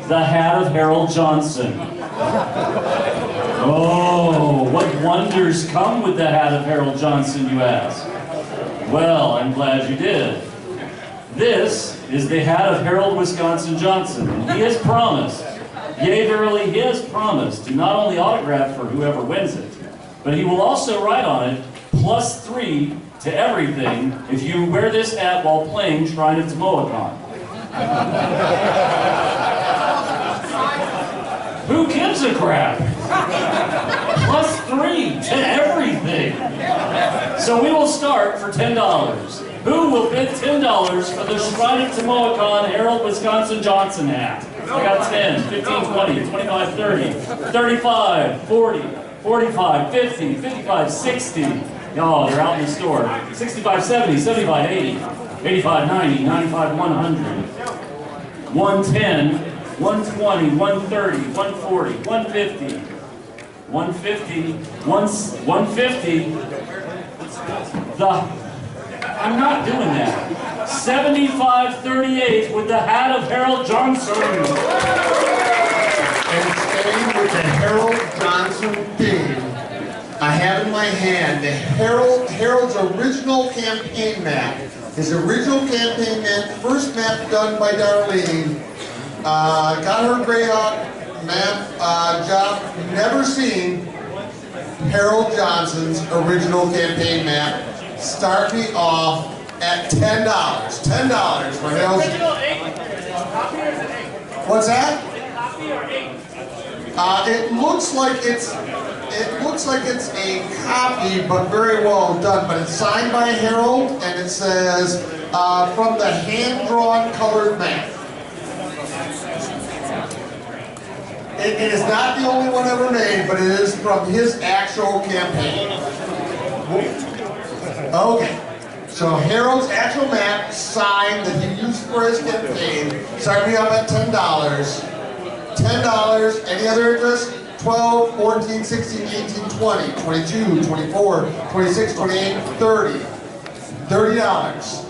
the hat of Herold Johnson. Oh, what wonders come with the hat of Herold Johnson, you ask? Well, I'm glad you did. This is the hat of Herold Wisconsin Johnson, and he has promised, yea verily, he has promised to not only autograph for whoever wins it, but he will also write on it +3 to everything if you wear this hat while playing Shrine of Tomoacon. Who gives a crap? +3 to everything. So we will start for $10. Who will bid $10 for the Shrine of Tomoacon Herold Wisconsin Johnson hat? I got 10, 15, 20, 25, 30, 35, 40, 45, 50, 55, 60. Oh, they're out in the store. 65, 70, 75, 80, 85, 90, 95, 100, 110, 120, 130, 140, 150, 150, 150. I'm not doing that. 75.38 with the hat of Herold Johnson. And staying with the Herold Johnson theme, I have in my hand the Herold's original campaign map. His original campaign map, first map done by Darlene. Got her Greyhawk map job. Never seen Herold Johnson's original campaign map. Start me off at $10. $10 for Herold. Original 8. Copy or is it 8? What's that? Is it copy or 8? It looks like it's a copy, but very well done. But it's signed by Herold, and it says from the hand-drawn colored map. It is not the only one ever made, but it is from his actual campaign. Okay, so Herold's actual map signed that he used for his campaign. Start me up at $10. $10. Any other interest? 12, 14, 16, 18, 20, 22, 24, 26, 28, 30. $30.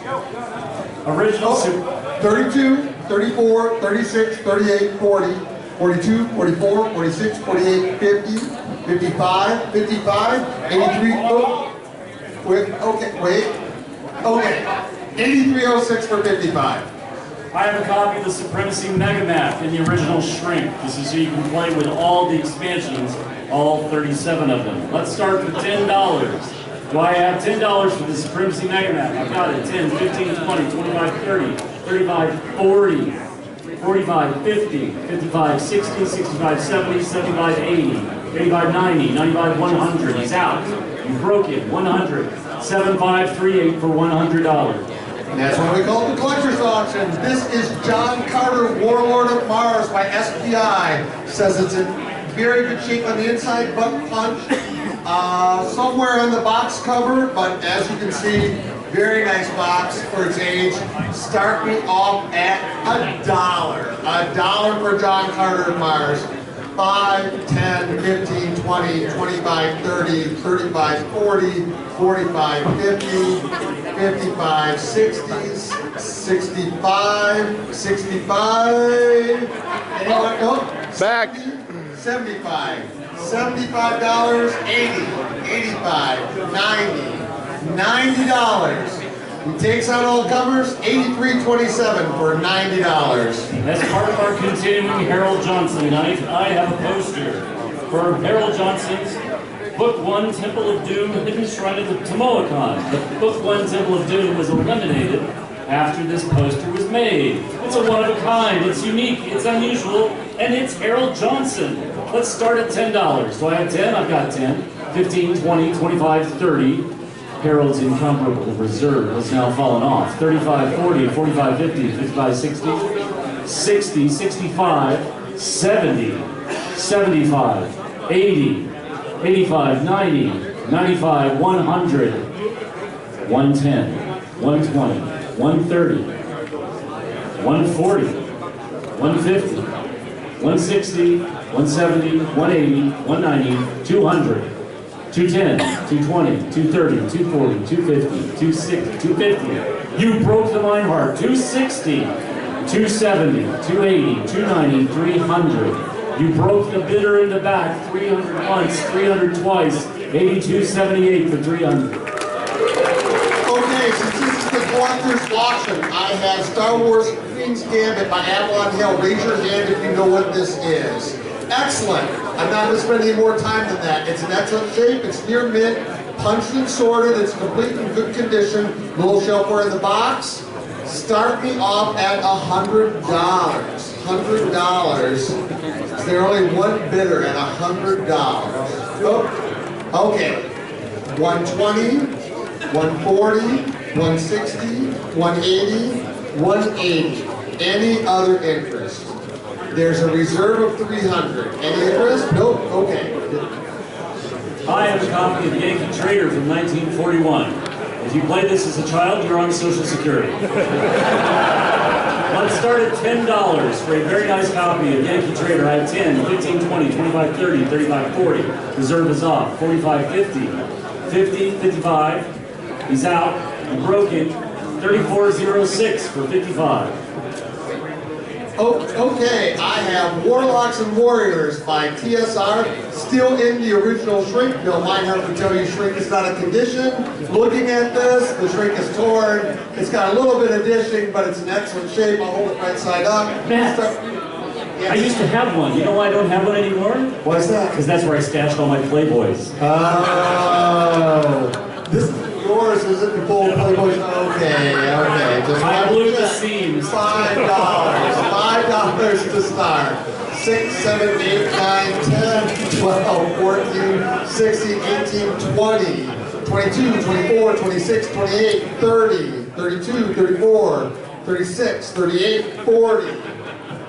Original 32, 34, 36, 38, 40, 42, 44, 46, 48, 50, 55, 55, 83, okay, 8306 for 55. I have a copy of the Supremacy Mega Man in the original shrink. This is so you can play with all the expansions, all 37 of them. Let's start with $10. Do I have $10 for the Supremacy Mega Man? I've got it. 10, 15, 20, 25, 30, 35, 40, 45, 50, 55, 60, 65, 70, 75, 80, 85, 90, 95, 100. He's out. You broke it. 100. 7538 for $100. And that's what we call the collector's auction. This is John Carter, Warlord of Mars by SPI. Says it's in very good shape on the inside, butt punch. Somewhere on the box cover, but as you can see, very nice box for its age. Start me off at $1. $1 for John Carter of Mars. 5, 10, 15, 20, 25, 30, 35, 40, 45, 50, 55, 60, 65, 65, anyone? Nope. Back. 75, $75, 80, 85, 90, $90. He takes out all covers, $83.27 for $90. As part of our continuing Herold Johnson night, I have a poster for Herold Johnson's Book 1 Temple of Doom Hidden Shrine of the Tomoacon. The Book 1 Temple of Doom was eliminated after this poster was made. It's a one-of-a-kind, it's unique, it's unusual, and it's Herold Johnson. Let's start at $10. Do I have 10? I've got 10. 15, 20, 25, 30. Herold's incomparable reserve has now fallen off. 35, 40, 45, 50, 55, 60, 60, 65, 70, 75, 80, 85, 90, 95, 100, 110, 120, 130, 140, 150, 160, 170, 180, 190, 200, 210, 220, 230, 240, 250, 260, 250. You broke the mine heart. 260. 270, 280, 290, 300. You broke the bidder in the back, 300 once, 300 twice, 82.78 for 300. Okay, since this is the collector's auction, I have Star Wars Queen's Gambit by Avalon Hill. Raise your hand if you know what this is. Excellent. I'm not going to spend any more time than that. It's in excellent shape. It's near mint, punched and sorted. It's complete in good condition. Little shelfware in the box. Start me off at $100. $100. Is there only one bidder at $100? Oh, okay. 120, 140, 160, 180, 180. Any other interest? There's a reserve of 300. Any interest? Nope. Okay. I have a copy of Yankee Trader from 1941. If you played this as a child, you're on Social Security. Let's start at $10 for a very nice copy of Yankee Trader. I have 10, 15, 20, 25, 30, 35, 40. Reserve is off. 45, 50, 50, 55. He's out. I'm broken. 34.06 for 55. Okay, I have Warlocks and Warriors by TSR, still in the original shrink. Bill Meinhardt would tell you shrink is not a condition. Looking at this, the shrink is torn. It's got a little bit of dishing, but it's in excellent shape. I'll hold it right side up. Matt, yes. I used to have one. You know why I don't have one anymore? Why is that? Because that's where I stashed all my Playboys. Oh, this is yours, is it? The full Playboys? Okay. Just I blew the seams. $5 to start. 6, 7, 8, 9, 10, 12, 14, 16, 18, 20, 22, 24, 26, 28, 30, 32, 34, 36, 38, 40,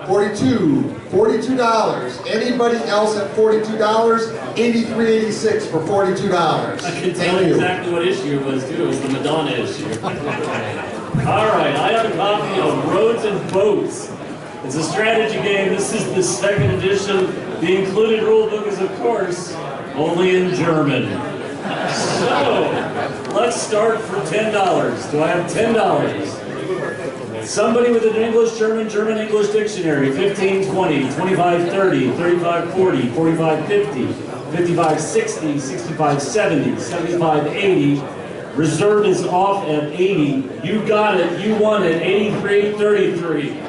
42, $42. Anybody else at $42? 83.86 for $42. I can tell you exactly what issue it was too. It was the Madonna issue. All right, I have a copy of Roads and Boats. It's a strategy game. This is the second edition. The included rule book is, of course, only in German. So, let's start for $10. Do I have $10? Somebody with an English-German-English dictionary, 15, 20, 25, 30, 35, 40, 45, 50, 55, 60, 65, 70, 75, 80. Reserve is off at 80. You got it. You won it. 83.33.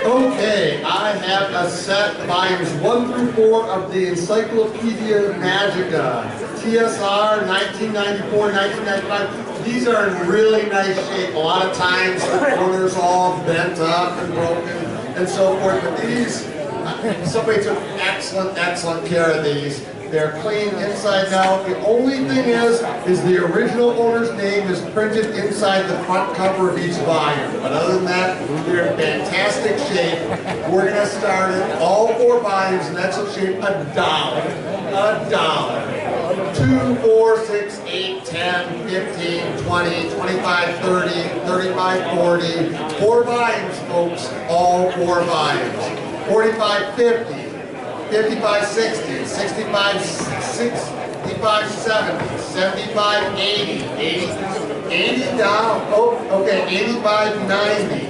Okay, I have a set volumes 1 through 4 of the Encyclopedia Magica. TSR, 1994, 1995. These are in really nice shape. A lot of times the corners all bent up and broken and so forth. But these, somebody took excellent care of these. They're clean inside and out. The only thing is the original owner's name is printed inside the front cover of each volume. But other than that, they're in fantastic shape. We're going to start it, all 4 volumes in excellent shape, $1. $1. 2, 4, 6, 8, 10, 15, 20, 25, 30, 35, 40. 4 volumes, folks. All 4 volumes. 45, 50. 55, 60, 65, 65, 70, 75, 80, 80 down, oh, okay, 85, 90,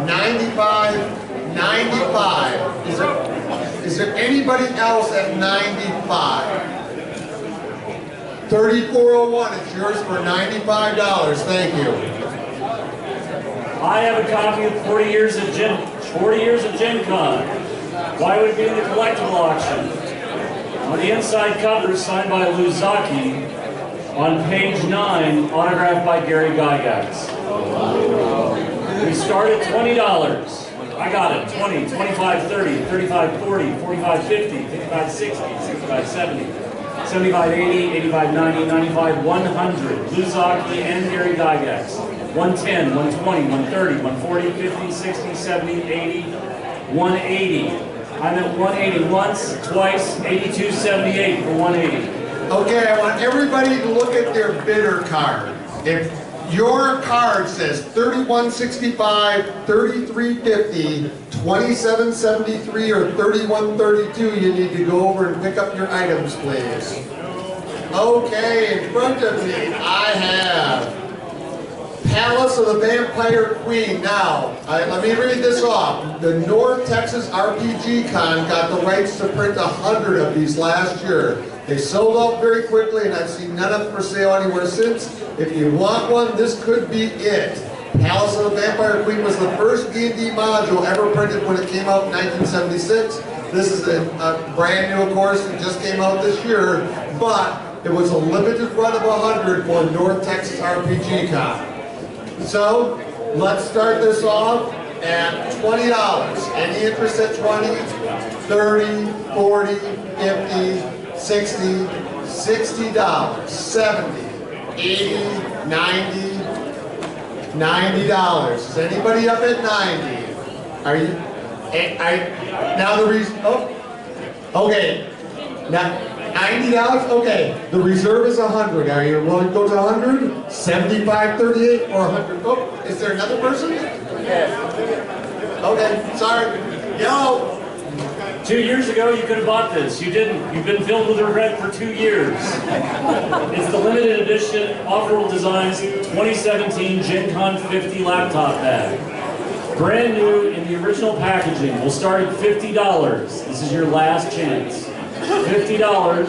95, 95. Is there anybody else at 95? 3401, it's yours for $95, thank you. I have a copy of 40 years of Gen Con. Why would it be in the collectible auction? On the inside cover, signed by Luzaki. On page 9, autographed by Gary Gygax. We start at $20. I got it. 20, 25, 30, 35, 40, 45, 50, 55, 60, 65, 70, 75, 80, 85, 90, 95, 100. Luzaki and Gary Gygax. 110, 120, 130, 140, 50, 60, 70, 80, 180. I'm at 180 once, twice, 82.78 for 180. Okay, I want everybody to look at their bidder card. If your card says 3165, 3350, 2773, or 3132, you need to go over and pick up your items, please. Okay, in front of me, I have Palace of the Vampire Queen. Now, let me read this off. The North Texas RPG Con got the rights to print 100 of these last year. They sold out very quickly, and I've seen none of them for sale anywhere since. If you want one, this could be it. Palace of the Vampire Queen was the first D&D module ever printed when it came out in 1976. This is a brand new, of course, it just came out this year, but it was a limited run of 100 for North Texas RPG Con. So, let's start this off at $20. Any interest at 20, 30, 40, 50, 60, $60, 70, 80, 90, $90. Is anybody up at 90? Are you? Now the reason. Oh, okay. Now $90. Okay. The reserve is 100. Are you willing to go to 100? 75, 38, or 100? Oh, is there another person? Yes. Okay. Sorry. Yellow. 2 years ago, you could have bought this. You didn't. You've been filled with regret for 2 years. It's the limited edition Off-World Designs 2017 Gen Con 50 laptop bag. Brand new in the original packaging. We'll start at $50. This is your last chance. $50.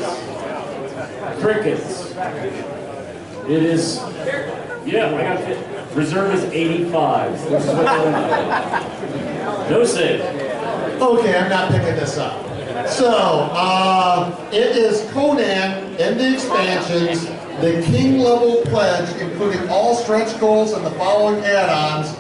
Crickets. It is. Yeah, I got it. Reserve is 85. Which is what no save. Okay, I'm not picking this up. So, it is Conan and the expansions, the King level pledge, including all stretch goals and the following add-ons: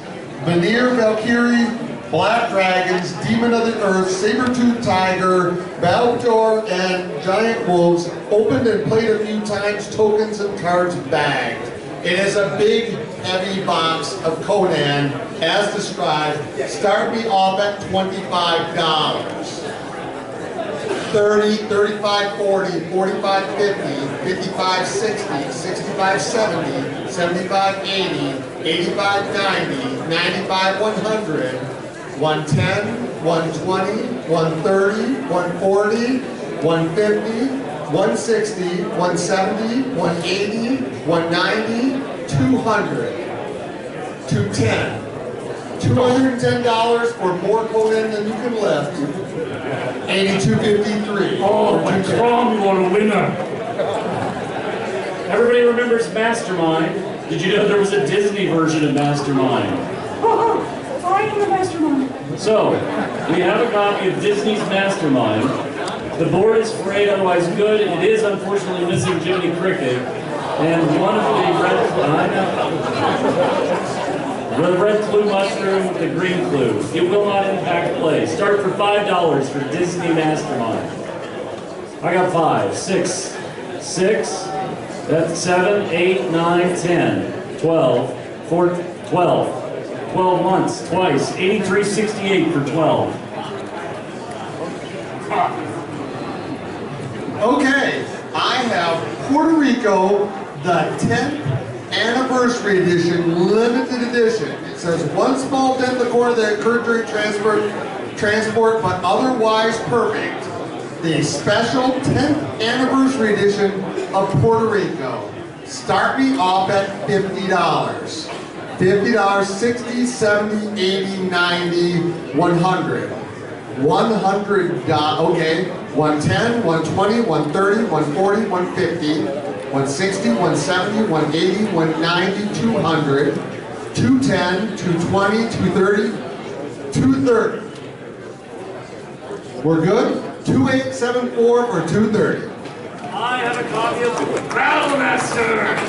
Veneer Valkyrie, Black Dragons, Demon of the Earth, Saber-Tooth Tiger, Baltor, and Giant Wolves, opened and played a few times, tokens and cards bagged. It is a big, heavy box of Conan, as described. Start me off at $25. 30, 35, 40, 45, 50, 55, 60, 65, 70, 75, 80, 85, 90, 95, 100, 110, 120, 130, 140, 150, 160, 170, 180, 190, 200, 210. $210 for more Conan than you can lift. 82.53. Oh, my Crom, you are a winner. Everybody remembers Mastermind. Did you know there was a Disney version of Mastermind? I am the Mastermind. So, we have a copy of Disney's Mastermind. The board is frayed, otherwise good. It is unfortunately missing Jiminy Cricket. And one of the red clue mushroom with the green clue. It will not impact play. Start for $5 for Disney Mastermind. I got 5, 6, that's 7, 8, 9, 10, 12, 14, 12. 12 once, twice, 83.68 for 12. Okay, I have Puerto Rico, the 10th anniversary edition, limited edition. It says one small dent in the core that occurred during transport, but otherwise perfect. The special 10th anniversary edition of Puerto Rico. Start me off at $50. $50, 60, 70, 80, 90, 100. $100, okay. 110, 120, 130, 140, 150, 160, 170, 180, 190, 200, 210, 220, 230, 230. We're good? 2874 or 230. I have a copy of Battle Masters.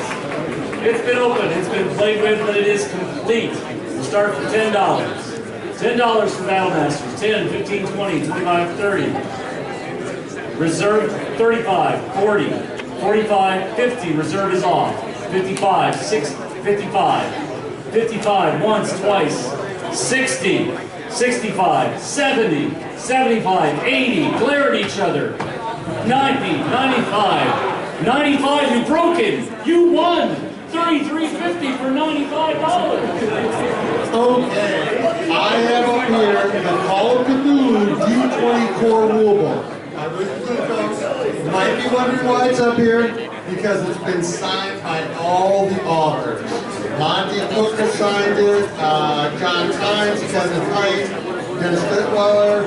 It's been opened, it's been played with, but it is complete. We'll start for $10. $10 for Battle Masters. 10, 15, 20, 25, 30. Reserve 35, 40, 45, 50. Reserve is off. 55, 60, 55. 55, once, twice. 60, 65, 70, 75, 80. Glare at each other. 90, 95. 95, you broke it. You won. $33.50 for $95. Okay, I have up here the Call of Cthulhu D20 core rulebook. might be wondering why it's up here, because it's been signed by all the authors. Monty Cook has signed it, John Tynes, Kevin Hite, Dennis Fittweiler.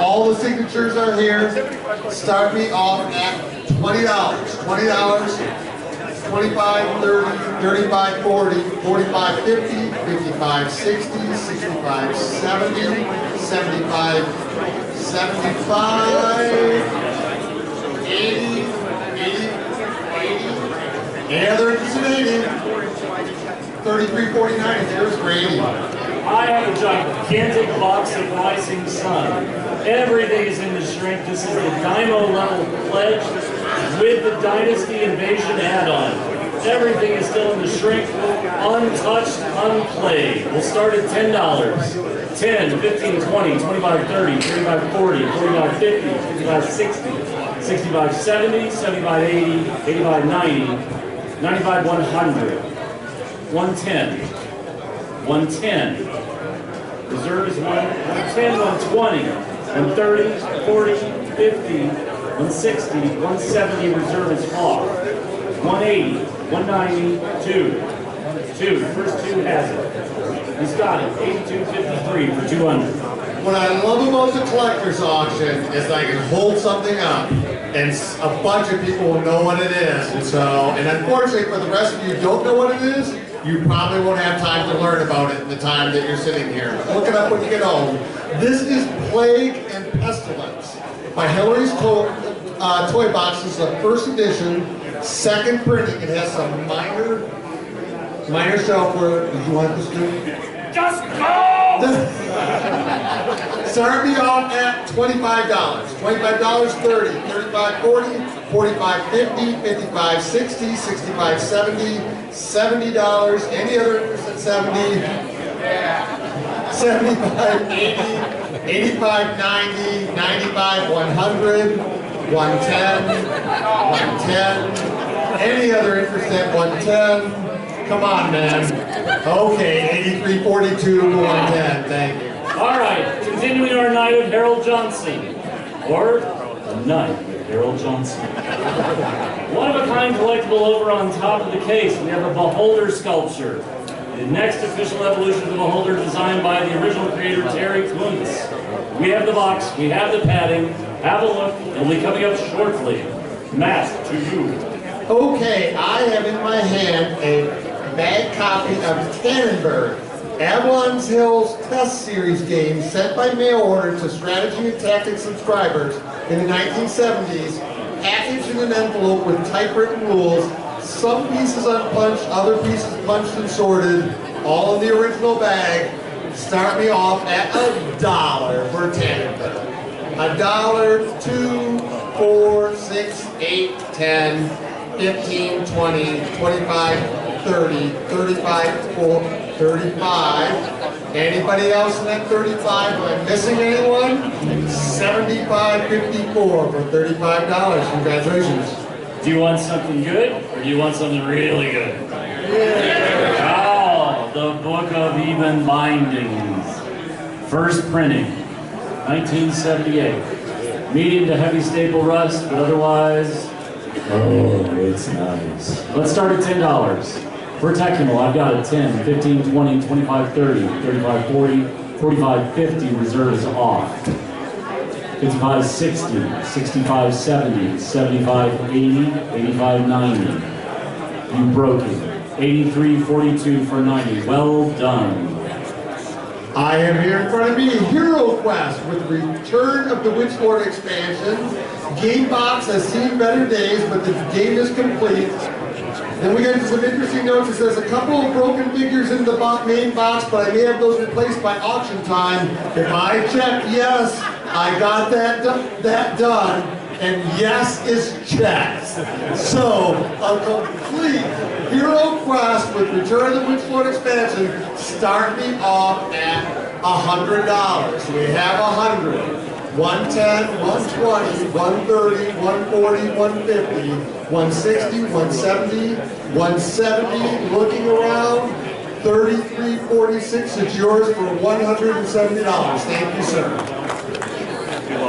All the signatures are here. Start me off at $20. $20. 25, 30, 35, 40, 45, 50, 55, 60, 65, 70, 75, 75, 80, 80, 80. Any other interested in 80? 33, 49 is yours for 80. I have a gigantic box of Rising Sun. Everything is in the shrink. This is the Dymo level pledge with the Dynasty Invasion add-on. Everything is still in the shrink, untouched, unplayed. We'll start at $10. 10, 15, 20, 25, 30, 35, 40, 45, 50, 55, 60, 65, 70, 75, 80, 85, 90, 95, 100, 110, 110. Reserve is 110, 120, 130, 40, 50, 160, 170, reserve is off. 180, 190, 2. The first two has it. He's got it. 82.53 for 200. What I love about the collector's auction is I can hold something up and a bunch of people will know what it is. And unfortunately for the rest of you who don't know what it is, you probably won't have time to learn about it in the time that you're sitting here. Look it up when you get home. This is Plague and Pestilence by Hillary's Toy Box. This is the first edition, second printing. It has some minor shelfware. Did you want this to? Just go! Start me off at $25. $25, 30, 35, 40, 45, 50, 55, 60, 65, 70, $70. Any other interest at 70? 75, 80, 85, 90, 95, 100, 110, 110. Any other interest at 110? Come on, man. Okay, 83.42 to 110. Thank you. All right, continuing our night of Herold Johnson, or the night of Herold Johnson. One-of-a-kind collectible over on top of the case. We have a beholder sculpture. The next official evolution of the beholder designed by the original creator, Terry Kuntz. We have the box, we have the padding. Have a look, it'll be coming up shortly. Matt, to you. Okay, I have in my hand a bag copy of Tannenberg, Avalon's Hills Test Series game sent by mail order to Strategy and Tactics subscribers in the 1970s, packaged in an envelope with typewritten rules, some pieces unpunched, other pieces punched and sorted, all in the original bag. Start me off at $1 for Tannenberg. $1, 2, 4, 6, 8, 10, 15, 20, 25, 30, 35, 4, 35. Anybody else in that 35? Am I missing anyone? 75.54 for $35. Congratulations. Do you want something good, or do you want something really good? Yeah. Oh, the Book of Even Bindings. First printing, 1978. Medium to heavy staple rust, but otherwise, oh, it's nice. Let's start at $10. For Technical, I've got a 10, 15, 20, 25, 30, 35, 40, 45, 50, reserve is off. 55, 60, 65, 70, 75, 80, 85, 90. You broke it. 83, 42 for 90. Well done. I have here in front of me Hero Quest with Return of the Witchlord expansion. Game box has seen better days, but the game is complete. Then we get into some interesting notes. It says a couple of broken figures in the main box, but I may have those replaced by auction time. If I check yes, I got that done, and yes is checked. So a complete Hero Quest with Return of the Witchlord expansion. Start me off at $100. We have 100. 110, 120, 130, 140, 150, 160, 170, 170, looking around, 33.46, it's yours for $170. Thank you, sir.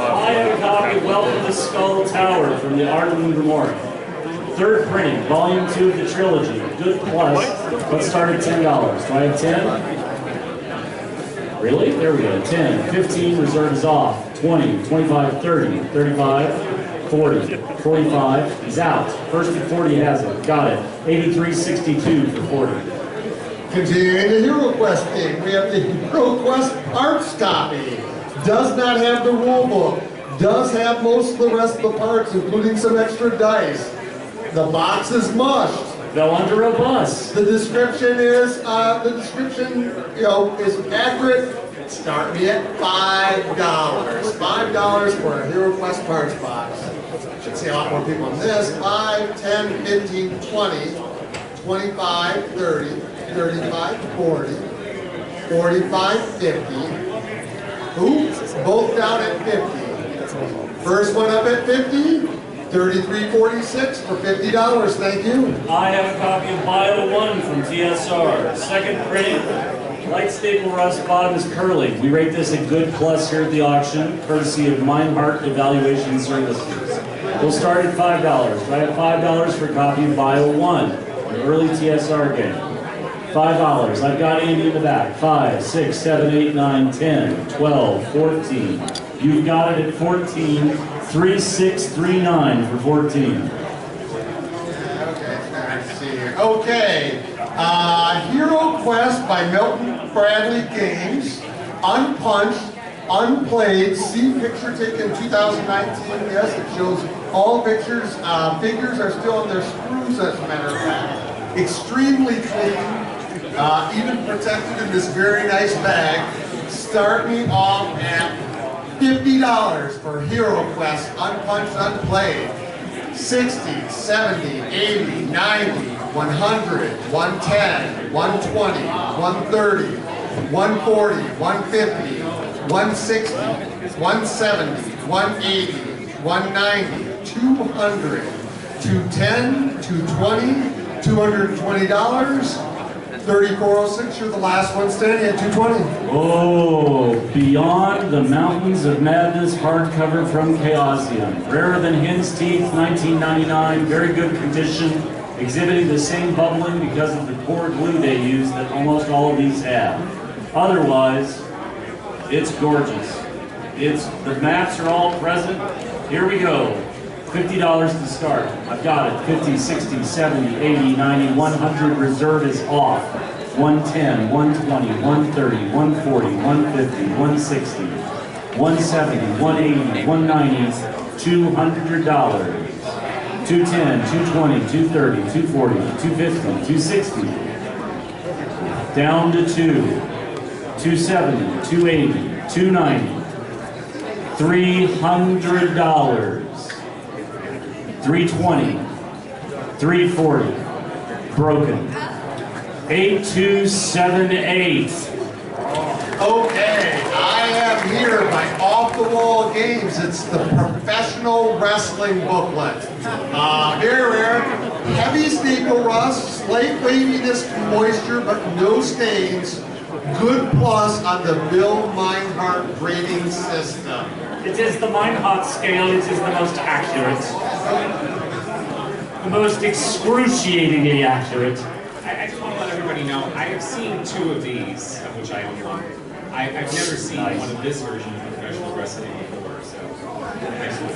I have a copy of Welcome to the Skull Tower from the Art of Grimoire. Third printing, volume 2 of the trilogy. Good plus, but start at $10. Do I have 10? Really? There we go. 10, 15, reserve is off. 20, 25, 30, 35, 40, 45, he's out. First at 40 has it. Got it. 83.62 for 40. Continuing the Hero Quest theme, we have the Hero Quest parts copy. Does not have the rule book. Does have most of the rest of the parts, including some extra dice. The box is mushed. Fell under a bus. The description is, is accurate. Start me at $5. $5 for a Hero Quest parts box. Should see a lot more people in this. 5, 10, 15, 20, 25, 30, 35, 40, 45, 50. Oops, both down at 50. First one up at 50, 33.46 for $50. Thank you. I have a copy of Bio 1 from TSR. Second printing, light staple rust, bottom is curly. We rate this a good plus here at the auction, courtesy of Meinhardt Evaluation Services. We'll start at $5. I have $5 for a copy of Bio 1, an early TSR game. $5. I've got Andy in the back. 5, 6, 7, 8, 9, 10, 12, 14. You've got it at 14. 3639 for 14. Okay, Hero Quest by Milton Bradley Games, unpunched, unplayed, see picture taken 2019, yes, it shows all pictures, figures are still in their screws as a matter of fact, extremely clean, even protected in this very nice bag. Start me off at $50 for Hero Quest, unpunched, unplayed. 60, 70, 80, 90, 100, 110, 120, 130, 140, 150, 160, 170, 180, 190, 200, 210, 220, $220. 3406, you're the last one standing at 220. Oh, Beyond the Mountains of Madness hardcover from Chaosium. Rarer than hen's teeth, 1999, very good condition, exhibiting the same bubbling because of the core glue they use that almost all of these have. Otherwise, it's gorgeous. The maps are all present. Here we go. $50 to start. I've got it. 50, 60, 70, 80, 90, 100. Reserve is off. 110, 120, 130, 140, 150, 160, 170, 180, 190, $200. 210, 220, 230, 240, 250, 260. Down to 270, 280, 290. $300. 320, 340, broken. 8278. Okay, I have here by Off the Wall Games. It's the professional wrestling booklet. Very rare, heavy staple rust, slight waviness and moisture, but no stains. Good plus on the Bill Meinhardt grading system. It is the Meinhardt scale, it is the most accurate. The most excruciatingly accurate. I just want to let everybody know, I have seen 2 of these, of which I own 1. I've never seen one of this version of professional wrestling before, so I just want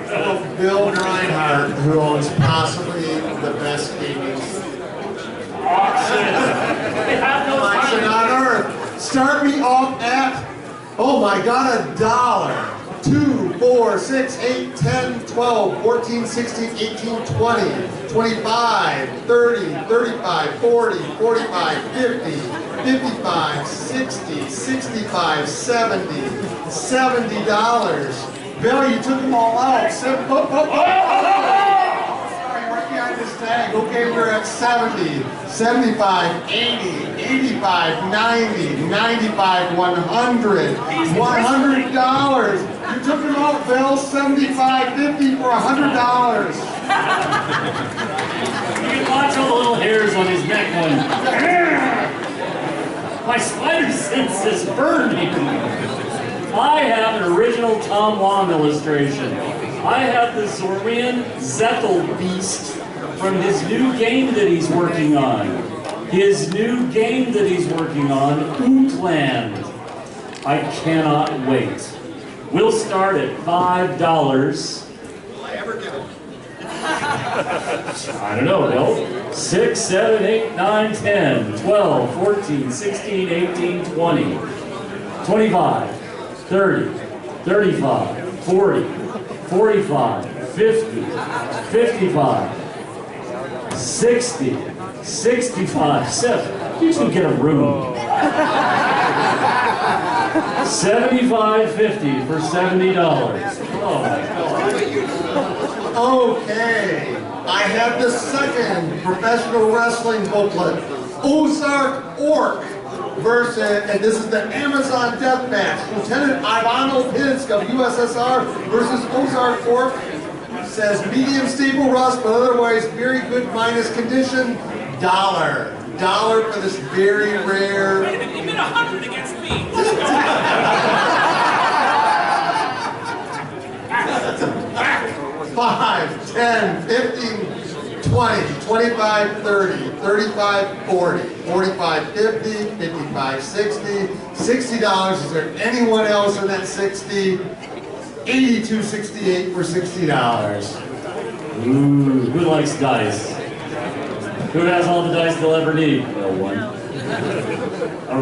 to Bill Meinhardt, who owns possibly the best gaming auction on earth. Start me off at, oh my God, $1. 2, 4, 6, 8, 10, 12, 14, 16, 18, 20, 25, 30, 35, 40, 45, 50, 55, 60, 65, 70, $70. Bill, you took them all out. Sorry, right behind this tag. Okay, we're at 70, 75, 80, 85, 90, 95, 100, $100. You took them out, Bill. 75, 50 for $100. You can watch all the little hairs on his neck going, "Argh! My spider senses burn me." I have an original Tom Wong illustration. I have the Zorian Zethel Beast from his new game that he's working on. His new game that he's working on, Outland. I cannot wait. We'll start at $5. Will I ever get it? I don't know, Bill. 6, 7, 8, 9, 10, 12, 14, 16, 18, 20, 25, 30, 35, 40, 45, 50, 55, 60, 65, 7. You should get a room. 75.50 for $70. Oh my God. Okay, I have the second professional wrestling booklet, Ozark Orc versus, and this is the Amazon Death Match, Lieutenant Ivano Pinsk of USSR versus Ozark Orc. Says medium stable rust, but otherwise very good minus condition. $1 for this very rare. Wait a minute, you made 100 against me. 5, 10, 15, 20, 25, 30, 35, 40, 45, 50, 55, 60, $60. Is there anyone else in that 60? $82.68 for $60. Ooh, who likes dice? Who has all the dice they'll ever need? No one.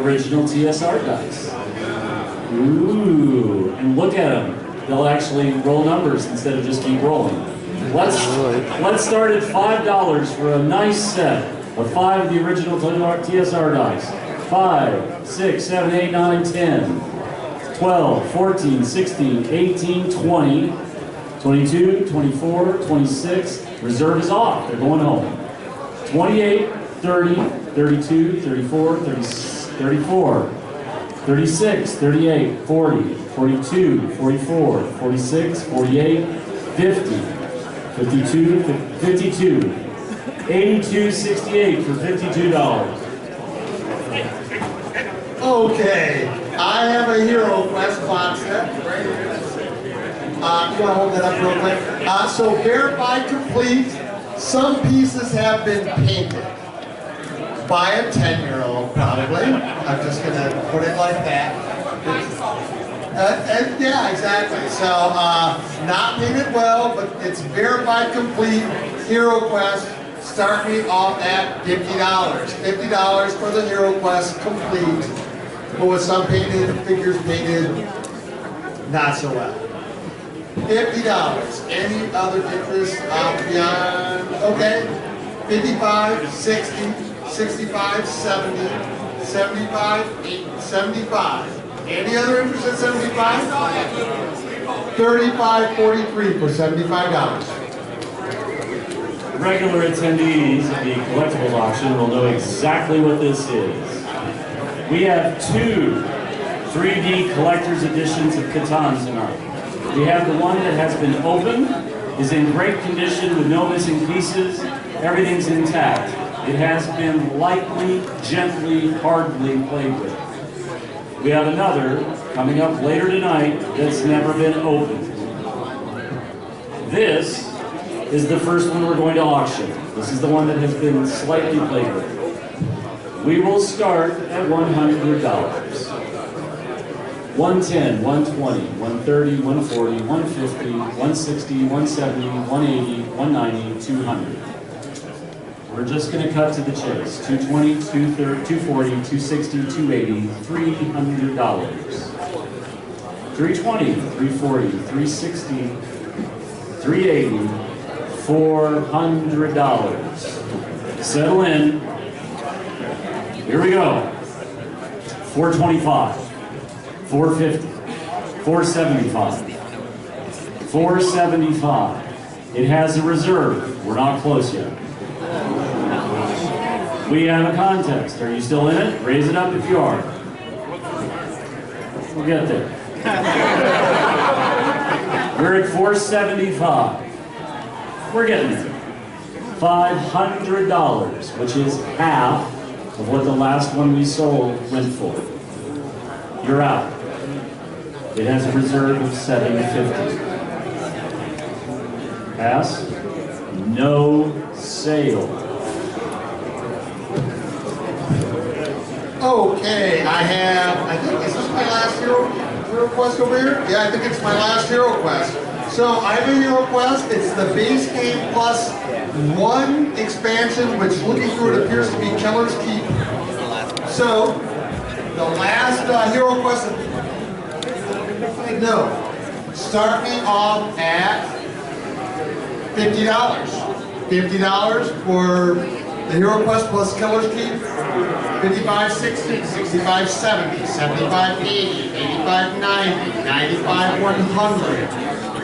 Original TSR dice. Ooh, and look at them. They'll actually roll numbers instead of just keep rolling. Let's start at $5 for a nice set of 5 of the original TSR dice. 5, 6, 7, 8, 9, 10, 12, 14, 16, 18, 20, 22, 24, 26. Reserve is off. They're going home. 28, 30, 32, 34, 34, 36, 38, 40, 42, 44, 46, 48, 50, 52, 52, 82.68 for $52. Okay, I have a Hero Quest box set right here. You want to hold that up real quick? So verified complete. Some pieces have been painted by a 10-year-old, probably. I'm just going to put it like that. Yeah, exactly. So, not painted well, but it's verified complete. Hero Quest, start me off at $50. $50 for the Hero Quest complete. But with some painted, figures painted, not so well. $50. Any other interest beyond? Okay. 55, 60, 65, 70, 75, 80, 75. Any other interest at 75? 35.43 for $75. Regular attendees at the Collectibles auction will know exactly what this is. We have 2 3D collector's editions of Catan tonight. We have the one that has been opened, is in great condition with no missing pieces, everything's intact. It has been lightly, gently, hardly played with. We have another coming up later tonight that's never been opened. This is the first one we're going to auction. This is the one that has been slightly played with. We will start at $100. 110, 120, 130, 140, 150, 160, 170, 180, 190, 200. We're just going to cut to the chase. 220, 230, 240, 260, 280, $300. 320, 340, 360, 380, $400. Settle in. Here we go. 425. 450, 475, 475. It has a reserve. We're not close yet. We have a contest. Are you still in it? Raise it up if you are. We'll get there. We're at 475. We're getting there. $500, which is half of what the last one we sold went for. You're out. It has a reserve of $750. Pass. No sale. Okay, I think this is my last hero quest over here. Yeah, I think it's my last hero quest. So I have a hero quest. It's the base game plus one expansion, which looking through it appears to be Killer's Keep. So the last hero quest. No, start me off at $50. $50 for the hero quest plus Killer's Keep. 55.60, 65.70, 75.80, 85.90, 95.100,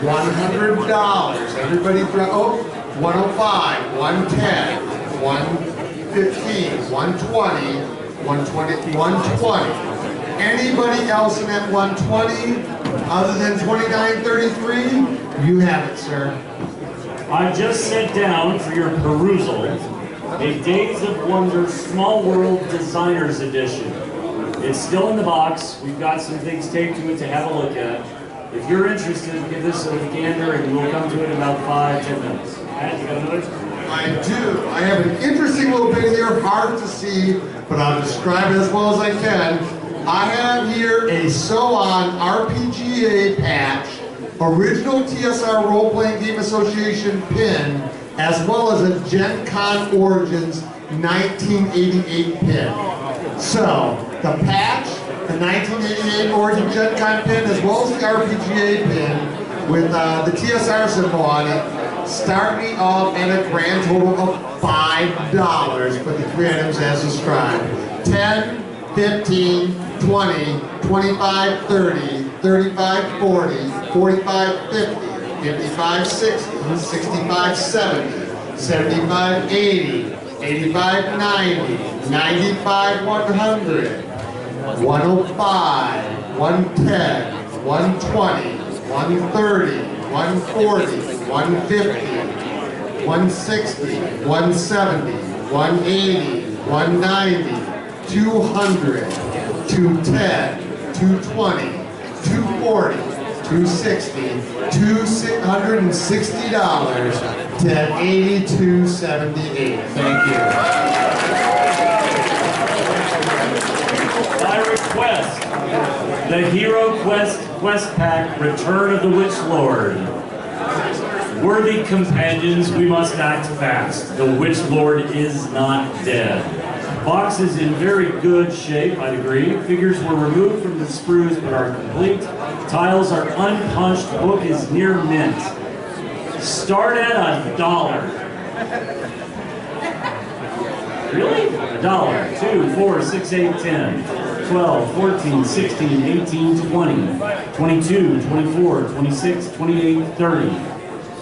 $100. Everybody throw, oh, 105, 110, 115, 120, 120, 120. Anybody else in that 120 other than 29.33? You have it, sir. I've just set down for your perusal a Days of Wonder Small World Designers Edition. It's still in the box. We've got some things taped to it to have a look at. If you're interested, give this a gander and we'll come to it in about 5-10 minutes. Matt, you got another? I do. I have an interesting little bit here, hard to see, but I'll describe it as well as I can. I have here a So-On RPGA patch, original TSR Role-Playing Game Association pin, as well as a Gen Con Origins 1988 pin. So, the patch, the 1988 Origin Gen Con pin, as well as the RPGA pin with the TSR symbol on it, start me off at a grand total of $5 for the three items as described. 10, 15, 20, 25, 30, 35, 40, 45, 50. 55, 60, 65, 70, 75, 80, 85, 90, 95, 100, 105, 110, 120, 130, 140, 150, 160, 170, 180, 190, 200, 210, 220, 240, $260 to $82.78. Thank you. By request, the Hero Quest Quest Pack Return of the Witch Lord. Worthy companions, we must act fast. The Witch Lord is not dead. Box is in very good shape, I'd agree. Figures were removed from the sprues but are complete. Tiles are unpunched. Book is near mint. Start at $1. Really? $1. 2, 4, 6, 8, 10, 12, 14, 16, 18, 20, 22, 24, 26, 28, 30,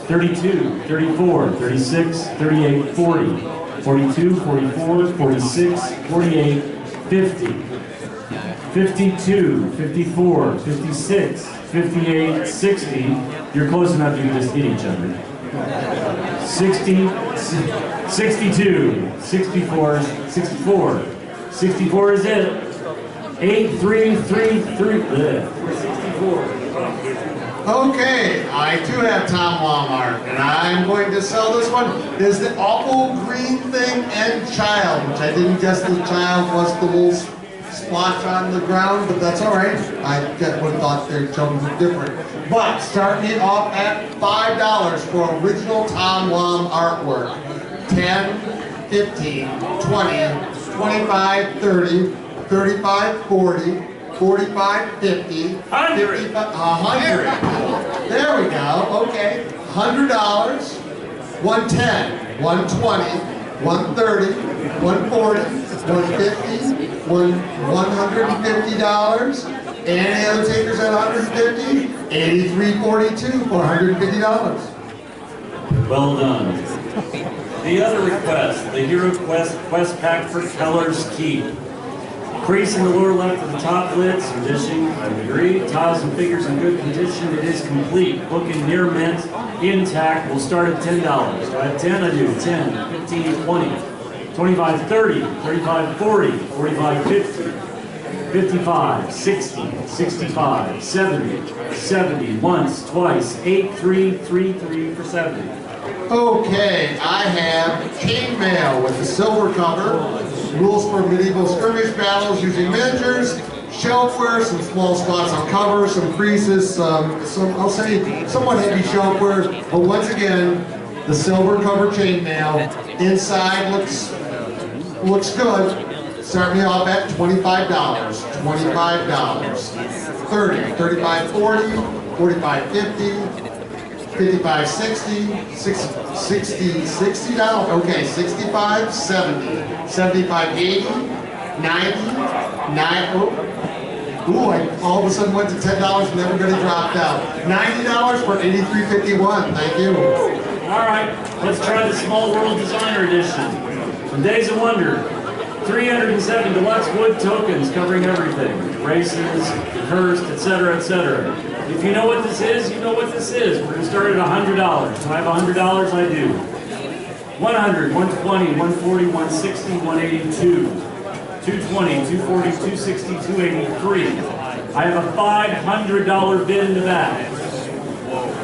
32, 34, 36, 38, 40. 42, 44, 46, 48, 50, 52, 54, 56, 58, 60. You're close enough you can just hit each other. 60, 62, 64, 64. 64 is it. 8333. 64. Okay, I too have Tom Walmart, and I'm going to sell this one. There's the awful green thing and child, which I didn't guess the child was the little splotch on the ground, but that's all right. I would have thought their children were different. But start me off at $5 for original Tom Wom artwork. 10, 15, 20, 25, 30, 35, 40, 45, 50, 100. 100. There we go. Okay. $100, 110, 120, 130, 140, 150, $150. Any other takers at 150? $83.42 for $150. Well done. The other request, the Hero Quest Quest Pack for Keller's Keep. Crease in the lower left of the top lid, some dishing, I would agree. Tiles and figures in good condition, it is complete. Book in near mint, intact, we'll start at $10. Do I have 10? I do. 10, 15, 20, 25, 30, 35, 40, 45, 50, 55, 60, 65, 70, 70, once, twice, 8, 3, 3, 3 for 70. Okay, I have chainmail with the silver cover. Rules for medieval skirmish battles using miniatures, shelfware, some small spots on cover, some creases, some I'll say somewhat heavy shelfware. But once again, the silver cover chainmail inside looks good. Start me off at $25, $25, 30, 35, 40, 45, 50, 55, 60, $60, okay, 65, 70, 75, 80, 90, 9, ooh, I all of a sudden went to $10 and everybody dropped out. $90 for 83.51, thank you. All right, let's try the Small World Designer Edition. From Days of Wonder, 307 deluxe wood tokens covering everything. Races, cursed, etc., etc. If you know what this is, you know what this is. We're going to start at $100. Do I have $100? I do. 100, 120, 140, 160, 182. 220, 240, 260, 283. I have a $500 bid in the back.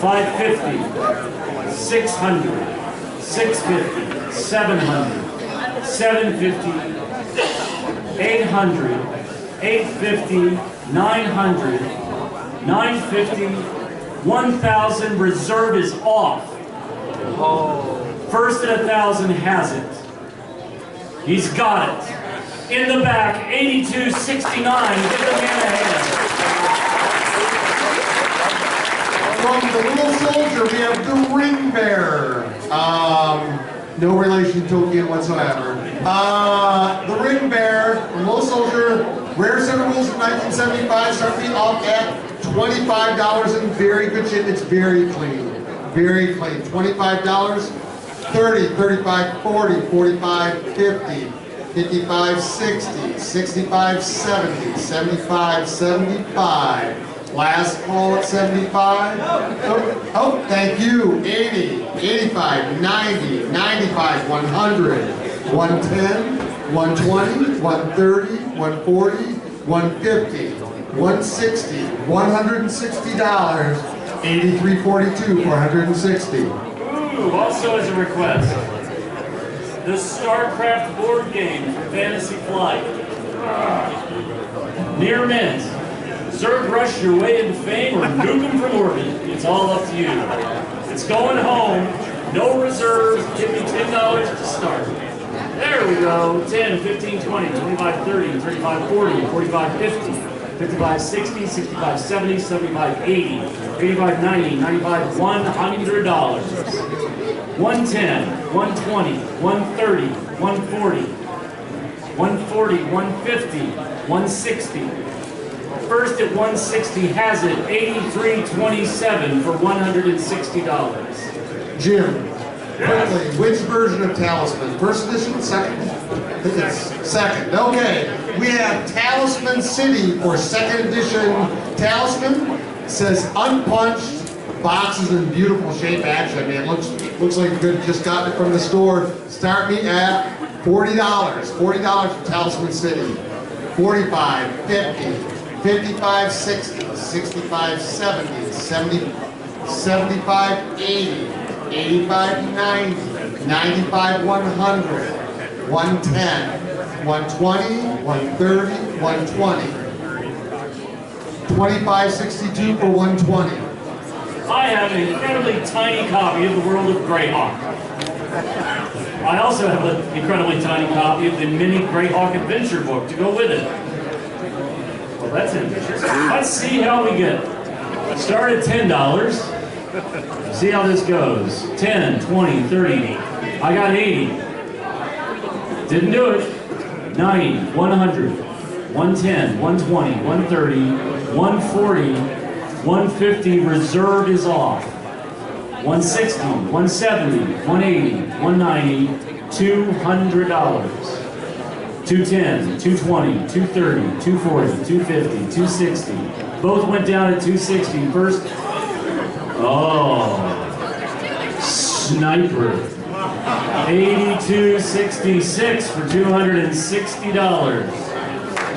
550, 600, 650, 700, 750, 800, 850, 900, 950, 1,000. Reserve is off. First at 1,000 has it. He's got it. In the back, 82.69. Give the man a hand. From the Little Soldier, we have the Ring Bearer. No relation to Tolkien whatsoever. The Ring Bearer, the Little Soldier, rare set of rules of 1975, start me off at $25 in very good shape. It's very clean. Very clean. $25, 30, 35, 40, 45, 50. 55, 60, 65, 70, 75, 75. Last call at 75. Oh, thank you. 80, 85, 90, 95, 100, 110, 120, 130, 140, 150, 160, $160, 83.42 for 160. Ooh, also as a request, the StarCraft board game from Fantasy Flight. Near mint. Zerg rush your way into fame or nuke them from orbit. It's all up to you. It's going home. No reserves. Give me $10 to start. There we go. 10, 15, 20, 25, 30, 35, 40, 45, 50, 55, 60, 65, 70, 75, 80, 85, 90, 95, $100. 110, 120, 130, 140, 140, 150, 160. First at 160 has it, 83.27 for $160. Jim, quickly, which version of Talisman? First edition, second? I think it's second. Okay, we have Talisman City for second edition Talisman. It says unpunched. Box is in beautiful shape, actually. I mean, it looks like you could have just gotten it from the store. Start me at $40. $40 for Talisman City. 45, 50, 55, 60, 65, 70, 70, 75, 80, 85, 90, 95, 100, 110, 120, 130, 120. 25.62 for 120. I have an incredibly tiny copy of The World of Greyhawk. I also have an incredibly tiny copy of the mini Greyhawk adventure book to go with it. Well, that's ambitious. Let's see how we get. Start at $10. See how this goes. 10, 20, 30. I got 80. Didn't do it. 90, 100, 110, 120, 130, 140, 150, reserve is off. 160, 170, 180, 190, $200. 210, 220, 230, 240, 250, 260. Both went down at 260. First, oh, sniper. 82.66 for $260.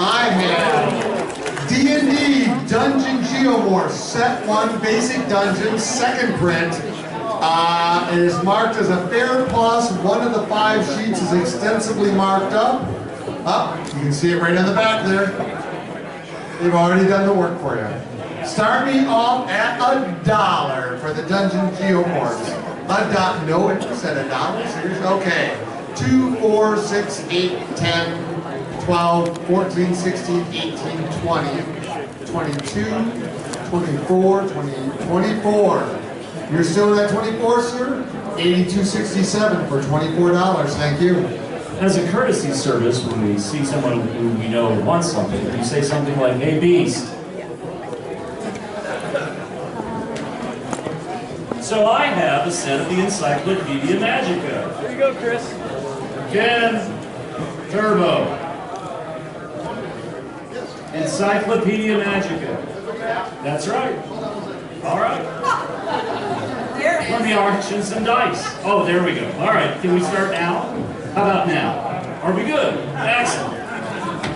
I have D&D Dungeon Geomorph, Set 1, Basic Dungeon, second print. It is marked as a fair plus. One of the 5 sheets is extensively marked up. You can see it right on the back there. They've already done the work for you. Start me off at $1 for the Dungeon Geomorphs. No interest at $1? Seriously? Okay. 2, 4, 6, 8, 10, 12, 14, 16, 18, 20, 22, 24, 24. You're still at 24, sir? $82.67 for $24. Thank you. As a courtesy service, when we see someone who we know wants something, you say something like, "Hey, Beast." So I have a set of the Encyclopedia Magica. There you go, Chris. Ken Turbo. Encyclopedia Magica. That's right. All right. Let me auction some dice. Oh, there we go. All right, can we start now? How about now? Are we good? Excellent.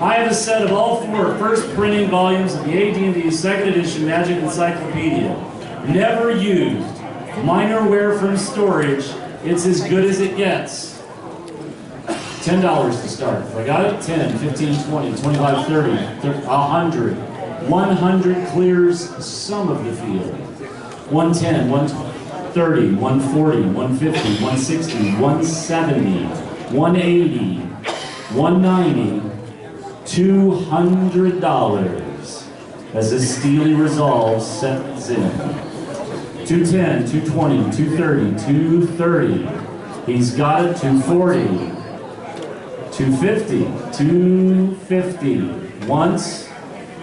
I have a set of all 4 first printing volumes of the AD&D 2nd edition Magic Encyclopedia. Never used. Minor wear from storage. It's as good as it gets. $10 to start. If I got it, 10, 15, 20, 25, 30, 100. 100 clears some of the field. 110, 130, 140, 150, 160, 170, 180, 190, $200 as a steely resolve sets in. 210, 220, 230, 230. He's got it, 240. 250, 250. Once,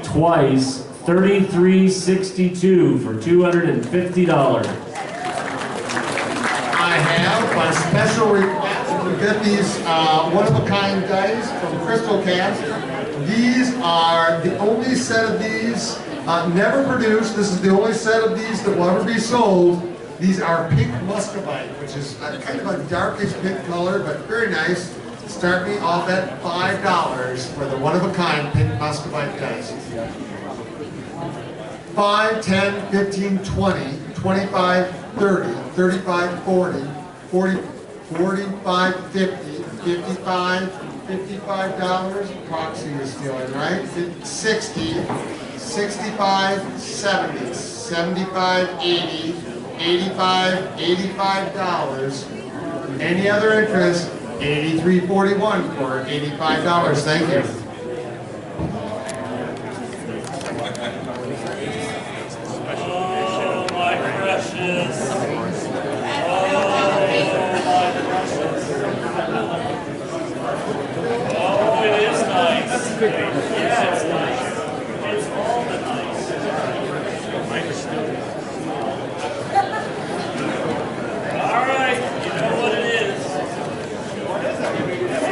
twice, $33.62 for $250. I have, by special request, we get these one-of-a-kind dice from Crystal Cast. These are the only set of these never produced. This is the only set of these that will ever be sold. These are pink muscovite, which is kind of a darkish pink color, but very nice. Start me off at $5 for the one-of-a-kind pink muscovite dice. 5, 10, 15, 20, 25, 30, 35, 40, 40, 45, 50, 55, $55. Proxy you're stealing, right? 60, 65, 70, 75, 80, 85, $85. Any other interest? $83.41 for $85. Thank you. Oh, my precious. Oh, it is nice. Yeah, it's nice. It's all the nice. All right, you know what it is.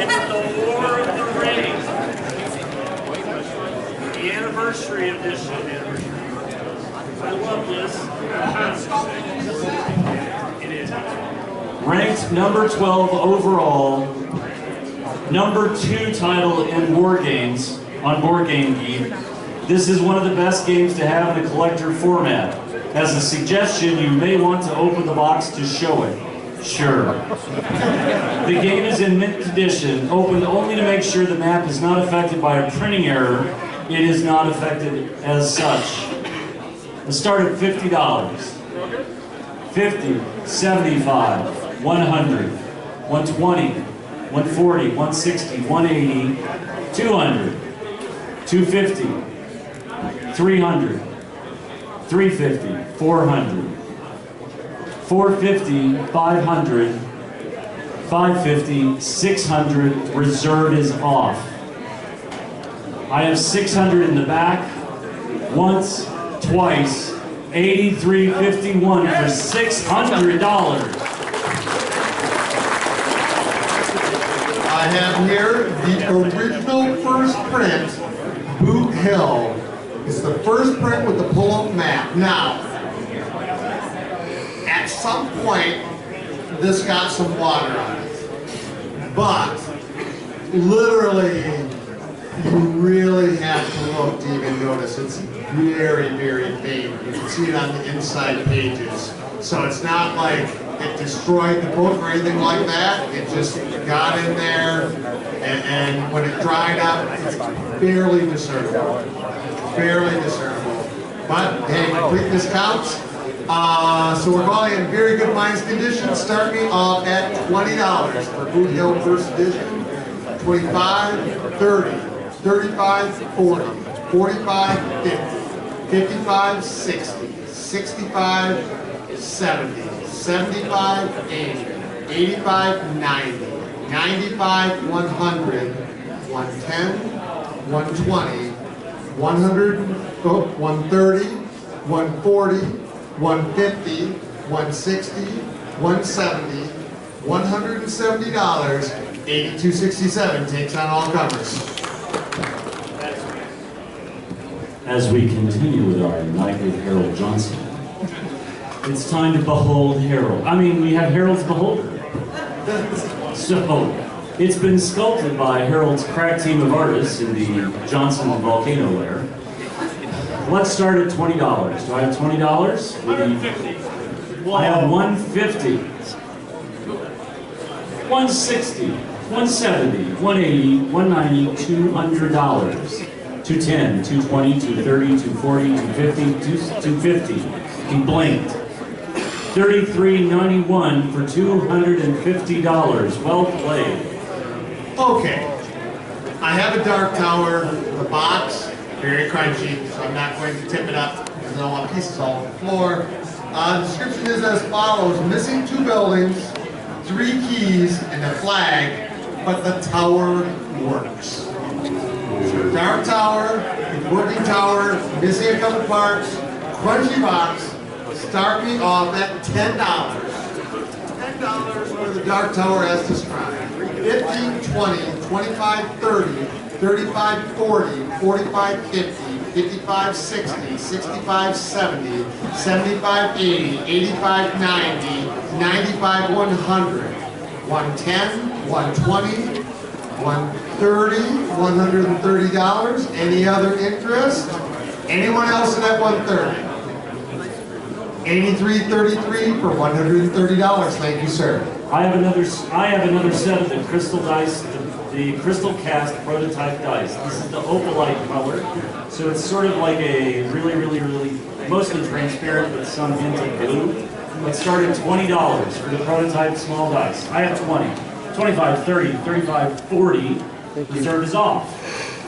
It's the War of the Rings. The anniversary edition. I love this. It is. Ranked number 12 overall. Number 2 title in War Games on Board Game Geek. This is one of the best games to have in a collector format. As a suggestion, you may want to open the box to show it. Sure. The game is in mint condition, opened only to make sure the map is not affected by a printing error. It is not affected as such. Let's start at $50. 50, 75, 100, 120, 140, 160, 180, 200, 250, 300, 350, 400, 450, 500, 550, 600, reserve is off. I have 600 in the back, once, twice, $83.51 for $600. I have here the original first print, Boot Hill. It's the first print with the pull-up map. Now, at some point, this got some water on it. But, literally you really have to look to even notice. It's very, very faint. You can see it on the inside pages. So it's not like it destroyed the book or anything like that. It just got in there, and when it dried up, it's barely discernible. Barely discernible. But hey, completeness counts. So we're calling it in very good minds condition. Start me off at $20 for Boot Hill First Edition. 25, 30, 35, 40, 45, 50, 55, 60, 65, 70, 75, 80, 85, 90, 95, 100, 110, 120, 100, 130, 140, 150, 160, 170, $170, 8267 takes on all comers. As we continue with our night with Herold Johnson, it's time to behold Herold. I mean, we have Herold's Beholder. So, it's been sculpted by Herold's crack team of artists in the Johnson volcano lair. Let's start at $20. Do I have $20? I have $150. $160, $170, $180, $190, $200, $210, $220, $230, $240, $250, $250. He blinked. $33.91 for $250. Well played. Okay. I have a Dark Tower. The box, very crunchy, so I'm not going to tip it up because I don't want pieces all over the floor. The description is as follows: missing 2 buildings, 3 keys, and a flag, but the tower works. So Dark Tower, working tower, missing a couple parts, crunchy box. Start me off at $10. $10 for the Dark Tower as described. 15, 20, 25, 30, 35, 40, 45, 50, 55, 60, 65, 70, 75, 80, 85, 90, 95, 100, 110, 120, 130, $130. Any other interest? Anyone else in that 130? 83.33 for $130. Thank you, sir. I have another set of the crystal dice, the crystal cast prototype dice. This is the opalite color, so it's sort of like a really, mostly transparent with some hint of blue. Let's start at $20 for the prototype small dice. I have 20, 25, 30, 35, 40. Reserve is off.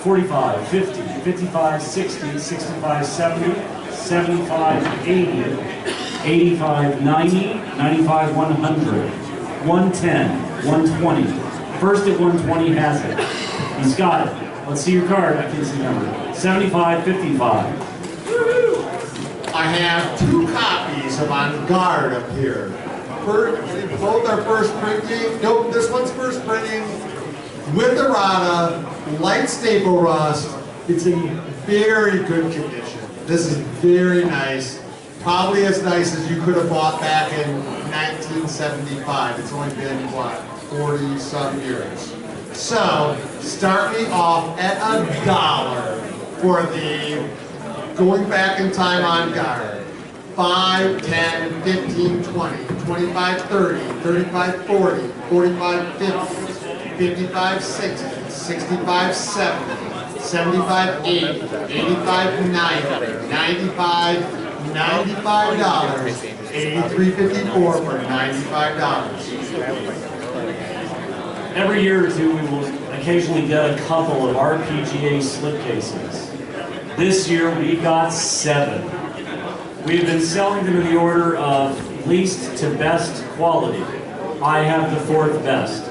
45, 50, 55, 60, 65, 70, 75, 80, 85, 90, 95, 100, 110, 120. First at 120 has it. He's got it. Let's see your card. I can't see the number. 75, 55. I have 2 copies of On Guard up here. Both are first printing. Nope, this one's first printing with errata, light staple rust. It's in very good condition. This is very nice. Probably as nice as you could have bought back in 1975. It's only been, what, 40-some years. So, start me off at $1 for the going back in time On Guard. 5, 10, 15, 20, 25, 30, 35, 40, 45, 50, 55, 60, 65, 70, 75, 80, 85, 90, 95, $95, 83.54 for $95. Every year or two, we will occasionally get a couple of RPGA slipcases. This year, we got 7. We've been selling them in the order of least to best quality. I have the 4th best.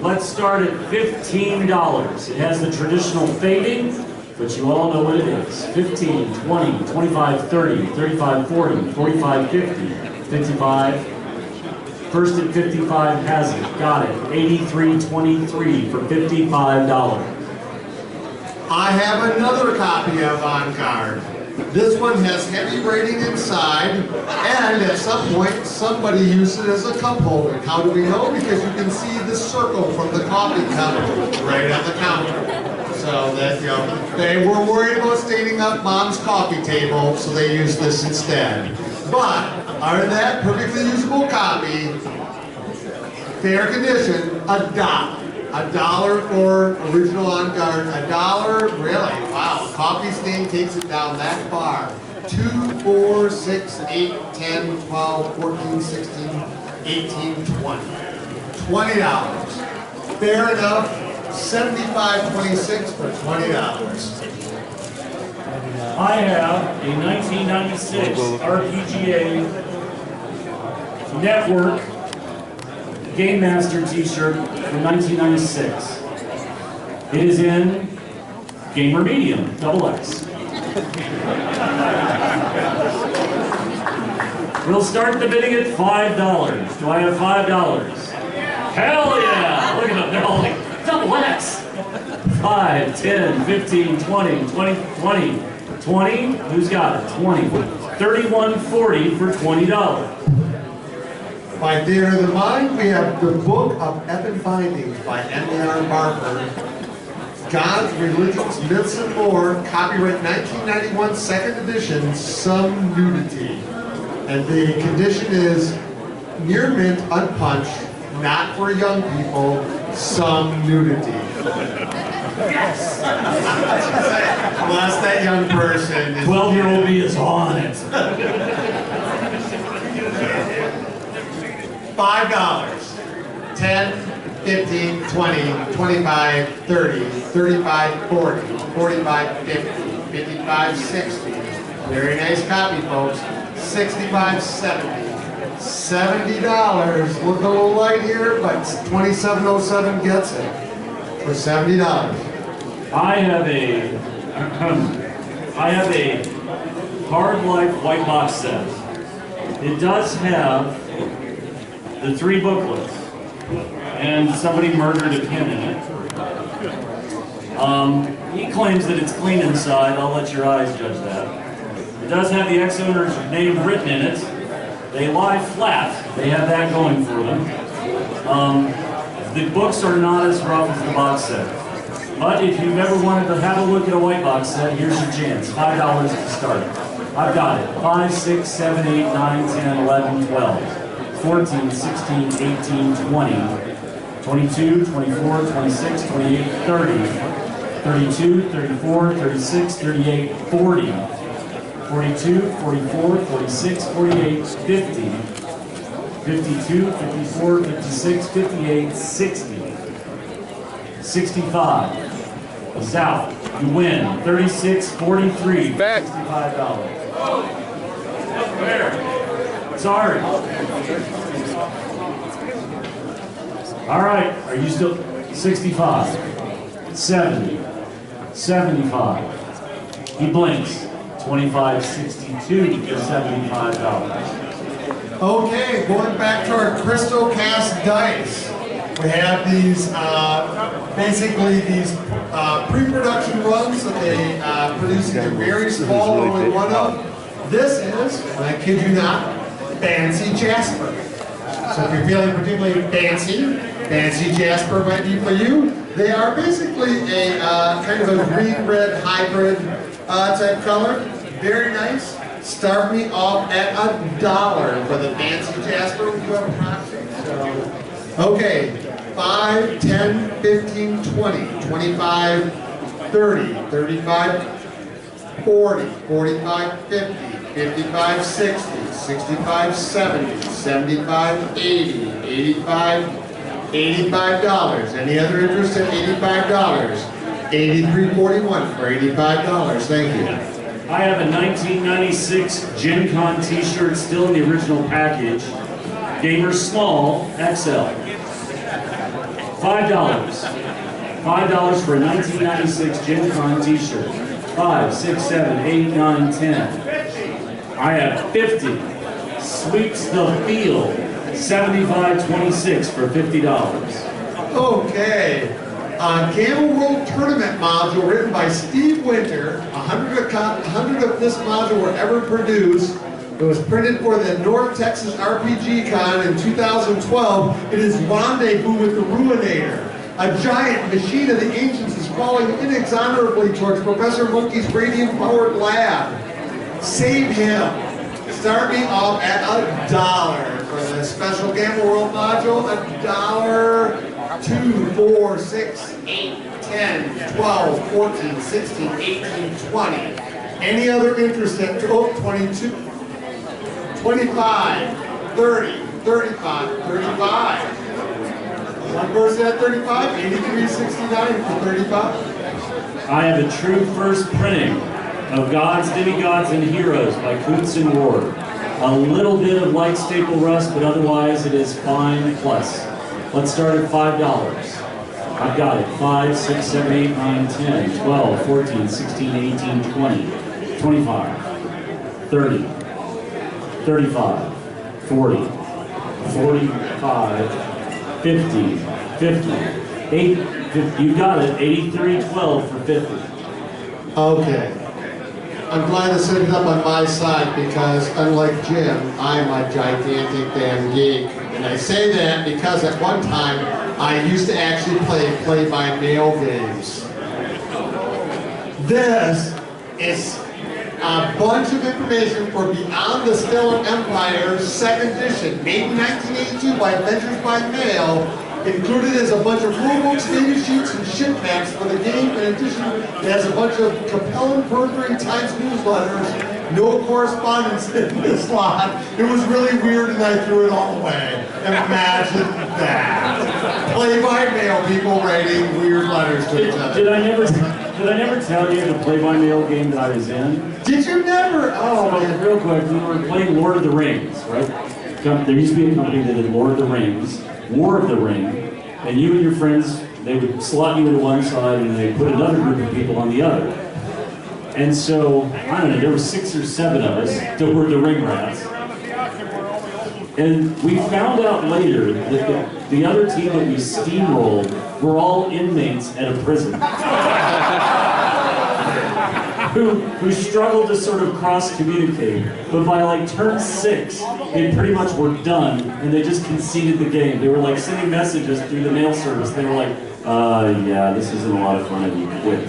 Let's start at $15. It has the traditional fading, but you all know what it is. 15, 20, 25, 30, 35, 40, 45, 50, 55. First at 55 has it. Got it. 83.23 for $55. I have another copy of On Guard. This one has heavy rating inside, and at some point, somebody used it as a cup holder. How do we know? Because you can see the circle from the coffee cup right at the counter. So that, you know, they were worried about staining up mom's coffee table, so they used this instead. But, other than that, perfectly usable copy, fair condition, $1. $1 for original on guard, $1, really, wow, coffee stain takes it down that far. 2, 4, 6, 8, 10, 12, 14, 16, 18, 20. $20. Fair enough, $75.26 for $20. I have a 1996 RPGA Network Game Master t-shirt from 1996. It is in Gamer Medium, XX. We'll start the bidding at $5. Do I have $5? Hell yeah! Look at them, they're all like XX. 5, 10, 15, 20, 20, 20. 20? Who's got it? 20. 31.40 for $20. By Theater of the Mind, we have the Book of Epic Findings by M.A.R. Barker. Gods, Religions, Myths, and Lore, copyright 1991, second edition, some nudity. And the condition is near mint, unpunched, not for young people, some nudity. Yes! Unless that young person is... 12-year-old me is on it. $5. 10, 15, 20, 25, 30, 35, 40, 45, 50, 55, 60. Very nice copy, folks. 65, 70. $70. Look a little light here, but 2707 gets it for $70. I have a Hard Life white box set. It does have the 3 booklets, and somebody murdered a pin in it. He claims that it's clean inside. I'll let your eyes judge that. It does have the ex-owner's name written in it. They lie flat. They have that going for them. The books are not as rough as the box set. But if you've ever wanted to have a look at a white box set, here's your chance. $5 to start. I've got it. 5, 6, 7, 8, 9, 10, 11, 12, 14, 16, 18, 20, 22, 24, 26, 28, 30, 32, 34, 36, 38, 40, 42, 44, 46, 48, 50, 52, 54, 56, 58, 60, 65. Is out. You win. 36, 43, $65. Where? Sorry. All right. Are you still 65? 70. 75. He blinks. 25, 62 for $75. Okay, going back to our Crystal Cast dice. We have these, basically these pre-production runs that they produce in very small, only one of. This is, and I kid you not, Fancy Jasper. So if you're feeling particularly Fancy Jasper might be for you. They are basically a kind of a green-red hybrid type color. Very nice. Start me off at $1 for the Fancy Jasper. We do have a proxy. So, okay. 5, 10, 15, 20, 25, 30, 35, 40, 45, 50, 55, 60, 65, 70, 75, 80, 85, $85. Any other interest at $85? 83.41 for $85. Thank you. I have a 1996 Gen Con t-shirt still in the original package. Gamer Small XL. $5. $5 for a 1996 Gen Con t-shirt. 5, 6, 7, 8, 9, 10. I have 50. Sweeps the field. 75.26 for $50. Okay. Gamma World Tournament module written by Steve Winter. 100 of this module were ever produced. It was printed for the North Texas RPG Con in 2012. It is Rendezvous with the Ruinator. A giant machine of the ancients is falling inexorably towards Professor Monkey's radium-powered lab. Save him. Start me off at $1 for the special Gamble World module. $1, 2, 4, 6, 8, 10, 12, 14, 16, 18, 20. Any other interest at 22, 25, 30, 35, 35. One person at 35, 83.69 for 35. I have a true first printing of Gods, Demigods, and Heroes by Quartz and Ward. A little bit of light staple rust, but otherwise it is fine plus. Let's start at $5. I've got it. 5, 6, 7, 8, 9, 10, 12, 14, 16, 18, 20, 25, 30, 35, 40, 45, 50, 50, 8, 50. You got it. 83.12 for 50. Okay. I'm glad to set it up on my side because, unlike Jim, I'm a gigantic damn geek. And I say that because at one time, I used to actually play by mail games. This is a bunch of information for Beyond the Stellar Empire 2nd edition, made in 1982 by Adventures by Mail. Included is a bunch of rulebooks, data sheets, and ship packs for the game. In addition, it has a bunch of compelling Perjury Times newsletters. No correspondence in this lot. It was really weird and I threw it all away. Imagine that. Play-by-mail people writing weird letters to each other. Did I never tell you the play-by-mail game that I was in? Did you never? Oh, man. Real quick, we were playing Lord of the Rings, right? There used to be a company that did Lord of the Rings, War of the Ring, and you and your friends, they would slot you to one side and they put another group of people on the other. And so, I don't know, there were 6 or 7 of us that were the ring rats. And we found out later that the other team that we steamrolled were all inmates at a prison. who struggled to sort of cross-communicate. But by like turn 6, they pretty much were done, and they just conceded the game. They were like sending messages through the mail service. They were like, yeah, this isn't a lot of fun, and you quit.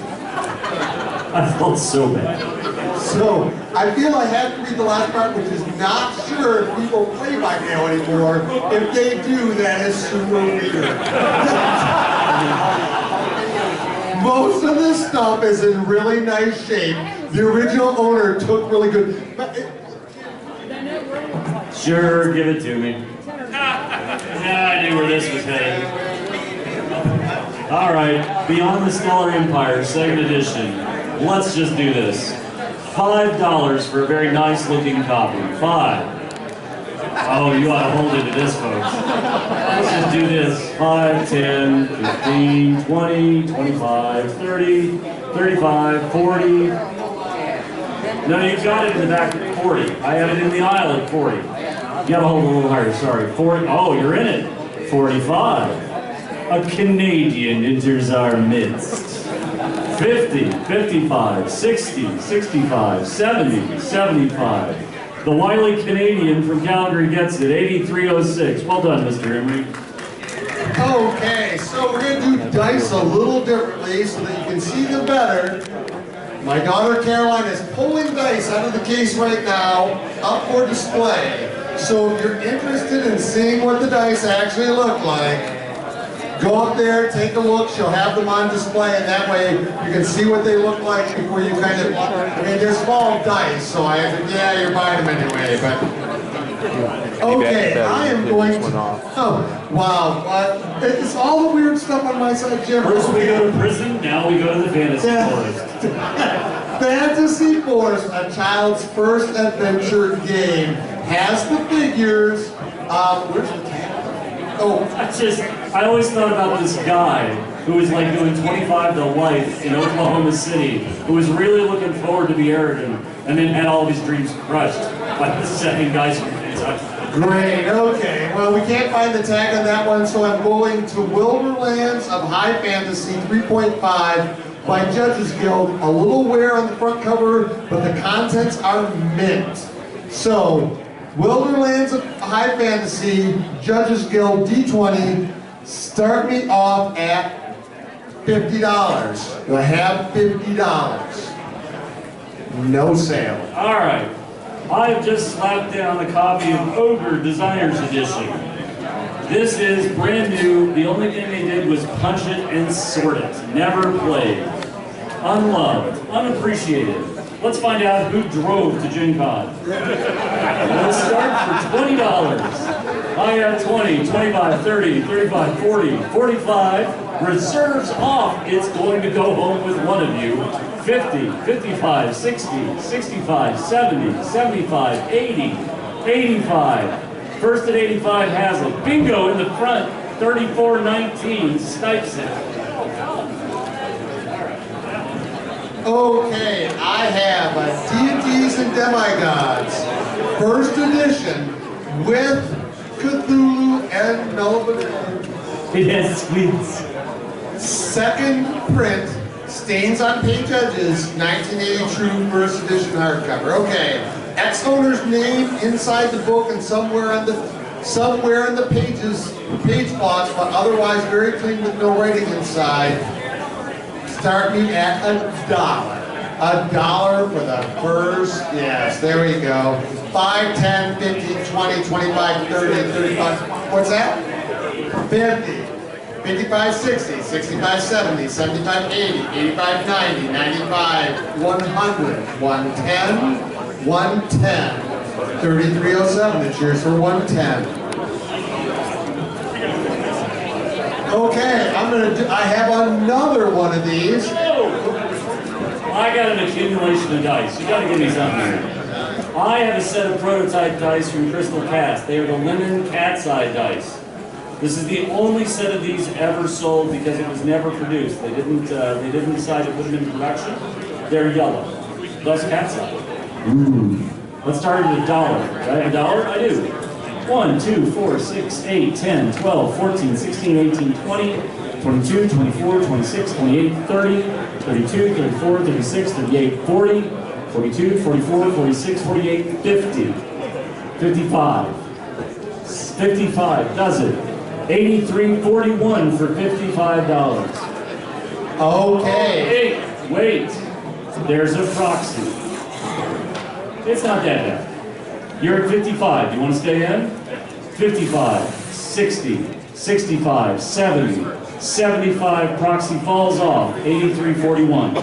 I felt so bad. So, I feel I have to read the last part, which is not sure if people play by mail anymore. If they do, that is super weird. Most of this stuff is in really nice shape. The original owner took really good. Sure, give it to me. I knew where this was headed. All right, Beyond the Stellar Empire, 2nd edition. Let's just do this. $5 for a very nice looking copy. 5. Oh, you ought to hold into this, folks. Let's just do this. 5, 10, 15, 20, 25, 30, 35, 40. No, you got it in the back at 40. I have it in the aisle at 40. You gotta hold a little higher, sorry. 40. Oh, you're in it. 45. A Canadian enters our midst. 50, 55, 60, 65, 70, 75. The wily Canadian from Calgary gets it, 83.06. Well done, Mr. Emery. Okay, so we're going to do dice a little differently so that you can see them better. My daughter Caroline is pulling dice out of the case right now, up for display. So if you're interested in seeing what the dice actually look like, go up there, take a look, she'll have them on display, and that way you can see what they look like before you kind of, I mean, they're small dice, so I have to, yeah, you're buying them anyway, but, okay, I am going to, oh, wow, it's all the weird stuff on my side, Jim. First we go to prison, now we go to the fantasy forest. Fantasy Force, a child's first adventure game, has the figures, where's the tag? Oh, I always thought about this guy who was like doing 25 to life in Oklahoma City, who was really looking forward to be arrogant, and then had all of his dreams crushed by the 2nd guys from Kentucky. Great, okay. Well, we can't find the tag on that one, so I'm going to Wilderlands of High Fantasy 3.5 by Judges Guild. A little wear on the front cover, but the contents are mint. So, Wilderlands of High Fantasy, Judges Guild, D20, start me off at $50. Do I have $50? No sale. All right. I've just slapped down a copy of Ogre Designer's Edition. This is brand new. The only thing they did was punch it and sort it. Never played. Unloved. Unappreciated. Let's find out who drove to Gen Con. Let's start for $20. I got 20, 25, 30, 35, 40, 45. Reserves off. It's going to go home with one of you. 50, 55, 60, 65, 70, 75, 80, 85. First at 85 has it. Bingo in the front. 34-19 snipes it. Okay, I have a Deities and Demigods, first edition with Cthulhu and Melvin. It has squeaks. Second print, stains on page edges, 1980 true first edition hardcover. Okay, ex-owner's name inside the book and somewhere in the pages, page spots, but otherwise very clean with no writing inside. Start me at $1. $1 for the first, yes, there we go. 5, 10, 15, 20, 25, 30, 35, what's that? 50, 55, 60, 65, 70, 75, 80, 85, 90, 95, 100, 110, 110, 3307, the cheers for 110. Okay, I have another one of these. I got an accumulation of dice. You gotta give me something here. I have a set of prototype dice from Crystal Cast. They are the lemon cat's eye dice. This is the only set of these ever sold because it was never produced. They didn't decide to put them in production. They're yellow, thus cat's eye. Let's start at $1. Do I have $1? I do. 1, 2, 4, 6, 8, 10, 12, 14, 16, 18, 20, 22, 24, 26, 28, 30, 32, 34, 36, 38, 40, 42, 44, 46, 48, 50, 55. 55 does it. 83.41 for $55. Okay. Wait. There's a proxy. It's not that bad. You're at 55. Do you want to stay in? 55, 60, 65, 70, 75. Proxy falls off. 83.41.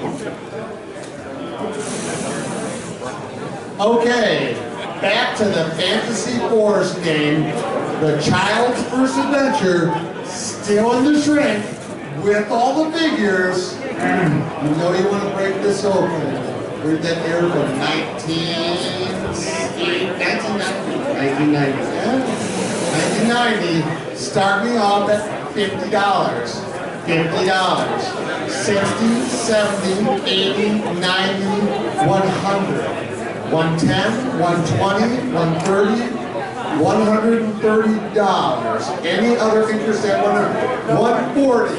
Okay, back to the Fantasy Forest game. The Child's First Adventure, still in the shrink, with all the figures. You know you want to break this open. Where'd that air from? 1990. Start me off at $50. $50. 60, 70, 80, 90, 100. 110, 120, 130, $130. Any other interest at 140,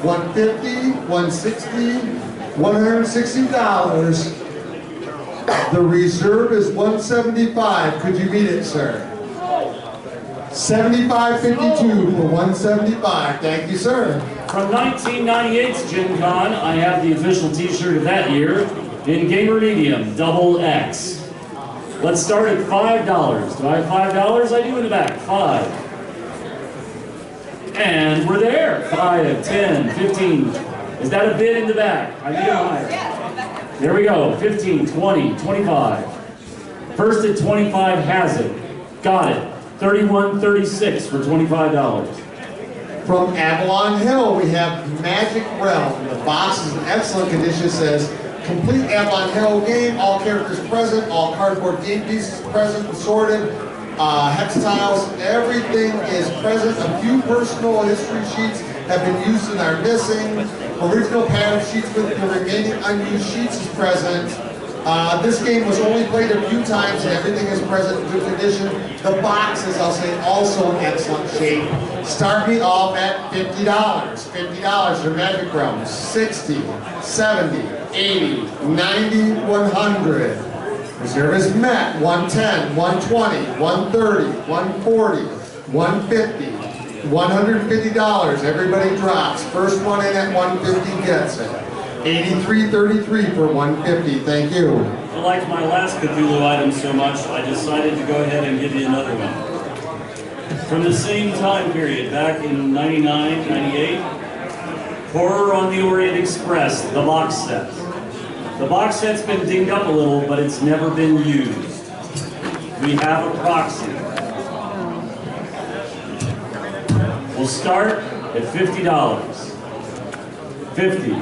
150, 160, $160. The reserve is $175. Could you beat it, sir? $75.52 for $175. Thank you, sir. From 1998's Gen Con, I have the official t-shirt of that year in Gamer Medium, XX. Let's start at $5. Do I have $5? I do in the back. 5. And we're there. 5, 10, 15. Is that a bid in the back? I need a higher. There we go. 15, 20, 25. First at 25 has it. Got it. 31.36 for $25. From Avalon Hill, we have Magic Realm. The box is in excellent condition. It says, complete Avalon Hill game, all characters present, all cardboard game pieces present, assorted, hex tiles, everything is present. A few personal history sheets have been used and are missing. Original pattern sheets with the remaining unused sheets is present. This game was only played a few times and everything is present in good condition. The box is, I'll say, also in excellent shape. Start me off at $50. $50 for Magic Realm. 60, 70, 80, 90, 100. Reserve is met. 110, 120, 130, 140, 150, $150. Everybody drops. First one in at 150 gets it. 83.33 for 150. Thank you. I liked my last Cthulhu item so much, I decided to go ahead and give you another one. From the same time period, back in 99, 98, Horror on the Orient Express, the box set. The box set's been dinged up a little, but it's never been used. We have a proxy. We'll start at $50. 50,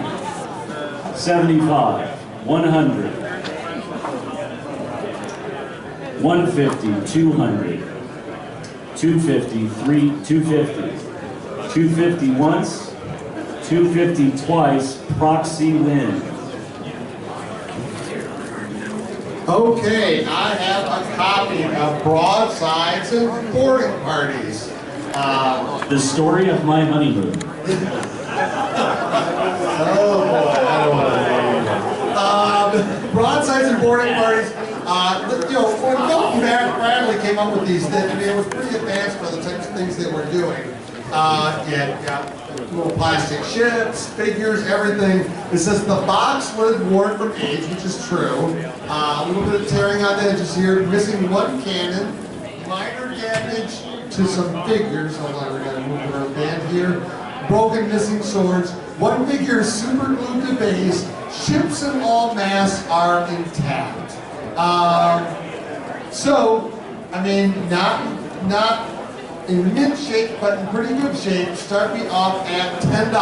75, 100, 150, 200, 250, 250, 250 once, 250 twice, proxy win. Okay, I have a copy of Broadsides and Boarding Parties. The story of my honeymoon. Oh boy, I don't want to know. Broadsides and Boarding Parties. You know, when Milton Bradley came up with these, it was pretty advanced for the types of things they were doing. It got little plastic ships, figures, everything. It says the box lid worn from age, which is true. A little bit of tearing on the edges here, missing one cannon, minor damage to some figures. Hold on, we're gonna move around band here. Broken, missing swords. One figure is super glued to base. Ships and all mass are intact. So, I mean, not in mint shape, but in pretty good shape. Start me off at $10.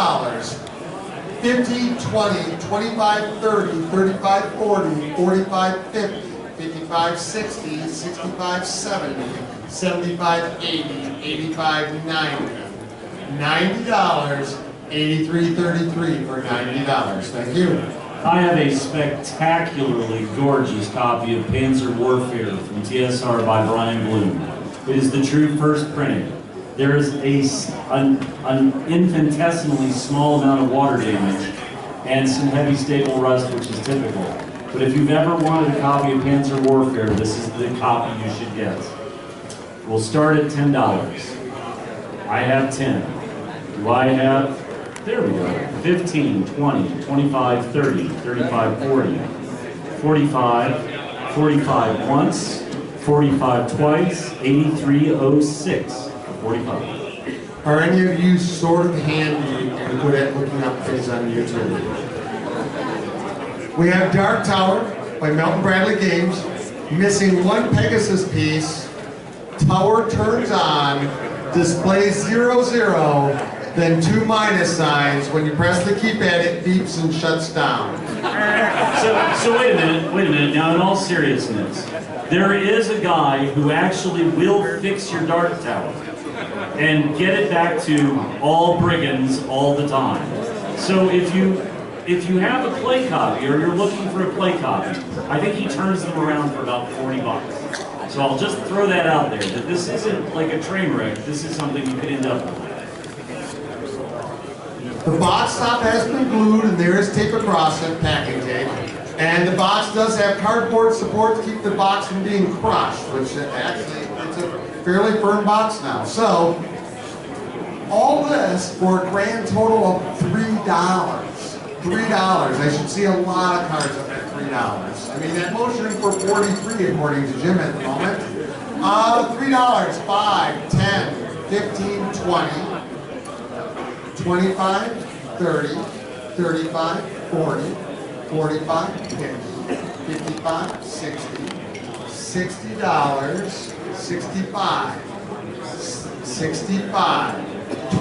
50, 20, 25, 30, 35, 40, 45, 50, 55, 60, 65, 70, 75, 80, 85, 90. $90, 83.33 for $90. Thank you. I have a spectacularly gorgeous copy of Panzer Warfare from TSR by Brian Bloom. It is the true first printing. There is an infinitesimally small amount of water damage and some heavy staple rust, which is typical. But if you've ever wanted a copy of Panzer Warfare, this is the copy you should get. We'll start at $10. I have 10. Do I have? There we go. 15, 20, 25, 30, 35, 40, 45, 45 once, 45 twice, 83.06 for 45. Are any of you sort of handy and good at looking up things on YouTube? We have Dark Tower by Milton Bradley Games, missing one Pegasus piece. Tower turns on, displays 00, then 2 minus signs. When you press the keypad, it beeps and shuts down. So wait a minute. Now, in all seriousness, there is a guy who actually will fix your Dark Tower and get it back to all brigands all the time. So if you have a play copy or you're looking for a play copy, I think he turns them around for about $40. So I'll just throw that out there, that this isn't like a train wreck. This is something you could end up with. The box top has been glued and there is tape across it, packing tape. And the box does have cardboard support to keep the box from being crushed, which actually, it's a fairly firm box now. So, all this for a grand total of $3. $3. I should see a lot of cards up at $3. I mean, that motioning for 43 according to Jim at the moment. $3, 5, 10, 15, 20, 25, 30, 35, 40, 45, 50, 55, 60, $60, 65, 65,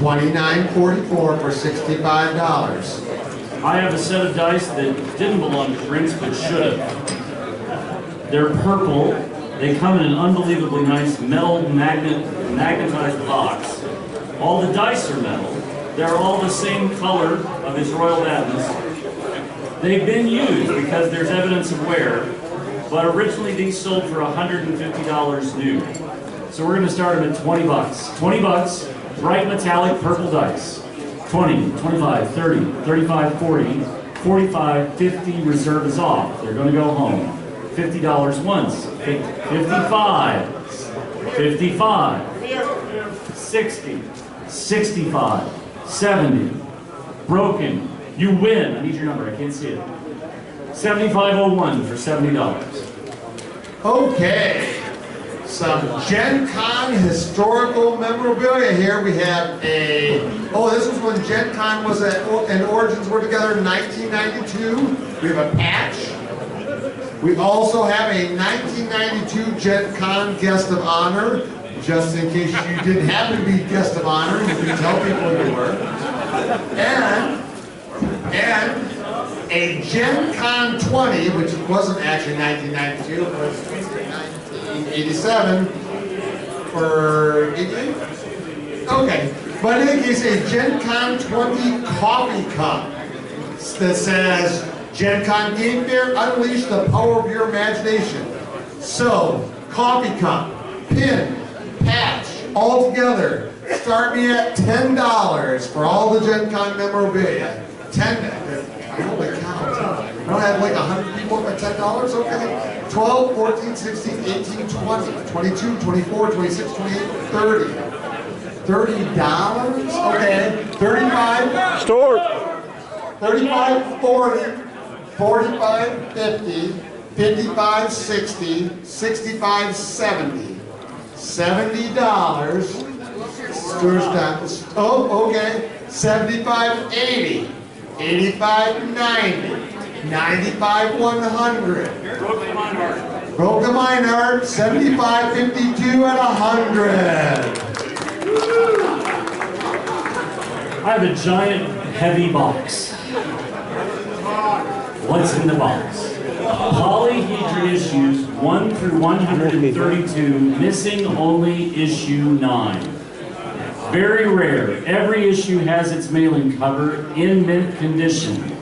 29.44 for $65. I have a set of dice that didn't belong to Prince, but should have. They're purple. They come in an unbelievably nice metal magnetized box. All the dice are metal. They're all the same color of His Royal Badness. They've been used because there's evidence of wear, but originally these sold for $150 new. So we're going to start them at $20. $20, bright metallic purple dice. 20, 25, 30, 35, 40, 45, 50, reserve is off. They're going to go home. $50 once. 55, 55, 60, 65, 70, broken. You win. I need your number. I can't see it. 7501 for $70. Okay. Some Gen Con historical memorabilia here. We have a, this was when Gen Con was and Origins were together in 1992. We have a patch. We also have a 1992 Gen Con guest of honor, just in case you didn't happen to be guest of honor, you can tell people you were. And a Gen Con 20, which wasn't actually 1992, it was 1987 for 88? Okay, but in any case, a Gen Con 20 coffee cup that says, Gen Con Game Fair, unleash the power of your imagination. So, coffee cup, pin, patch, all together, start me at $10 for all the Gen Con memorabilia. Holy cow. I don't have like 100 people at $10, okay? 12, 14, 16, 18, 20, 22, 24, 26, 28, 30. $30? Okay. 35. Store. 35, 40. 45, 50, 55, 60, 65, 70. $70. Okay. 75, 80. 85, 90. 95, 100. Broke the mine art. 75, 52, and 100. I have a giant, heavy box. What's in the box? Polyhedron issues 1 through 132, missing only issue 9. Very rare. Every issue has its mailing cover in mint condition.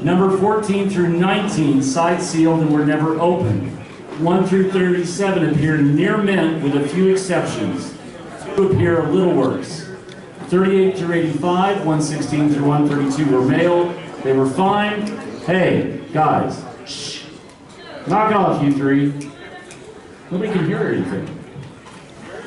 Number 14 through 19, side sealed and were never opened. 1 through 37 appear near mint with a few exceptions. 2 appear a little worse. 38 through 85, 116 through 132 were mailed. They were fine. Hey, guys, shh. Knock off, you three. Nobody can hear anything.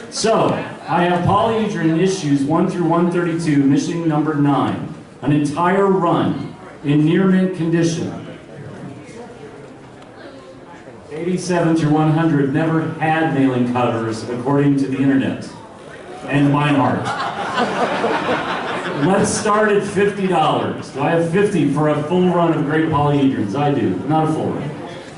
So, I have polyhedron issues 1 through 132, missing number 9. An entire run in near mint condition. 87 through 100 never had mailing covers, according to the internet. And mine heart. Let's start at $50. Do I have 50 for a full run of great polyhedrons? I do, not a full run.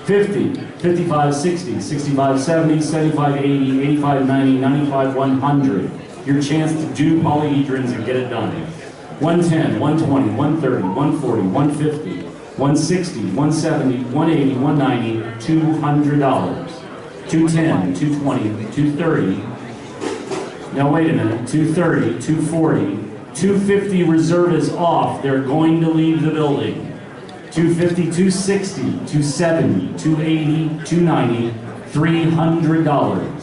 50, 55, 60, 65, 70, 75, 80, 85, 90, 95, 100. Your chance to do polyhedrons and get it done. 110, 120, 130, 140, 150, 160, 170, 180, 190, $200. 210, 220, 230. Now wait a minute, 230, 240, 250 reserve is off. They're going to leave the building. 250, 260, 270, 280, 290, $300.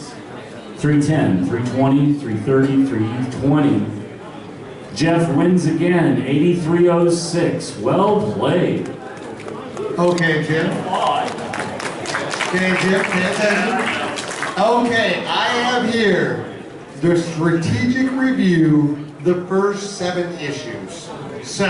310, 320, 330, 320. Jeff wins again, 8306. Well played. Okay, Jim. Okay, Jim, pay attention. Okay, I have here the strategic review, the first 7 issues. So,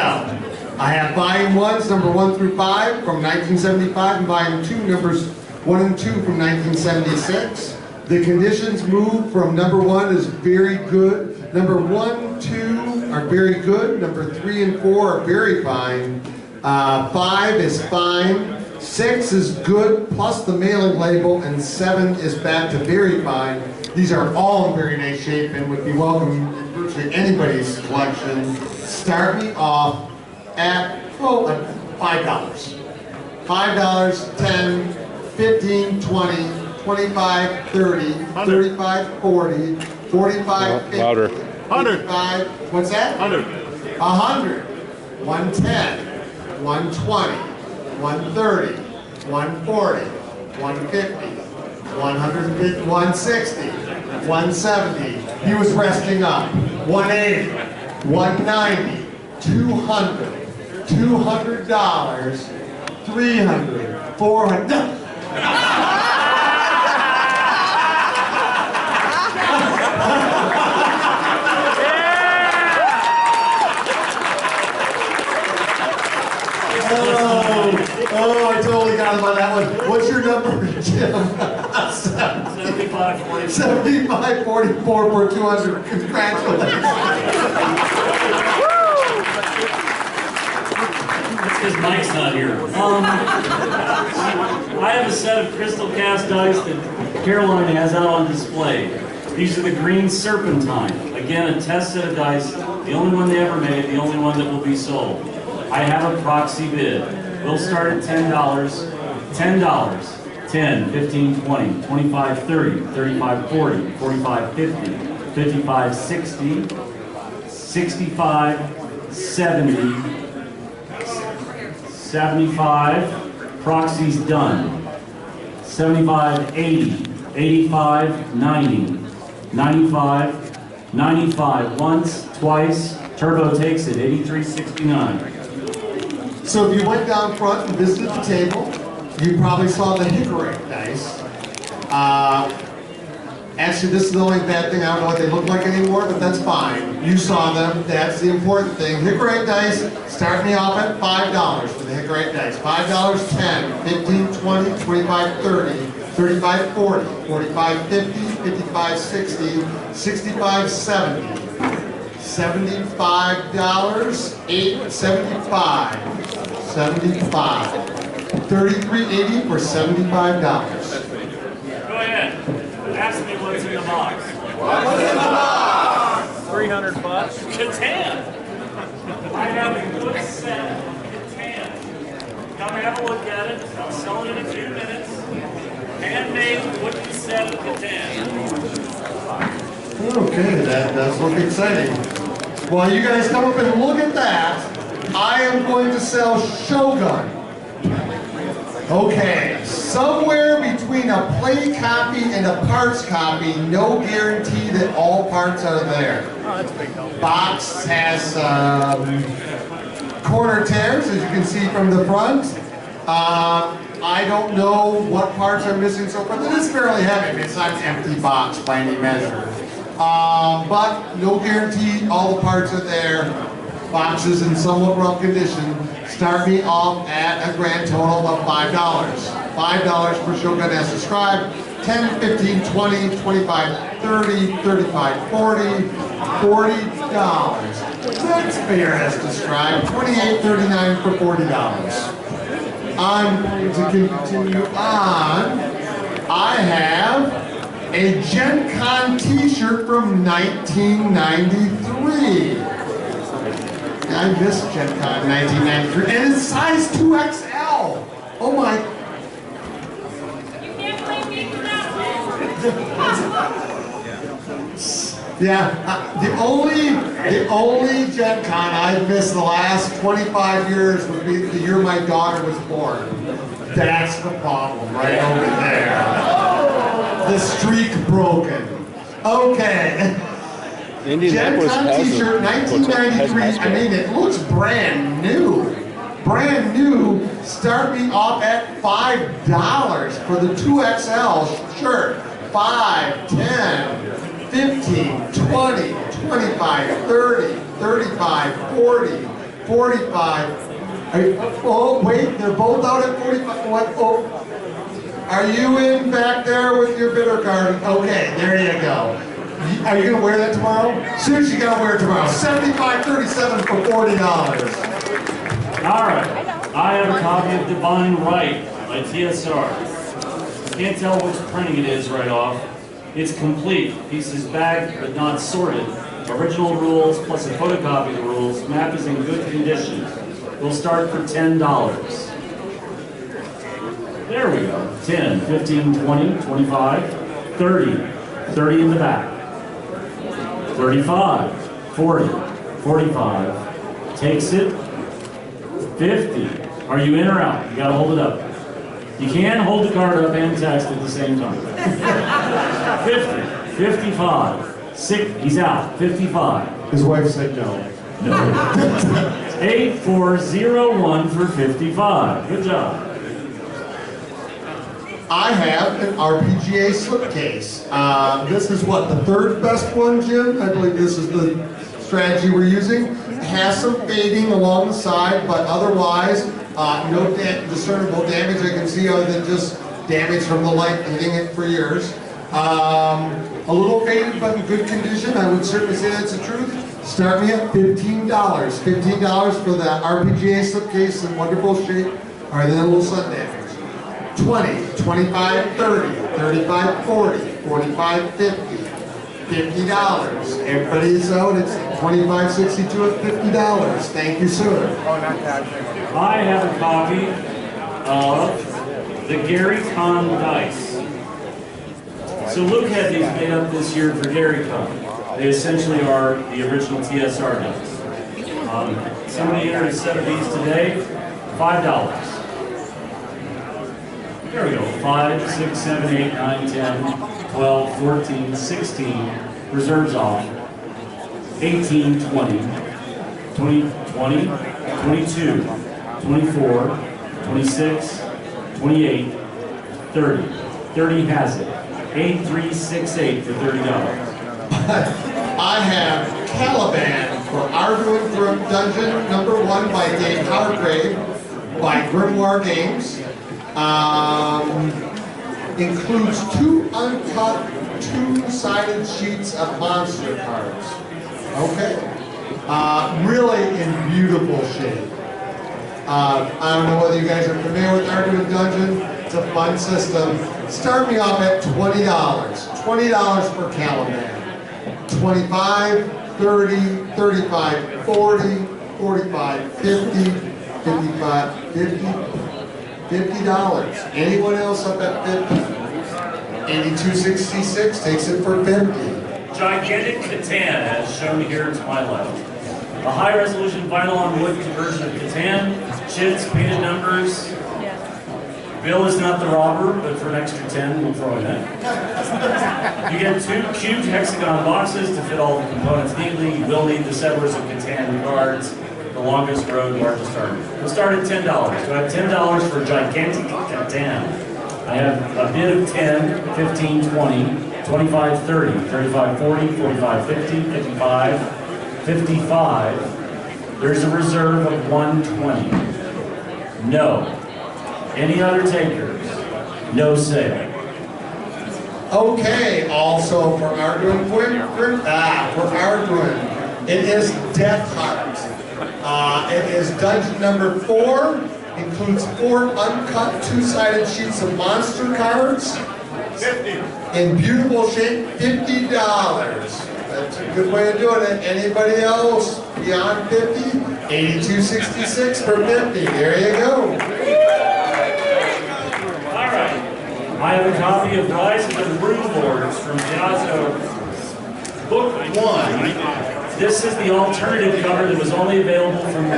I have volume 1's number 1 through 5 from 1975, and volume 2, numbers 1 and 2 from 1976. The conditions move from number 1 is very good. Number 1, 2 are very good. Number 3 and 4 are very fine. 5 is fine. 6 is good plus the mailing label, and 7 is back to very fine. These are all in very nice shape and would be welcome in virtually anybody's collection. Start me off at $5. $5, 10, 15, 20, 25, 30, 35, 40, 45, 50, Louder. 55, what's that? 100. 100, 110, 120, 130, 140, 150, 150, 160, 170, he was resting up, 180, 190, 200, $200, 300, 400, Oh, I totally got him on that one. What's your number, Jim? 75-44. 75-44 for 200. Congratulations. It's because Mike's not here. I have a set of crystal cast dice that Caroline has out on display. These are the green serpentine. Again, a test set of dice, the only one they ever made, the only one that will be sold. I have a proxy bid. We'll start at $10, $10, 10, 15, 20, 25, 30, 35, 40, 45, 50, 55, 60, 65, 70, 75, proxies done, 75, 80, 85, 90, 95, 95, once, twice, Turbo takes it, 83.69. So if you went down front and visited the table, you probably saw the hickory dice. Actually, this is the only bad thing. I don't know what they look like anymore, but that's fine. You saw them. That's the important thing. Hickory dice start me off at $5 for the hickory dice. $5, 10, 15, 20, 25, 30, 35, 40, 45, 50, 55, 60, 65, 70, $75, 8, 75, 75, 33.80 for $75. Go ahead. Ask me what's in the box. What's in the box? $300. Catan! I have a good set of Catan. Come have a look at it. I'll sell it in a few minutes. Handmade wooden set of Catan. Okay, that does look exciting. While you guys come up and look at that, I am going to sell Shogun. Okay, somewhere between a play copy and a parts copy, no guarantee that all parts are there. Box has corner tears, as you can see from the front. I don't know what parts are missing so far. It is fairly heavy, it's not an empty box by any measure. But no guarantee all the parts are there. Boxes in somewhat rough condition start me off at a grand total of $5. $5 per Shogun as described. 10, 15, 20, 25, 30, 35, 40, $40. That's fair as described. 28.39 for $40. I'm going to continue on. I have a Gen Con t-shirt from 1993. I missed Gen Con 1993. And it's size 2XL. Oh my. You can't blame me for that one. Yeah, the only Gen Con I've missed the last 25 years would be the year my daughter was born. That's the problem right over there. The streak broken. Okay. Gen Con t-shirt, 1993. I mean, it looks brand new. Brand new. Start me off at $5 for the 2XL shirt. 5, 10, 15, 20, 25, 30, 35, 40, 45. Oh, wait, they're both out at 45. What? Oh. Are you in back there with your bidder card? Okay, there you go. Are you going to wear that tomorrow? Seriously, you got to wear it tomorrow. $75.37 for $40. All right. I have a copy of Divine Right by TSR. Can't tell which printing it is right off. It's complete. Pieces bagged but not sorted. Original rules plus a photocopy of the rules. Map is in good condition. We'll start for $10. There we go. 10, 15, 20, 25, 30. 30 in the back. 35, 40, 45. Takes it. 50. Are you in or out? You gotta hold it up. You can hold the card up and text at the same time. 50, 55, 6, he's out. 55. His wife said no. No. 8401 for 55. Good job. I have an RPGA slipcase. This is what, the third best one, Jim? I believe this is the strategy we're using. It has some fading along the side, but otherwise, No discernible damage I can see other than just damage from the light hitting it for years. A little faded but in good condition. I would certainly say that's the truth. Start me at $15. $15 for the RPGA slipcase in wonderful shape, or then a little sun damage. 20, 25, 30, 35, 40, 45, 50, $50. Everybody's out. It's 25, 62 at $50. Thank you, sir. I have a copy of the Gary Con dice. So Luke had these made up this year for Gary Con. They essentially are the original TSR dice. Somebody entered a set of these today, $5. There we go, 5, 6, 7, 8, 9, 10, 12, 14, 16, reserves off, 18, 20, 20, 20, 22, 24, 26, 28, 30. 30 has it. 8368 for $30. I have Caliban for Arguing from Dungeon #1 by Dave Hargrave by Grimoire Games. Includes 2 uncut, 2-sided sheets of monster cards. Okay. Really in beautiful shape. I don't know whether you guys are familiar with Arguing Dungeon. It's a fun system. Start me off at $20. $20 for Caliban. 25, 30, 35, 40, 45, 50, 55, 50, $50. Anyone else up at 50? 8266 takes it for 50. Gigantic Catan, as shown here to my left. A high-resolution vinyl on wood conversion of Catan, chits, painted numbers. Bill is not the robber, but for an extra 10, we'll throw in that. You get 2 cubed hexagon boxes to fit all the components neatly. You will need the Settlers of Catan cards, the longest road, largest target. We'll start at $10. So I have $10 for Gigantic Catan. I have a bid of 10, 15, 20, 25, 30, 35, 40, 45, 50, 55, 55. There's a reserve of 120. No. Any other takers? No sale. Okay, also for Arguing, for Arguing, it is Death Heart. It is dungeon #4, includes 4 uncut 2-sided sheets of monster cards. 50. In beautiful shape, $50. That's a good way of doing it. Anybody else beyond 50? 8266 for 50. There you go. I have a copy of Rise of the Warlords from Piazza, Book 1. This is the alternative cover that was only available from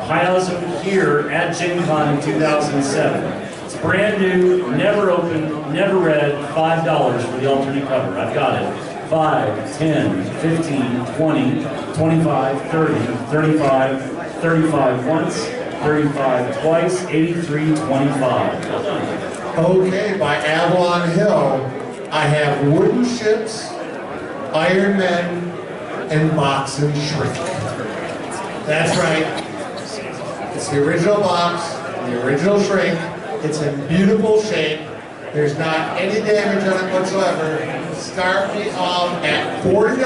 Piazza here at Gen Con in 2007. It's brand new, never opened, never read, $5 for the alternate cover. I've got it. 5, 10, 15, 20, 25, 30, 35, 35 once, 35 twice, 83, 25. Well done. Okay, by Avalon Hill, I have Wooden Ships, Iron Men, and Box and Shrink. That's right. It's the original box, the original shrink. It's in beautiful shape. There's not any damage on it whatsoever. Start me off at $40.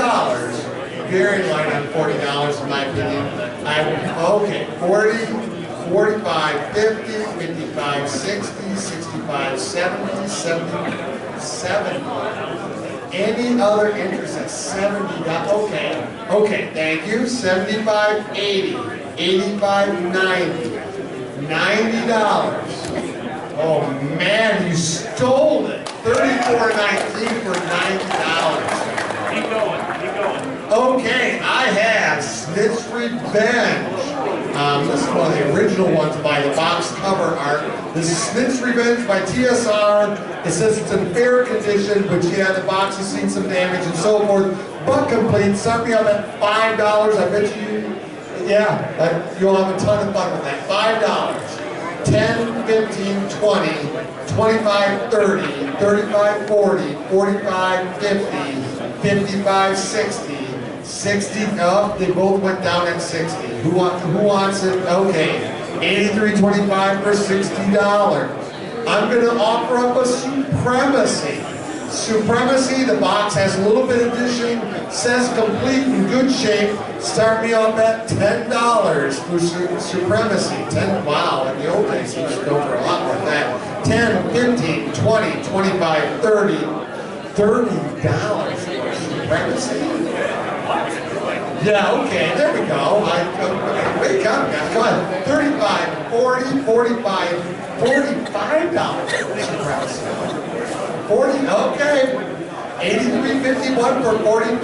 Very light on $40 in my opinion. Okay, 40. 45, 50, 55, 60, 65, 70, 77. Any other interest at 70? Okay, thank you. 75, 80, 85, 90, $90. Oh man, you stole it. 34.19 for $90. Keep going, keep going. Okay, I have Snitch Revenge. This is one of the original ones by the box cover art. This is Snitch Revenge by TSR. It says it's in fair condition, but yeah, the box has seen some damage and so forth. But complete, start me up at $5. I bet you, you'll have a ton of fun with that. $5. 10, 15, 20, 25, 30, 35, 40, 45, 50, 55, 60, 60, oh, they both went down at 60. Who wants it? Okay. $83.25 for $60. I'm going to offer up a Supremacy. Supremacy, the box has a little bit edition, says complete in good shape. Start me off at $10 for Supremacy. 10, wow, in the old days you used to go for a lot more than that. 10, 15, 20, 25, 30, $30 for Supremacy. Yeah, okay, there we go. Wake up, guys. Come on. 35, 40, 45, $45 for Supremacy. 40, okay. $83.51 for $45.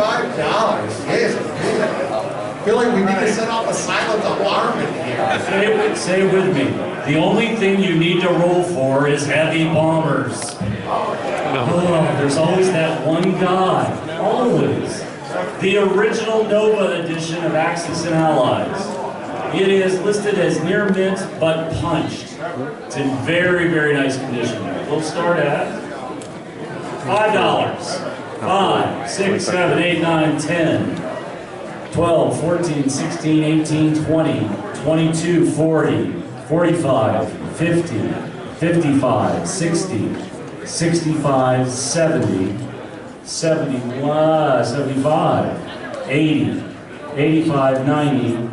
Yes, I feel like we need to set off a silent alarm in here. Say it with me. The only thing you need to roll for is heavy bombers. Oh, there's always that one guy. Always. The original Nova edition of Axis and Allies. It is listed as near mint, but punched. It's in very, very nice condition. We'll start at $5. 5, 6, 7, 8, 9, 10, 12, 14, 16, 18, 20, 22, 40, 45, 50, 55, 60, 65, 70, 71, 75, 80, 85, 90.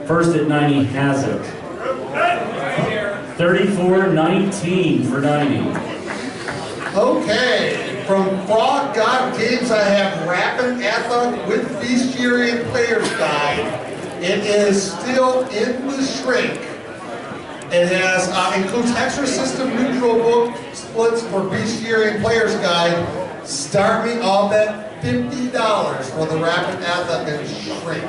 First at 90 has it. 34.19 for 90. Okay, from Frog God Games, I have Rappin' Athlon with Bestiarian Player's Guide. It is still in the shrink. It has includes extra system neutral book splits for Bestiarian Player's Guide. Start me off at $50 for the Rappin' Athlon in shrink.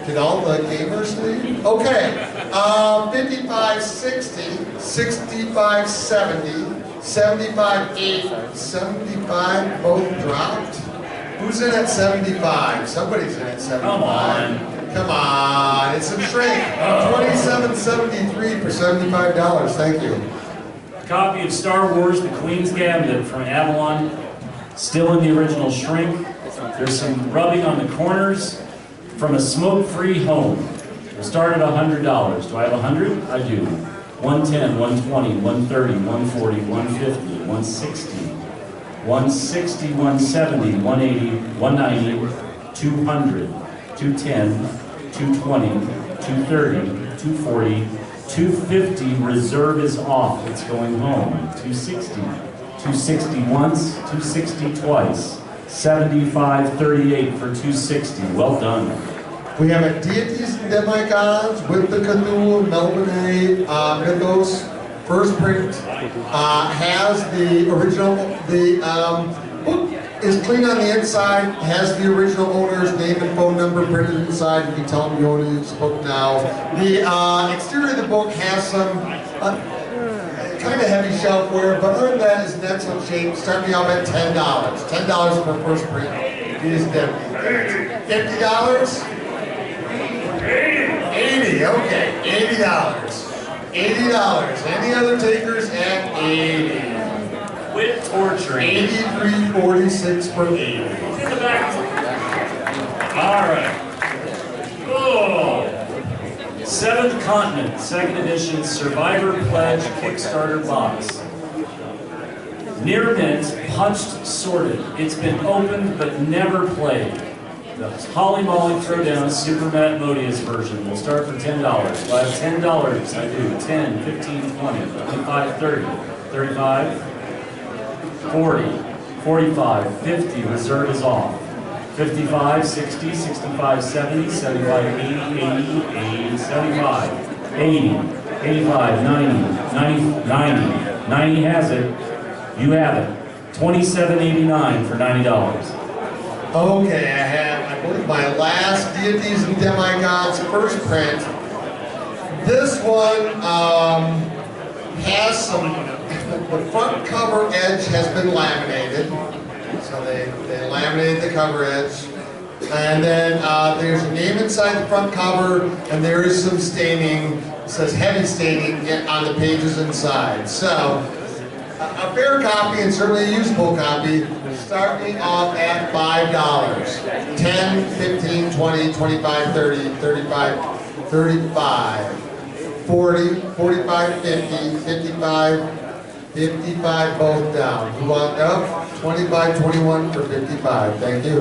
Did all the gamers leave? Okay, 55.60, 65.70, 75.8, 75 both dropped. Who's in at 75? Somebody's in at 75. Come on, it's a shrink. 27.73 for $75. Thank you. Copy of Star Wars: The Queen's Gambit from Avalon, still in the original shrink. There's some rubbing on the corners. From a smoke-free home. We'll start at $100. Do I have 100? I do. 110, 120, 130, 140, 150, 160, 160, 170, 180, 190, 200, 210, 220, 230, 240, 250. Reserve is off. It's going home. 260, 260 once, 260 twice. 75.38 for 260. Well done. We have a Deities and Demigods with the Cthulhu Melbourne Mythos. First print has the original. The book is clean on the inside. Has the original owner's name and phone number printed inside. You can tell them you own this book now. The exterior of the book has some kind of heavy shelfware, but other than that, it's in excellent shape. Start me off at $10. $10 for first print. It is $50. 80. Okay, $80. $80. Any other takers at 80? Quit torturing. 83.46 for 80. In the back. All right. Oh. Seventh Continent, second edition, Survivor Pledge Kickstarter box. Near mint, punched, sorted. It's been opened but never played. The Holly Molly Throwdown Super Matt Modius version will start for $10. Well, I have $10. I do. 10, 15, 20, 25, 30, 35, 40, 45, 50. Reserve is off. 55, 60, 65, 70, 75, 80, 80, 75, 80, 85, 90, 90, 90 has it. You have it. $27.89 for $90. Okay, I have, I believe, my last Deities and Demigods first print. This one has some, the front cover edge has been laminated. So they laminated the cover edge. And then there's a name inside the front cover, and there is some staining, it says heavy staining on the pages inside. So, a fair copy, and certainly a usable copy, starting off at $5. 10, 15, 20, 20, 25, 30, 35, 35, 40, 45, 50, 55, 55, both down. Who want up? 25, 21 for 55. Thank you.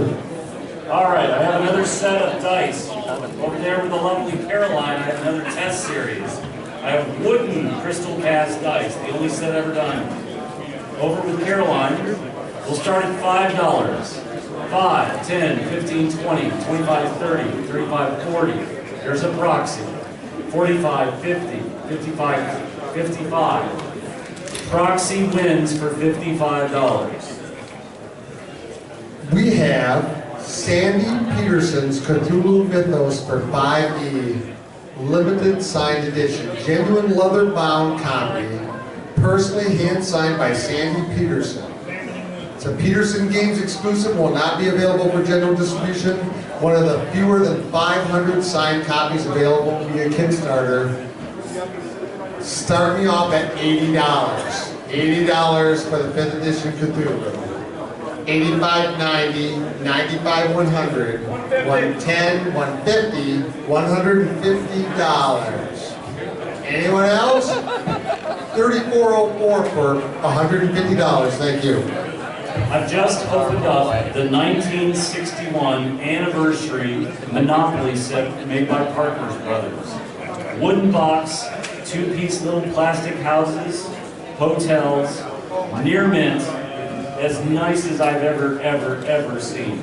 All right, I have another set of dice. Over there with the lovely Caroline, I have another test series. I have wooden crystal cast dice, the only set ever done. Over with Caroline, we'll start at $5. 5, 10, 15, 20, 25, 30, 35, 40. There's a proxy. 45, 50, 55, 55. Proxy wins for $55. We have Sandy Peterson's Cthulhu Mythos for 5E, limited signed edition, genuine leather-bound copy, personally hand-signed by Sandy Peterson. It's a Peterson Games exclusive, will not be available for general distribution. One of the fewer than 500 signed copies available via Kickstarter. Start me off at $80. $80 for the 5th edition Cthulhu. 85, 90, 95, 100, 110, 150, $150. Anyone else? 3404 for $150. Thank you. I've just opened up the 1961 anniversary Monopoly set made by Partners Brothers. Wooden box, two-piece little plastic houses, hotels, near mint, as nice as I've ever seen.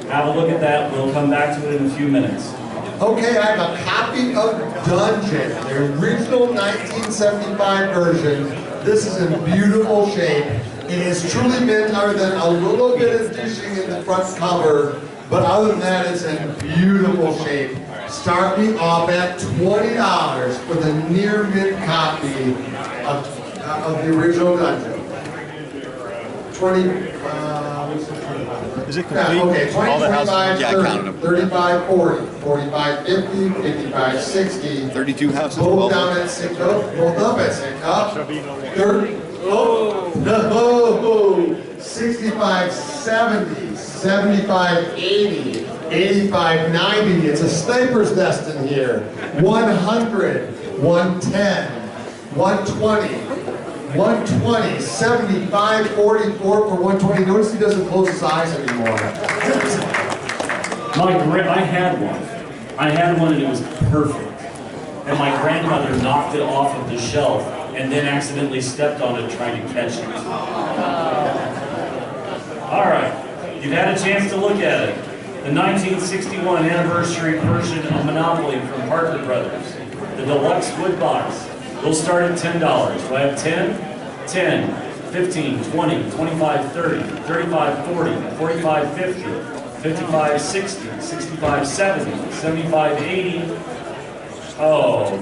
Have a look at that. We'll come back to it in a few minutes. Okay, I have a copy of Dungeon, the original 1975 version. This is in beautiful shape. It is truly mint other than a little bit of dishing in the front cover, but other than that, it's in beautiful shape. Start me off at $20 for the near mint copy of the original Dungeon. 20, Is it complete? okay, 20, All the 25, houses? Yeah, I 30, counted them. 35, 40, 45, 50, 55, 60. 32 houses. Both well down done. at 6, both up at 6, up. 30, oh, no, 65, 70, 75, 80, 85, 90. It's a sniper's nest in here. 100, 110, 120. 120, 75, 44 for 120. Notice he doesn't close his eyes anymore. I had one. I had one and it was perfect. And my grandmother knocked it off of the shelf and then accidentally stepped on it trying to catch it. All right, you've had a chance to look at it. The 1961 anniversary version of Monopoly from Parker Brothers. The deluxe wood box. We'll start at $10. Do I have 10? 10, 15, 20, 25, 30, 35, 40, 45, 50, 55, 60, 65, 70, 75, 80. Oh.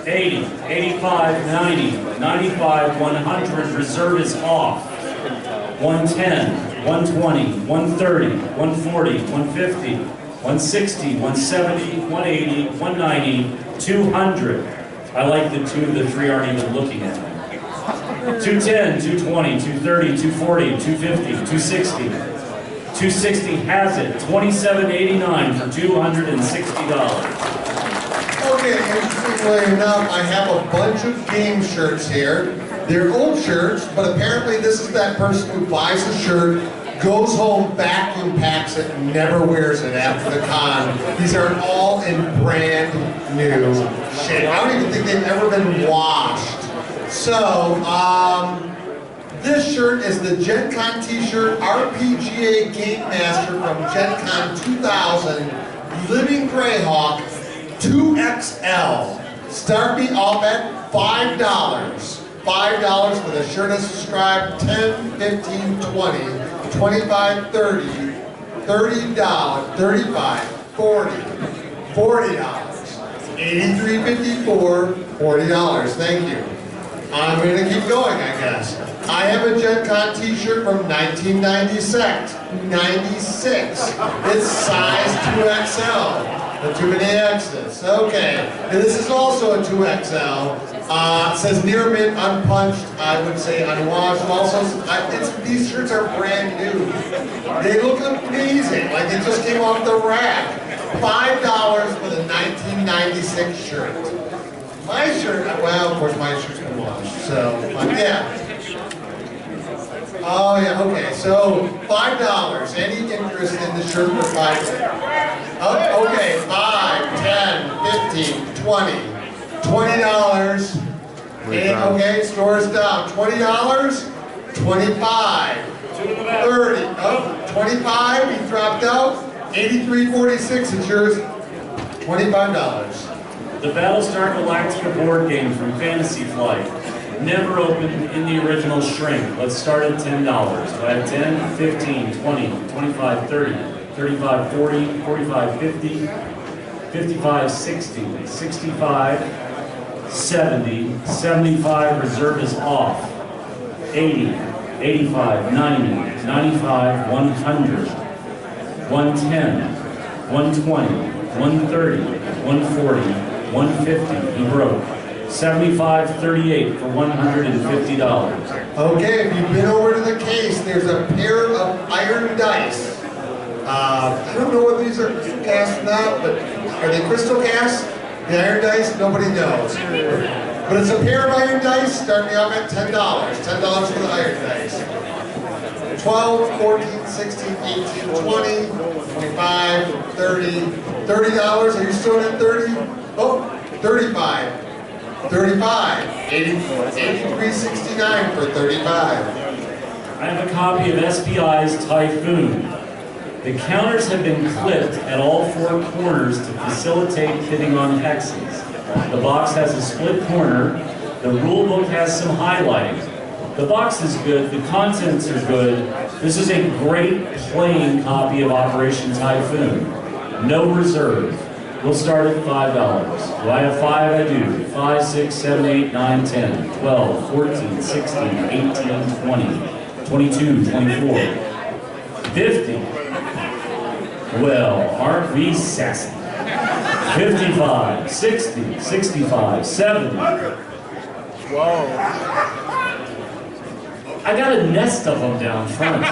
80, 85, 90, 95, 100. Reserve is off. 110, 120, 130, 140, 150, 160, 170, 180, 190, 200. I like the 2, the 3 aren't even looking at me. 210, 220, 230, 240, 250, 260. 260 has it. $27.89 for $260. Okay, interestingly enough, I have a bunch of game shirts here. They're old shirts, but apparently this is that person who buys a shirt, goes home, vacuum packs it, and never wears it after the con. These are all in brand new shape. I don't even think they've ever been washed. So, this shirt is the Gen Con t-shirt, RPGA Game Master from Gen Con 2000, Living Greyhawk, 2XL. Start me off at $5. $5 for the shirt as subscribed, 10, 15, 20, 25, 30, $30, 35, 40, $40, 83.54, $40. Thank you. I'm going to keep going, I guess. I have a Gen Con t-shirt from 1996. It's size 2XL. The too many X's. Okay. And this is also a 2XL. It says near mint, unpunched. I would say unwashed. Also, these shirts are brand new. They look amazing, like they just came off the rack. $5 for the 1996 shirt. My shirt, well, of course, my shirt's been washed. So, yeah. Oh yeah, okay. So $5. Any interest in the shirt for $5? Oh, okay, 5, 10, 15, 20. $20. And okay, store's down. $20, 25, 30. Oh, 25, he dropped out. 83.46, it's yours. $25. The Battlestar Galactica board game from Fantasy Flight. Never opened in the original shrink. Let's start at $10. Do I have 10, 15, 20, 25, 30, 35, 40, 45, 50, 55, 60, 65, 70, 75, reserve is off. 80, 85, 90, 95, 100, 110, 120, 130, 140, 150, he broke. 75.38 for $150. Okay, if you've been over to the case, there's a pair of iron dice. I don't know whether these are crystal cast or not, but are they crystal cast? The iron dice, nobody knows. But it's a pair of iron dice starting off at $10. $10 for the iron dice. 12, 14, 16, 18, 20, 25, 30, $30. Are you still at 30? Oh, 35. 35, 83.69 for 35. I have a copy of SPI's Typhoon. The counters have been clipped at all four corners to facilitate hitting on hexes. The box has a split corner. The rule book has some highlighting. The box is good, the contents are good. This is a great playing copy of Operation Typhoon. No reserve. We'll start at $5. Do I have 5? I do. 5, 6, 7, 8, 9, 10, 12, 14, 16, 18, 20, 22, 24, 50. Well, aren't we sassy? 55, 60, 65, 70. Whoa. I got a nest of them down front.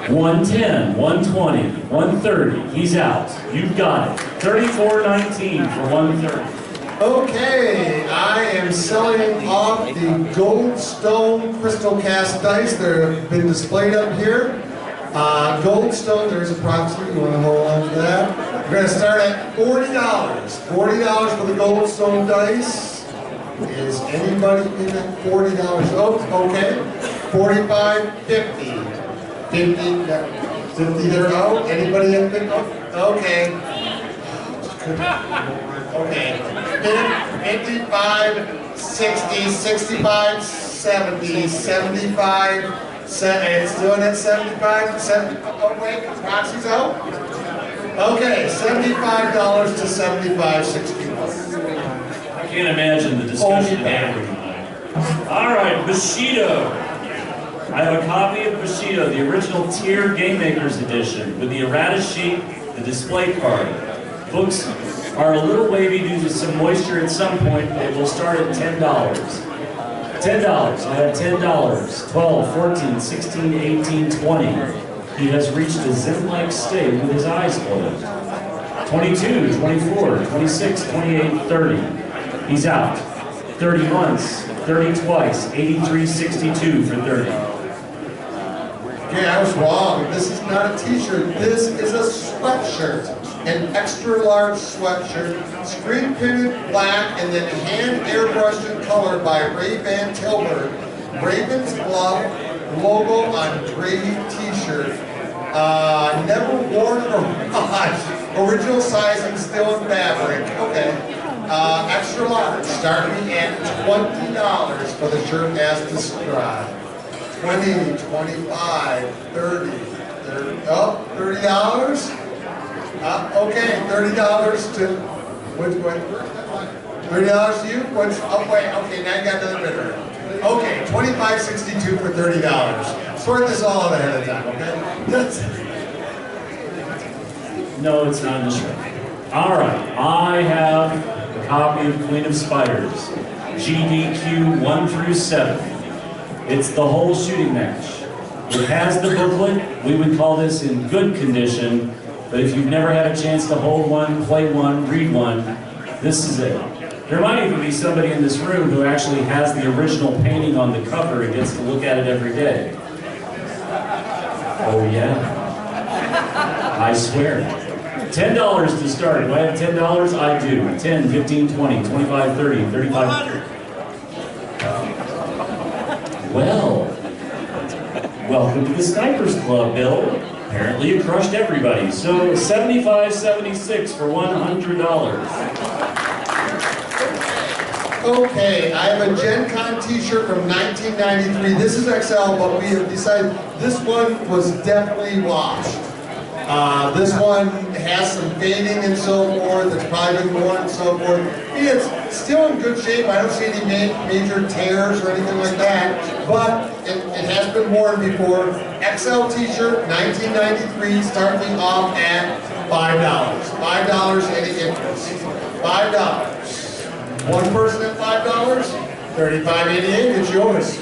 110, 120, 130, he's out. You've got it. 34.19 for 130. Okay, I am selling off the Goldstone Crystal Cast dice. They've been displayed up here. Goldstone, there's a proxy, you want to hold on to that. We're going to start at $40. $40 for the Goldstone dice. Is anybody in at $40? Oh, okay. 45, 50. 50 there out. Anybody at 50? Okay. Okay. 55, 60, 65, 70, 75. It's doing at 75. 70, oh wait, proxy's out. Okay, $75 to 75.61. I can't imagine the discussion happening. All right, Bushido. I have a copy of Bushido, the original Tier Game Makers Edition, with the errata sheet, the display card. Books are a little wavy due to some moisture at some point, but will start at $10. $10, I have $10. 12, 14, 16, 18, 20. He has reached a zen-like state with his eyes closed. 22, 24, 26, 28, 30. He's out. 30 once, 30 twice, 83.62 for 30. Okay, I was wrong. This is not a t-shirt. This is a sweatshirt. An extra large sweatshirt, screen printed black and then hand airbrushed in color by Ray Van Tilburg. Raven's glove logo on gray t-shirt. Never worn or washed. Original sizing still in fabric. Okay. Extra large, starting at $20 for the shirt as described. 20, 25, 30, 30, oh, $30? Okay, $30 to, which way? $30 to you? Which, oh wait, okay, now you got another bidder. Okay, $25.62 for $30. Sort this all out ahead of time, okay? No, it's not in the shrink. All right, I have a copy of Queen of Spiders. GDQ 1 through 7. It's the whole shooting match. It has the booklet. We would call this in good condition, but if you've never had a chance to hold one, play one, read one, this is it. There might even be somebody in this room who actually has the original painting on the cover and gets to look at it every day. Oh yeah. I swear. $10 to start. Do I have $10? I do. 10, 15, 20, 25, 30, 35. Well, welcome to the Snipers Club, Bill. Apparently you crushed everybody. So $75.76 for $100. Okay, I have a Gen Con t-shirt from 1993. This is Exile, but we have decided this one was definitely washed. This one has some fading and so forth. It's probably been worn and so forth. It's still in good shape. I don't see any major tears or anything like that, but it has been worn before. XL t-shirt, 1993, starting off at $5. $5 any interest. $5. One person at $5, $35.88, it's yours.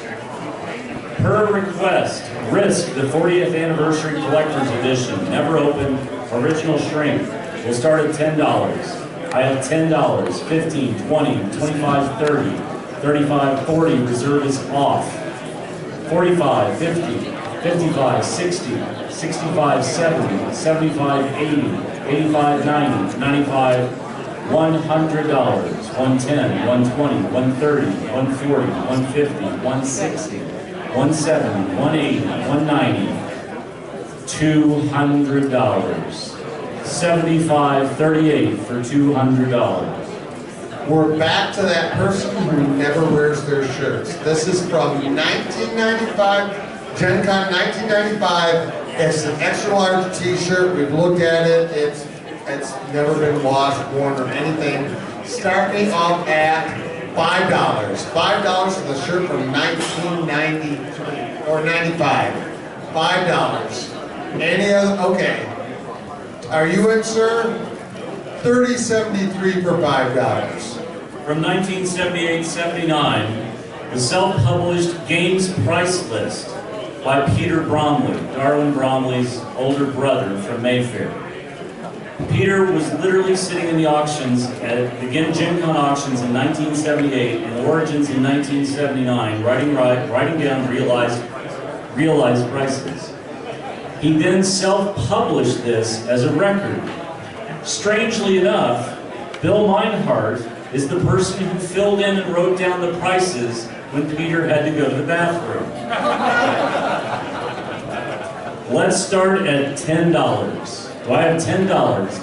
Per request, Risk, the 40th Anniversary Collector's Edition, never opened, original shrink, will start at $10. I have $10, 15, 20, 25, 30, 35, 40, reserve is off. 45, 50, 55, 60, 65, 70, 75, 80, 85, 90, 95, $100, 110, 120, 130, 140, 150, 160, 170, 180, 190, $200. 75.38 for $200. We're back to that person who never wears their shirts. This is from 1995, Gen Con 1995. It's an extra large t-shirt. We've looked at it. It's never been washed, worn, or anything. Starting off at $5. $5 for the shirt from 1990 or 95. $5. Any other? Okay. Are you in, sir? $30.73 for $5. From 1978-79, the self-published Games Price List by Peter Bromley, Darwin Bromley's older brother from Mayfair. Peter was literally sitting in the auctions at the Gen Con auctions in 1978 and Origins in 1979, writing down realized prices. He then self-published this as a record. Strangely enough, Bill Meinhardt is the person who filled in and wrote down the prices when Peter had to go to the bathroom. Let's start at $10. Do I have $10?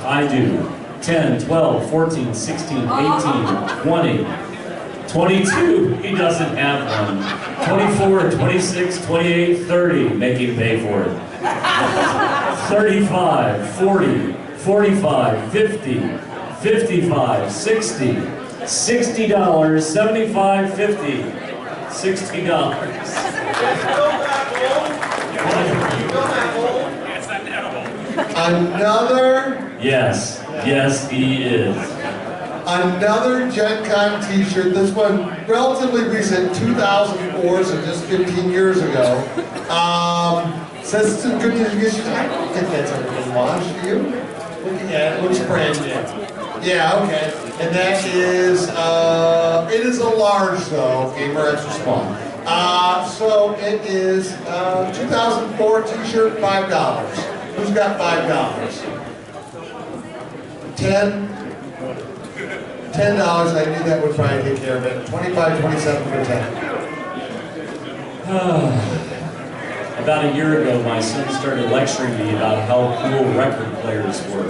I do. 10, 12, 14, 16, 18, 20, 22, he doesn't have one. 24, 26, 28, 30, make him pay for it. 35, 40, 45, 50, 55, 60, $60, 75, 50, $60. Another? Yes, yes he is. Another Gen Con t-shirt, this one relatively recent, 2004, so just 15 years ago. Says it's in good condition. I don't think that's ever been washed, do you? Looking at it, looks brand new. Yeah, okay. And that is, it is a large though, gamer extra small. So it is 2004 t-shirt, $5. Who's got $5? 10? $10, I knew that would probably take care of it. 25, 27 for 10. About a year ago, my son started lecturing me about how cool record players were.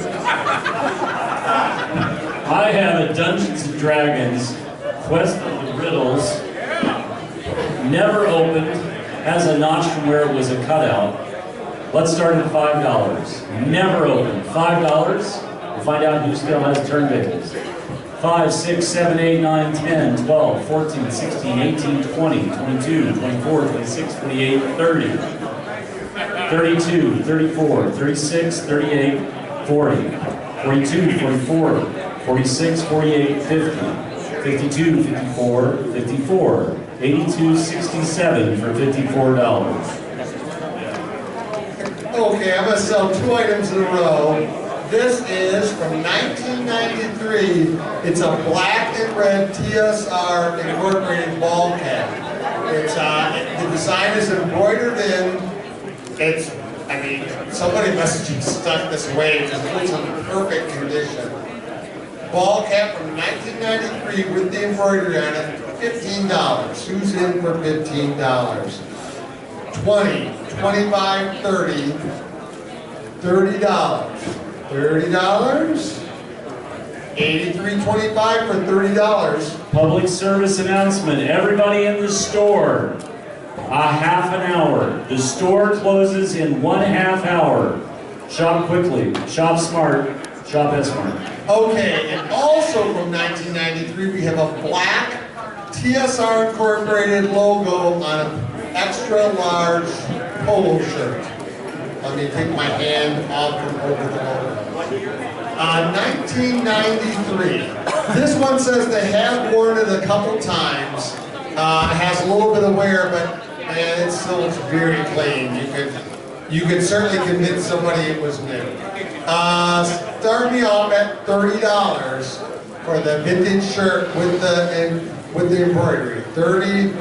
I have a Dungeons & Dragons Quest of the Riddles, never opened, has a notch from where it was a cutout. Let's start at $5. Never opened. $5. We'll find out who still has turntables. 5, 6, 7, 8, 9, 10, 12, 14, 16, 18, 20, 22, 24, 26, 28, 30, 32, 34, 36, 38, 40, 42, 44, 46, 48, 50, 52, 54, 54. 82.67 for $54. Okay, I'm gonna sell 2 items in a row. This is from 1993. It's a black and red TSR incorporated ball cap. It's the design is embroidered in. It's, I mean, somebody must have stuck this away because it looks in perfect condition. Ball cap from 1993 with the embroidery on it, $15. Who's in for $15? 20, 25, 30, $30. $30? 83.25 for $30. Public service announcement. Everybody in the store, a half an hour. The store closes in 1/2 hour. Shop quickly, shop smart, shop S-Smart. Okay, and also from 1993, we have a black TSR Incorporated logo on an extra large polo shirt. Let me take my hand off from over the logo. 1993. This one says they have worn it a couple times. It has a little bit of wear, but man, it still looks very clean. You could certainly convince somebody it was new. Start me off at $30 for the vintage shirt with the embroidery. 30,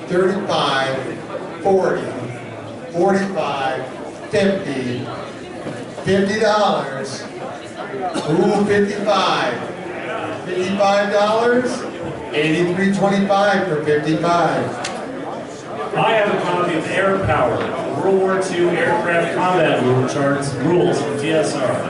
35, 40, 45, 50, $50. Ooh, 55. $55. 83.25 for 55. I have a copy of Air Power, World War II aircraft combat rule charts, rules from TSR.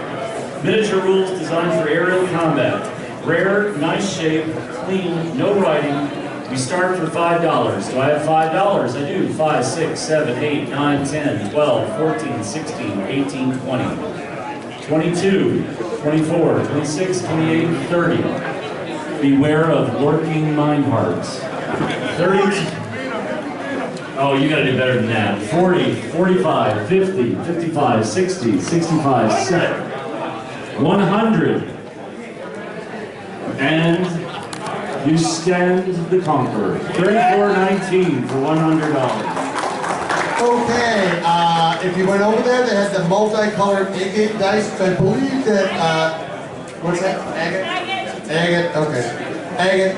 Miniature rules designed for aerial combat. Rare, nice shape, clean, no writing. We start for $5. Do I have $5? I do. 5, 6, 7, 8, 9, 10, 12, 14, 16, 18, 20. 22, 24, 26, 28, 30. Beware of lurking mind hearts. 30. Oh, you gotta do better than that. 40, 45, 50, 55, 60, 65, 70, 100. And you stand the conqueror. 34.19 for $100. Okay, if you went over there, they had the multicolored agate dice. I believe that, what's that? Agate? Agate, okay. Agate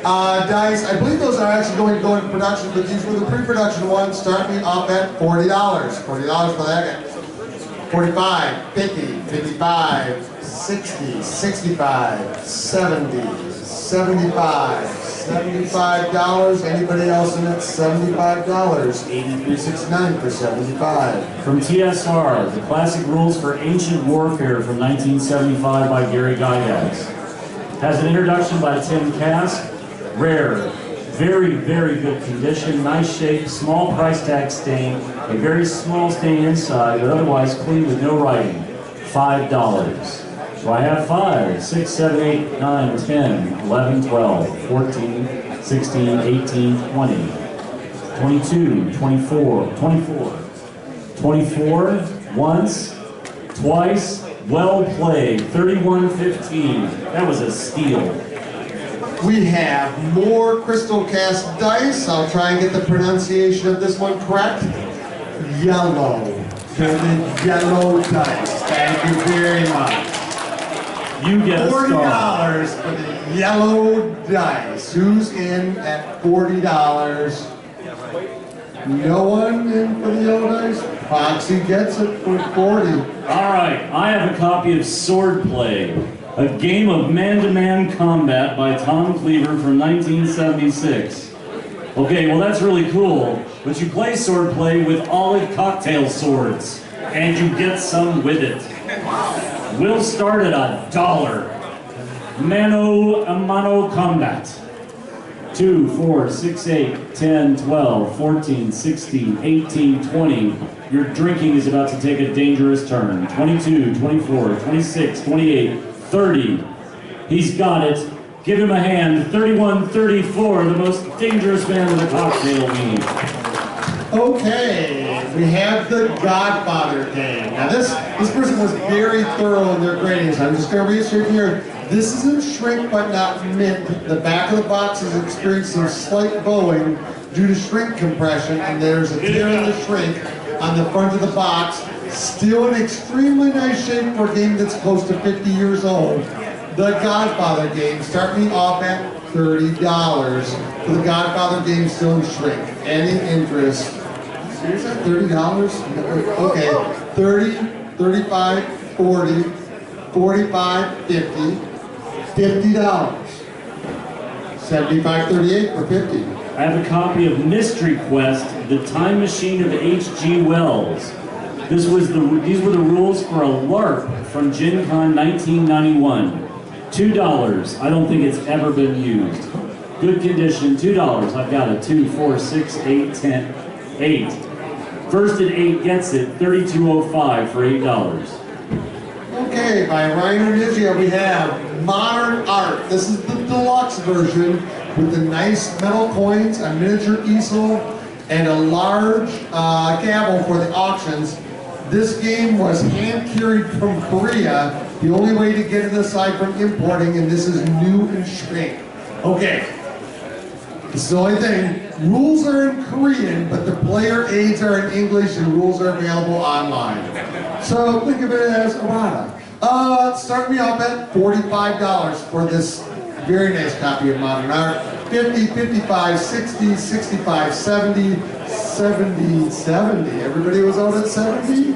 dice. I believe those are actually going to go into production, but these were the pre-production ones. Start me off at $40. $40 for the agate. 45, 50, 55, 60, 65, 70, $75, $75. Anybody else in it? $75. 83.69 for 75. From TSR, the classic rules for ancient warfare from 1975 by Gary Gygax. Has an introduction by Tim Kask. Rare, very, very good condition, nice shape, small price tag stain, a very small stain inside, but otherwise clean with no writing. $5. So I have 5, 6, 7, 8, 9, 10, 11, 12, 14, 16, 18, 20, 22, 24, 24, 24, once, twice, well played, 31.15. That was a steal. We have more crystal cast dice. I'll try and get the pronunciation of this one correct. Yellow. The yellow dice. Thank you very much. You get a star. $40 for the yellow dice. Who's in at $40? No one in for the yellow dice? Foxy gets it for $40. All right, I have a copy of Swordplay, a game of man-to-man combat by Tom Cleaver from 1976. Okay, well that's really cool, but you play Swordplay with olive cocktail swords, and you get some with it. We'll start at $1. Mano a mano combat. 2, 4, 6, 8, 10, 12, 14, 16, 18, 20. Your drinking is about to take a dangerous turn. 22, 24, 26, 28, 30. He's got it. Give him a hand. 31, 34, the most dangerous man with a cocktail mead. Okay, we have the Godfather game. Now this person was very thorough in their gradings. I'm just going to read straight here. This isn't shrink but not mint. The back of the box is experiencing slight bowing due to shrink compression, and there's a tear in the shrink on the front of the box. Still in extremely nice shape for a game that's close to 50 years old. The Godfather game, start me off at $30 for the Godfather game, still in shrink. Any interest? Is that $30? Okay, 30, 35, 40, 45, 50, $50. 75.38 for 50. I have a copy of Mystery Quest, The Time Machine of H.G. Wells. These were the rules for a LARP from Gen Con 1991. $2. I don't think it's ever been used. Good condition, $2. I've got it. 2, 4, 6, 8, 10, 8. First at 8 gets it, $32.05 for $8. Okay, by Ryan Renizia we have Modern Art. This is the deluxe version with the nice metal coins, a miniature easel, and a large gavel for the auctions. This game was hand-carried from Korea. The only way to get it aside from importing, and this is new in shrink. Okay, this is the only thing. Rules are in Korean, but the player aids are in English, and rules are available online. So think of it as errata. Start me off at $45 for this very nice copy of Modern Art. 50, 55, 60, 65, 70, 70, 70. Everybody was out at 70?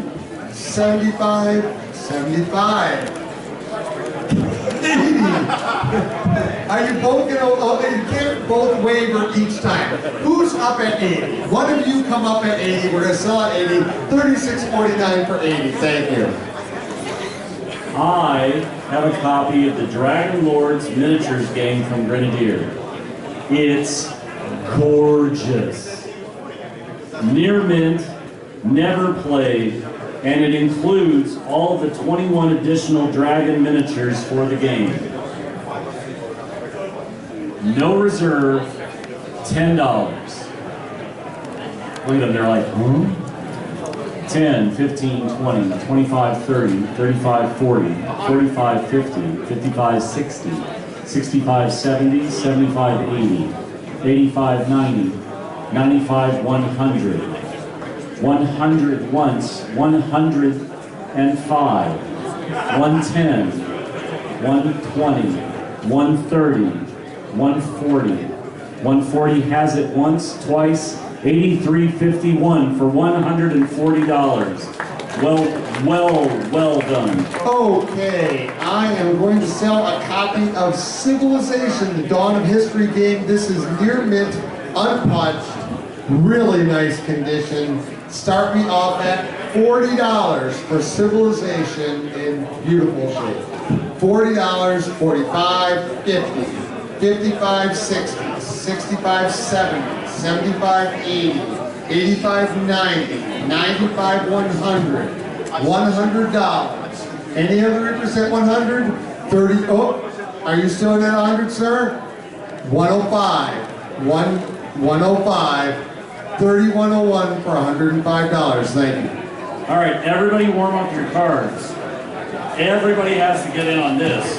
75, 75. 80. Are you both gonna, you can't both waver each time. Who's up at 80? One of you come up at 80, we're gonna sell at 80, $36.49 for 80, thank you. I have a copy of the Dragonlords miniatures game from Grenadier. It's gorgeous. Near mint, never played, and it includes all the 21 additional dragon miniatures for the game. No reserve, $10. Look at them, they're like, 10, 15, 20, 25, 30, 35, 40, 45, 50, 55, 60, 65, 70, 75, 80, 85, 90, 95, 100. 100 once, 105, 110, 120, 130, 140. 140 has it once, twice, 83.51 for $140. Well done. Okay, I am going to sell a copy of Civilization, the Dawn of History game. This is near mint, unpunched, really nice condition. Start me off at $40 for Civilization in beautiful shape. $40, 45, 50, 55, 60, 65, 70, 75, 80, 85, 90, 95, 100, $100. Any other interest at 100? 30, oh, are you still in at 100, sir? 105, 105, 3101 for $105, thank you. All right, everybody warm up your cards. Everybody has to get in on this.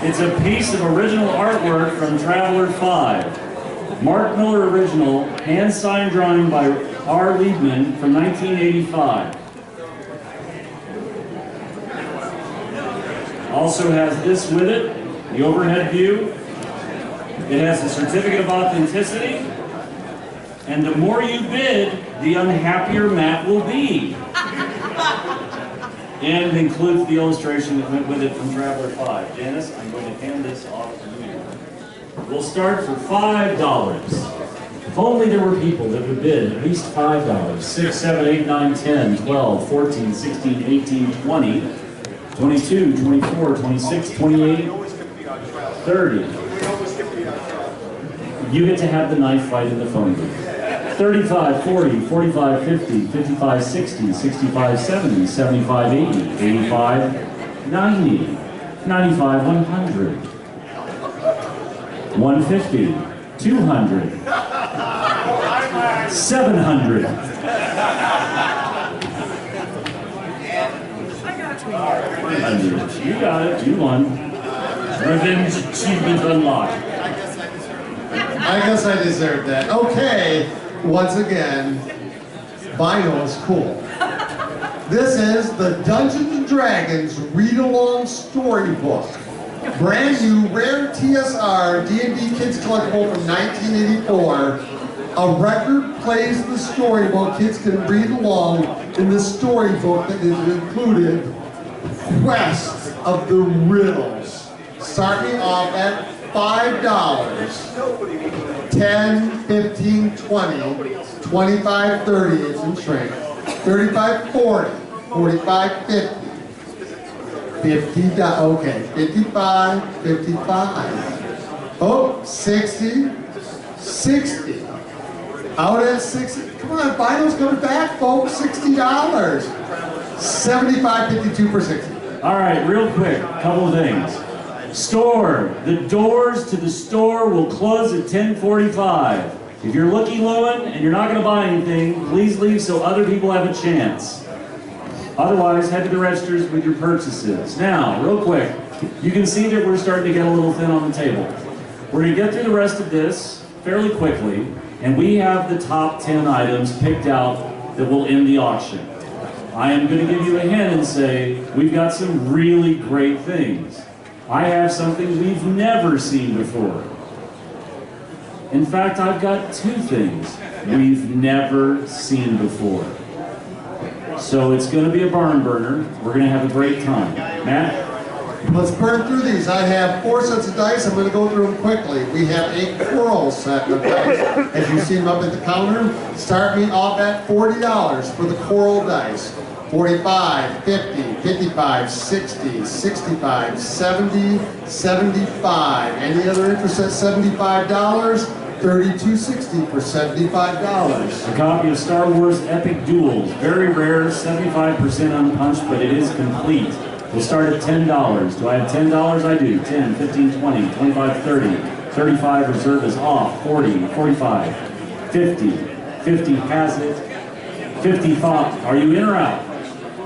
It's a piece of original artwork from Traveler 5. Mark Miller original, hand-signed drawing by R. Liebman from 1985. Also has this with it, the overhead view. It has a certificate of authenticity. And the more you bid, the unhappier Matt will be. And includes the illustration that went with it from Traveler 5. Janice, I'm going to hand this off to you. We'll start for $5. If only there were people that would bid at least $5. 6, 7, 8, 9, 10, 12, 14, 16, 18, 20, 22, 24, 26, 28, 30. You get to have the knife fight in the phone booth. 35, 40, 45, 50, 55, 60, 65, 70, 75, 80, 85, 90, 95, 100, 150, 200, 700. You got it, you won. Revenge achievement unlocked. I guess I deserved that. Okay, once again, vinyl is cool. This is the Dungeons and Dragons Read-Along Storybook. Brand new, rare TSR D&D Kids Collectible from 1984. A record plays the storybook. Kids can read along in the storybook that is included Quest of the Riddles. Starting off at $5. 10, 15, 20, 25, 30, it's in shrink. 35, 40, 45, 50. 50, okay, 55, 55. Oh, 60, 60. Out at 60. Come on, vinyl's coming back, folks. $60. 75, 52 for 60. All right, real quick, couple of things. Store. The doors to the store will close at 10:45. If you're looking Lowen and you're not going to buy anything, please leave so other people have a chance. Otherwise, head to the registers with your purchases. Now, real quick, you can see that we're starting to get a little thin on the table. We're going to get through the rest of this fairly quickly, and we have the top 10 items picked out that will end the auction. I am going to give you a hint and say we've got some really great things. I have something we've never seen before. In fact, I've got two things we've never seen before. So it's going to be a barn burner. We're going to have a great time. Matt? Let's burn through these. I have 4 sets of dice. I'm going to go through them quickly. We have a coral set of dice. As you see them up at the counter, start me off at $40 for the coral dice. 45, 50, 55, 60, 65, 70, 75. Any other interest at $75? $32.60 for $75. A copy of Star Wars Epic Duels. Very rare, 75% unpunched, but it is complete. We'll start at $10. Do I have $10? I do. 10, 15, 20, 25, 30. 35 reserve is off. 40, 45, 50. 50 has it. 55. Are you in or out?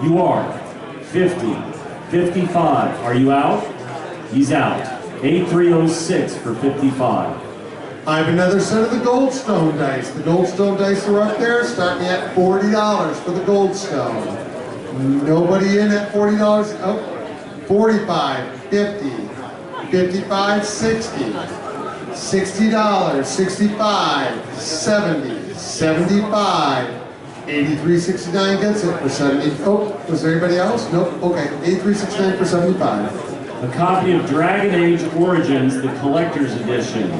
You are. 50. 55. Are you out? He's out. 8306 for 55. I have another set of the Goldstone dice. The Goldstone dice are up there. Start me at $40 for the Goldstone. Nobody in at $40. Oh, 45, 50, 55, 60, $60, 65, 70, 75, 83.69 gets it for 70. Oh, was there anybody else? Nope. Okay, 83.69 for 75. A copy of Dragon Age Origins, the Collector's Edition.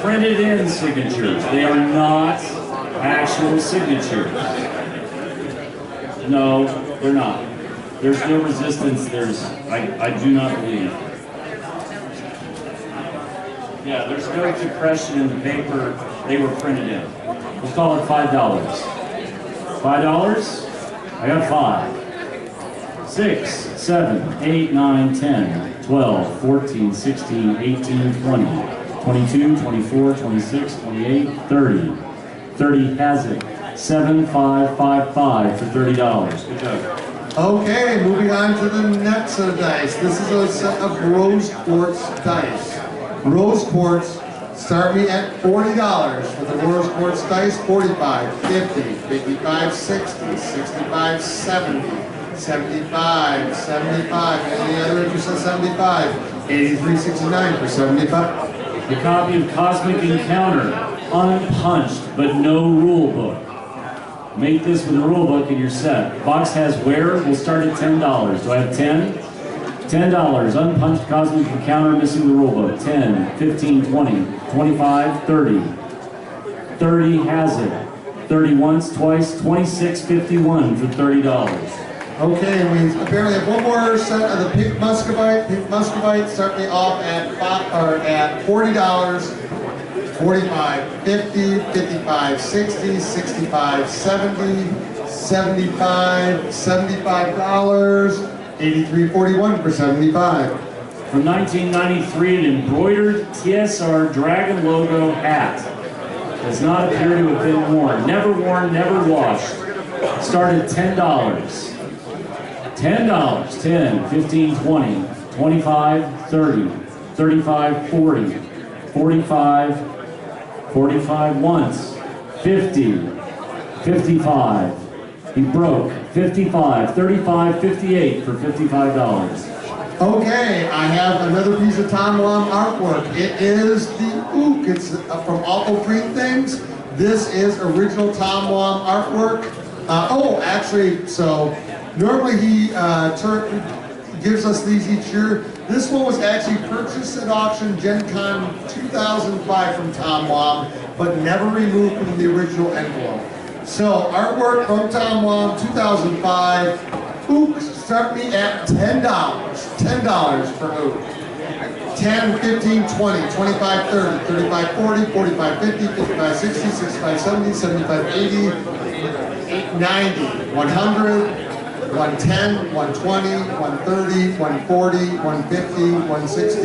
Printed in signatures. They are not actual signatures. No, they're not. There's no resistance. I do not believe. Yeah, there's no depression in the paper they were printed in. Let's call it $5. $5? I got 5. 6, 7, 8, 9, 10, 12, 14, 16, 18, 20. 22, 24, 26, 28, 30. 30 has it. 7555 for $30. Good job. Okay, moving on to the next set of dice. This is a set of Rose Quartz dice. Rose Quartz, start me at $40 for the Rose Quartz dice. 45, 50, 55, 60, 65, 70, 75, 75. Any other interest at 75? 83.69 for 75. A copy of Cosmic Encounter, unpunched, but no rule book. Make this with a rule book in your set. Box has wear, we'll start at $10. Do I have 10? $10, unpunched Cosmic Encounter, missing the rule book. 10, 15, 20, 25, 30. 30 has it. 30 once, twice, 26.51 for $30. Okay, we apparently have one more set of the Pink Muscovite. Pink Muscovite, start me off at $40, 45, 50, 55, 60, 65, 70, 75, $75, 83.41 for 75. From 1993, an embroidered TSR Dragon logo hat. Does not appear to have been worn. Never worn, never washed. Started $10. $10, 10, 15, 20, 25, 30, 35, 40, 45, 45 once, 50, 55. He broke 55, 35, 58 for $55. Okay, I have another piece of Tom Lum artwork. It is the Ook. It's from Awful Green Things. This is original Tom Lum artwork. Actually, so normally he gives us these each year. This one was actually purchased at auction Gen Con 2005 from Tom Lum, but never removed from the original envelope. So artwork from Tom Lum 2005. Ook start me at $10. $10 for Ook. 10, 15, 20, 25, 30, 35, 40, 45, 50, 55, 60, 65, 70, 75, 80, 90, 100, 110, 120, 130, 140, 150, 160,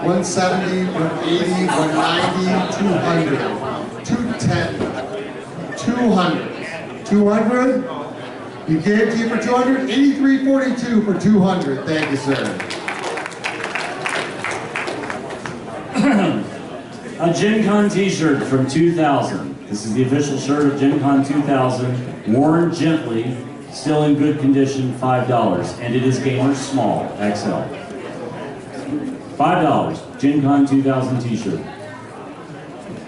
170, 180, 190, 200, 210, 200, 200. You gave it to you for 200, 83.42 for 200. Thank you, sir. A Gen Con t-shirt from 2000. This is the official shirt of Gen Con 2000, worn gently, still in good condition, $5. And it is gamer small, XL. $5, Gen Con 2000 t-shirt.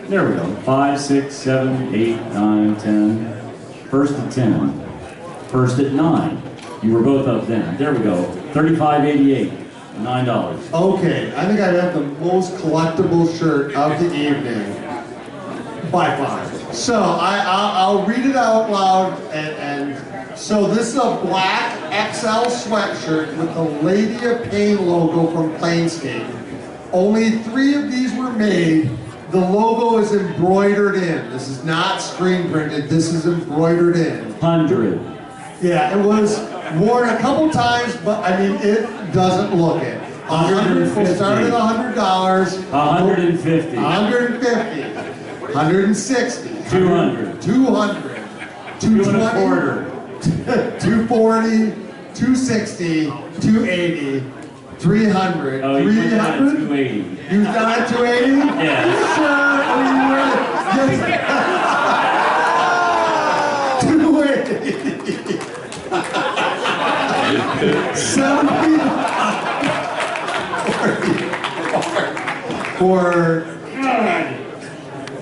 There we go. 5, 6, 7, 8, 9, 10. First at 10. First at 9. You were both up then. There we go. $35.88. $9. Okay, I think I have the most collectible shirt of the evening by far. So I'll read it out loud, and so this is a black XL sweatshirt with the Lady of Pain logo from Planescape. Only 3 of these were made. The logo is embroidered in. This is not screen printed. This is embroidered in. 100. Yeah, it was worn a couple times, but I mean, it doesn't look it. 100 will start at $100. 150. 150. 160. 200. 200. 220. 240. 260. 280. 300. Oh, you put that at 300. 280. You've done it 280? Yeah. Sure. Are you ready? Yes. 280. 70. For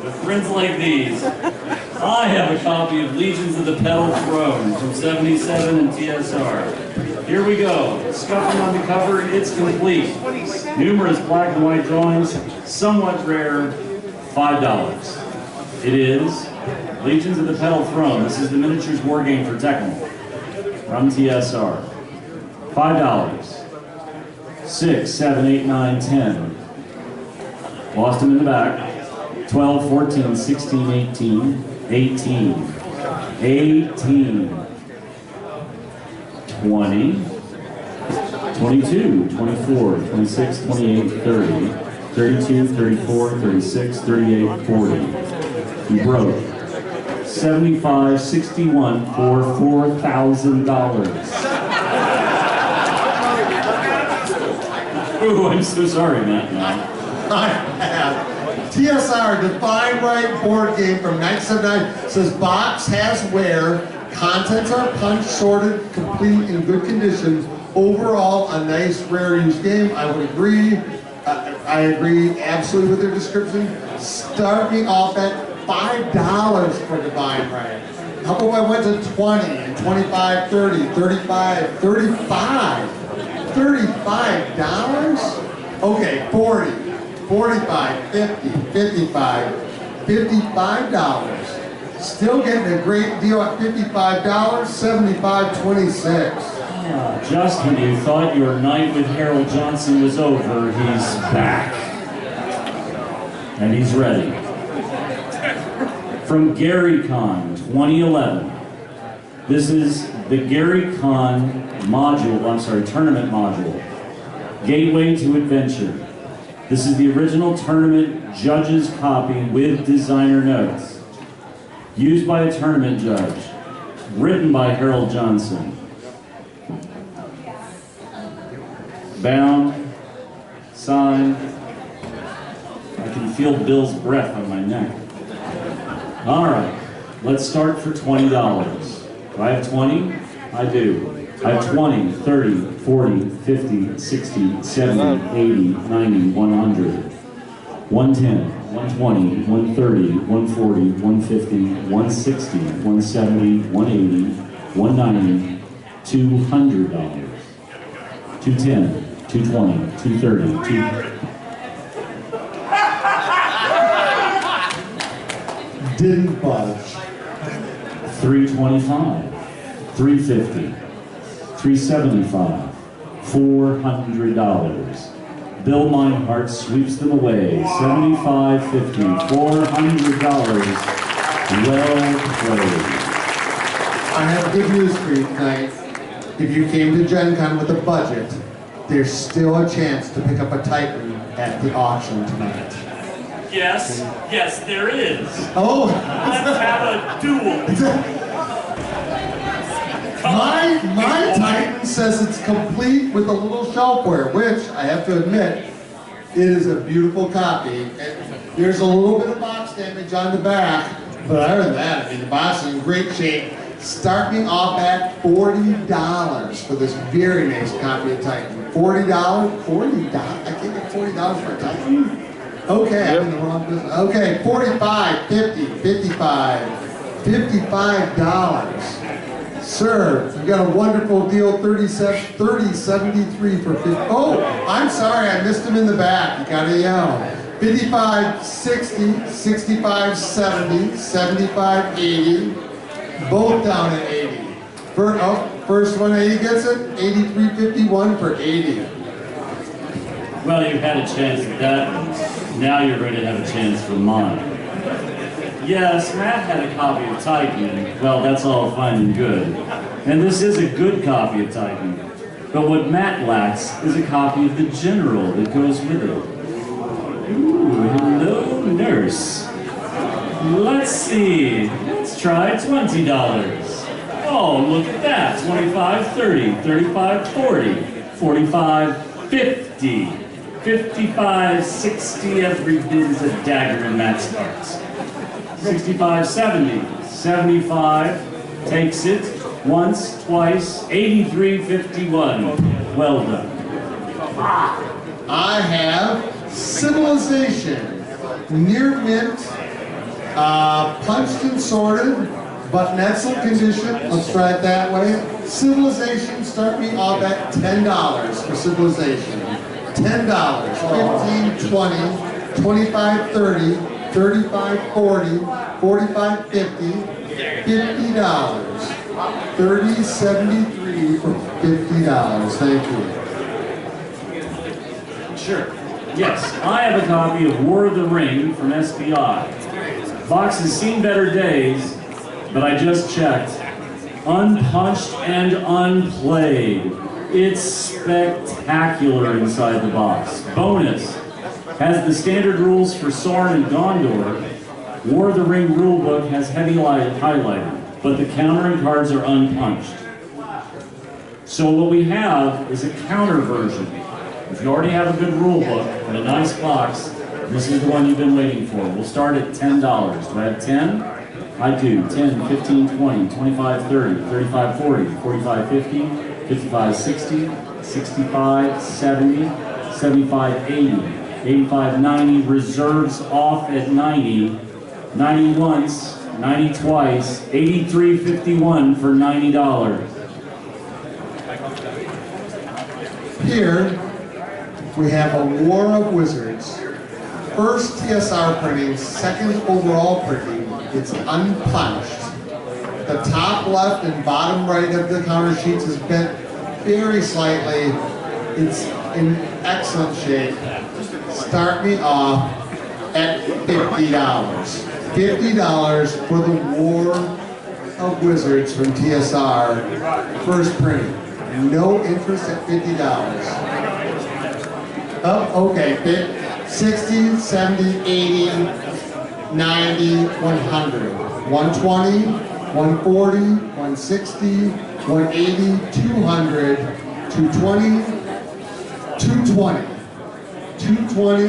With friends like these, I have a copy of Legions of the Petal Throne from 77 and TSR. Here we go. Scuffing on the cover, it's complete. Numerous black and white drawings, somewhat rare, $5. It is Legions of the Petal Throne. This is the miniatures war game for Tekken from TSR. $5. 6, 7, 8, 9, 10. Lost him in the back. 12, 14, 16, 18, 18, 18, 20, 22, 24, 26, 28, 30, 32, 34, 36, 38, 40. He broke 75, 61 for $4,000. Ooh, I'm so sorry, Matt. I have TSR Define Right board game from 1979. Says box has wear, contents are punched, sorted, complete, in good condition. Overall, a nice, rare used game. I would agree. I agree absolutely with their description. Start me off at $5 for Divine Right. How about I went to 20 and 25, 30, 35, 35? $35? Okay, 40, 45, 50, 55, $55. Still getting a great deal at $55, 75, 26. Just when you thought your night with Herold Johnson was over, he's back. And he's ready. From Gary Con 2011. This is the Gary Con module, tournament module. Gateway to Adventure. This is the original tournament judge's copy with designer notes. Used by a tournament judge. Written by Herold Johnson. Bound. Signed. I can feel Bill's breath on my neck. All right, let's start for $20. Do I have 20? I do. I have 20, 30, 40, 50, 60, 70, 80, 90, 100, 110, 120, 130, 140, 150, 160, 170, 180, 190, $200. 210, 220, 230, 2... Didn't budge. 325, 350, 375, $400. Bill Meinhardt sweeps them away. $75.50, $400. Well played. I have good news for you tonight. If you came to Gen Con with a budget, there's still a chance to pick up a Titan at the auction tonight. Yes, yes, there is. Oh! Let's have a duel. My Titan says it's complete with a little shelfware, which I have to admit, it is a beautiful copy. And there's a little bit of box damage on the back, but other than that, I mean, the box is in great shape. Starting off at $40 for this very nice copy of Titan. $40? $40? I can't get $40 for a Titan? Okay, I'm in the wrong business. Okay, $45, $50, $55, $55. Sir, you got a wonderful deal, $30.73 for 50. Oh, I'm sorry, I missed him in the back. You gotta yell. $55, $60, $65, $70, $75, $80. Both down at 80. First one 80 gets it, $83.51 for 80. Well, you've had a chance at that. Now you're going to have a chance for mine. Yes, Matt had a copy of Titan. Well, that's all fine and good. And this is a good copy of Titan. But what Matt lacks is a copy of the General that goes with it. Ooh, hello, nurse. Let's see. Let's try $20. Oh, look at that. 25, 30, 35, 40, 45, 50, 55, 60. Every bit is a dagger in Matt's heart. 65, 70, 75. Takes it once, twice. 83.51. Well done. I have Civilization, near mint. Punched and sorted, but in excellent condition. Let's try it that way. Civilization, start me off at $10 for Civilization. $10, 15, 20, 25, 30, 35, 40, 45, 50, $50. 30.73 for $50. Thank you. Sure. Yes, I have a copy of War of the Ring from SPI. Box has seen better days, but I just checked. Unpunched and unplayed. It's spectacular inside the box. Bonus, has the standard rules for Sorin and Gondor. War of the Ring rulebook has heavy highlighting, but the countering cards are unpunched. So what we have is a counter version. If you already have a good rulebook and a nice box, this is the one you've been waiting for. We'll start at $10. Do I have 10? I do. 10, 15, 20, 25, 30, 35, 40, 45, 50, 55, 60, 65, 70, 75, 80, 85, 90. Reserves off at 90. 90 once, 90 twice, 83.51 for $90. Here, we have a War of Wizards. First TSR printing, second overall printing. It's unpunched. The top left and bottom right of the counter sheets is bent very slightly. It's in excellent shape. Start me off at $50. $50 for the War of Wizards from TSR. First printing. No interest at $50. Oh, okay. 60, 70, 80, 90, 100. 120, 140, 160, 180, 200, 220, 220, 220,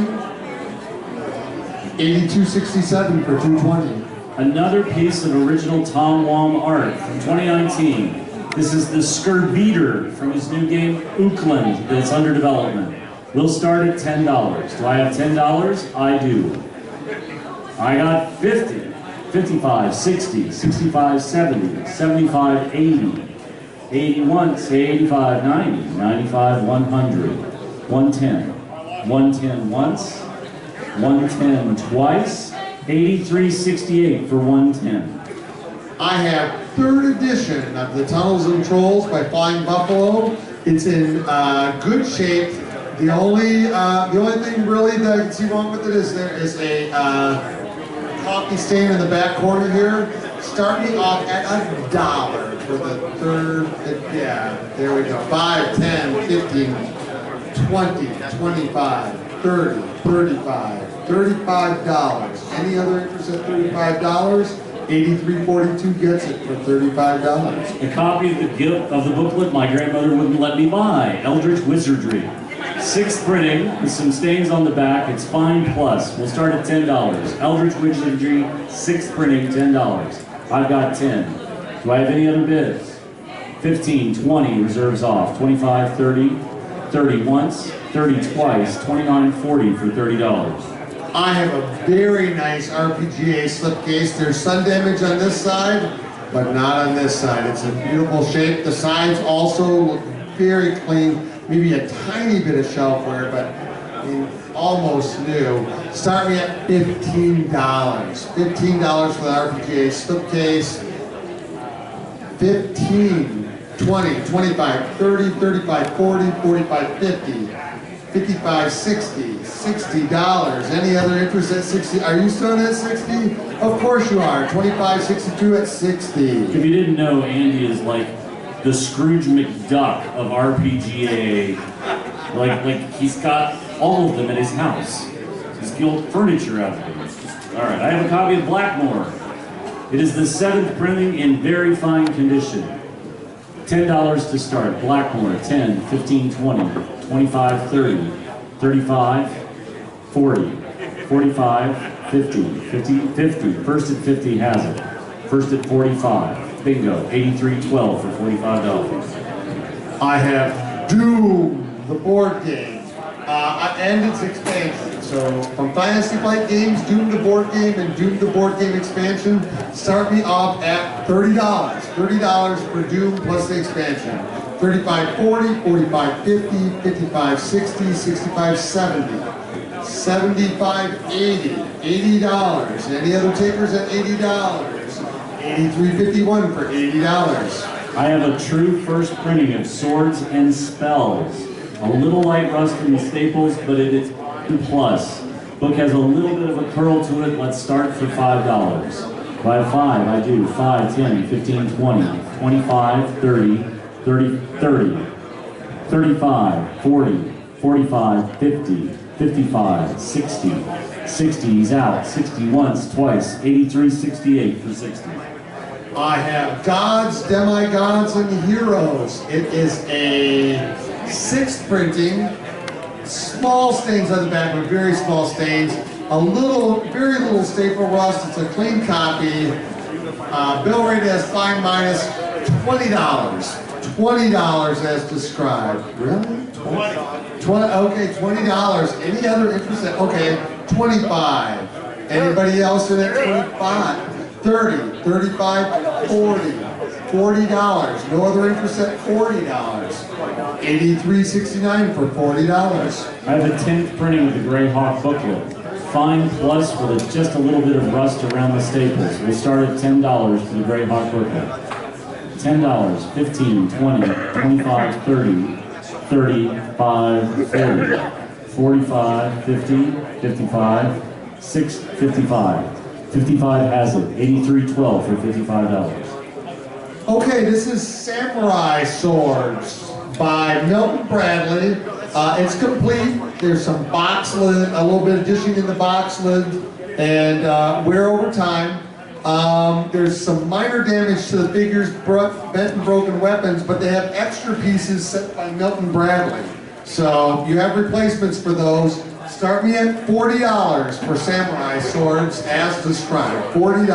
8267 for 220. Another piece of original Tom Wong art from 2019. This is the Skurbeater from his new game, Ookland, that's under development. We'll start at $10. Do I have $10? I do. I got 50, 55, 60, 65, 70, 75, 80, 80 once, 85, 90, 95, 100, 110, 110 once, 110 twice, 83.68 for 110. I have 3rd edition of the Tunnels and Trolls by Flying Buffalo. It's in good shape. The only thing really that I can see wrong with it is there is a coffee stain in the back corner here. Start me off at $1 for the 3rd. Yeah, there we go. 5, 10, 15, 20, 25, 30, 35, $35. Any other interest at $35? 83.42 gets it for $35. A copy of the booklet my grandmother wouldn't let me buy, Eldritch Wizardry. 6th printing with some stains on the back. It's fine plus. We'll start at $10. Eldritch Wizardry, 6th printing, $10. I've got 10. Do I have any other bids? 15, 20 reserves off. 25, 30, 30 once, 30 twice, 29, 40 for $30. I have a very nice RPGA slipcase. There's sun damage on this side, but not on this side. It's in beautiful shape. The sides also look very clean. Maybe a tiny bit of shelf wear, but I mean, almost new. Start me at $15. $15 for the RPGA slipcase. 15, 20, 25, 30, 35, 40, 45, 50. 55, 60, $60. Any other interest at 60? Are you still at 60? Of course you are. 25, 62 at 60. If you didn't know, Andy is like the Scrooge McDuck of RPGA. Like he's got all of them at his house. He's built furniture out of them. All right, I have a copy of Blackmore. It is the 7th printing in very fine condition. $10 to start. Blackmore, 10, 15, 20. 25, 30, 35, 40, 45, 50, 50, 50. First at 50 has it. First at 45. Bingo. 83.12 for $45. I have Doom, the board game, and its expansion. So from Dynasty Fight Games, Doom the board game and Doom the board game expansion, start me off at $30. $30 for Doom plus the expansion. 35, 40, 45, 50, 55, 60, 65, 70, 75, 80, $80. Any other takers at $80? 83.51 for $80. I have a true first printing of Swords and Spells. A little light rust in the staples, but it is plus. Book has a little bit of a curl to it. Let's start for $5. Do I have 5? I do. 5, 10, 15, 20, 25, 30, 30, 30, 35, 40, 45, 50, 55, 60, 60, he's out, 60 once, twice, 83.68 for 60. I have Gods, Demigods, and Heroes. It is a 6th printing, small stains on the back, but very small stains. Very little staple rust. It's a clean copy. Bill rate as fine minus $20. $20 as described. Really? 20. Okay, $20. Any other interest? Okay, 25. Anybody else in at 25? 30, 35, 40. $40. No other interest at $40. $83.69 for $40. I have a 10th printing of the Greyhawk booklet. Fine plus with just a little bit of rust around the staples. We'll start at $10 for the Greyhawk booklet. $10, 15, 20, 25, 30, 35, 40, 45, 50, 55, 6, 55. 55 has it. 83.12 for $55. Okay, this is Samurai Swords by Milton Bradley. It's complete. There's some box lid, a little bit of dishing in the box lid, and wear over time. There's some minor damage to the figures, bent and broken weapons, but they have extra pieces sent by Milton Bradley. So you have replacements for those. Start me at $40 for samurai swords as described. $40.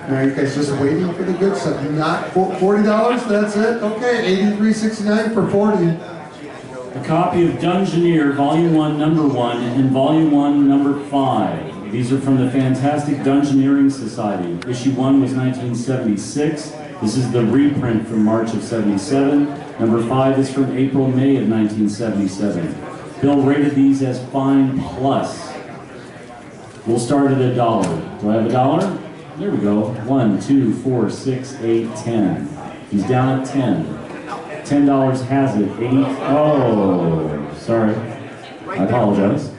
Now you guys just waiting for the good stuff. Not $40, that's it? Okay, $83.69 for 40. A copy of Dungeoneer, Volume 1, Number 1, and Volume 1, Number 5. These are from the Fantastic Dungeoneering Society. Issue 1 was 1976. This is the reprint from March of 77. Number 5 is from April, May of 1977. Bill rated these as Fine Plus. We'll start at $1. Do I have $1? There we go. 1, 2, 4, 6, 8, 10. He's down at 10. $10 has it. 8. Oh, sorry. I apologize.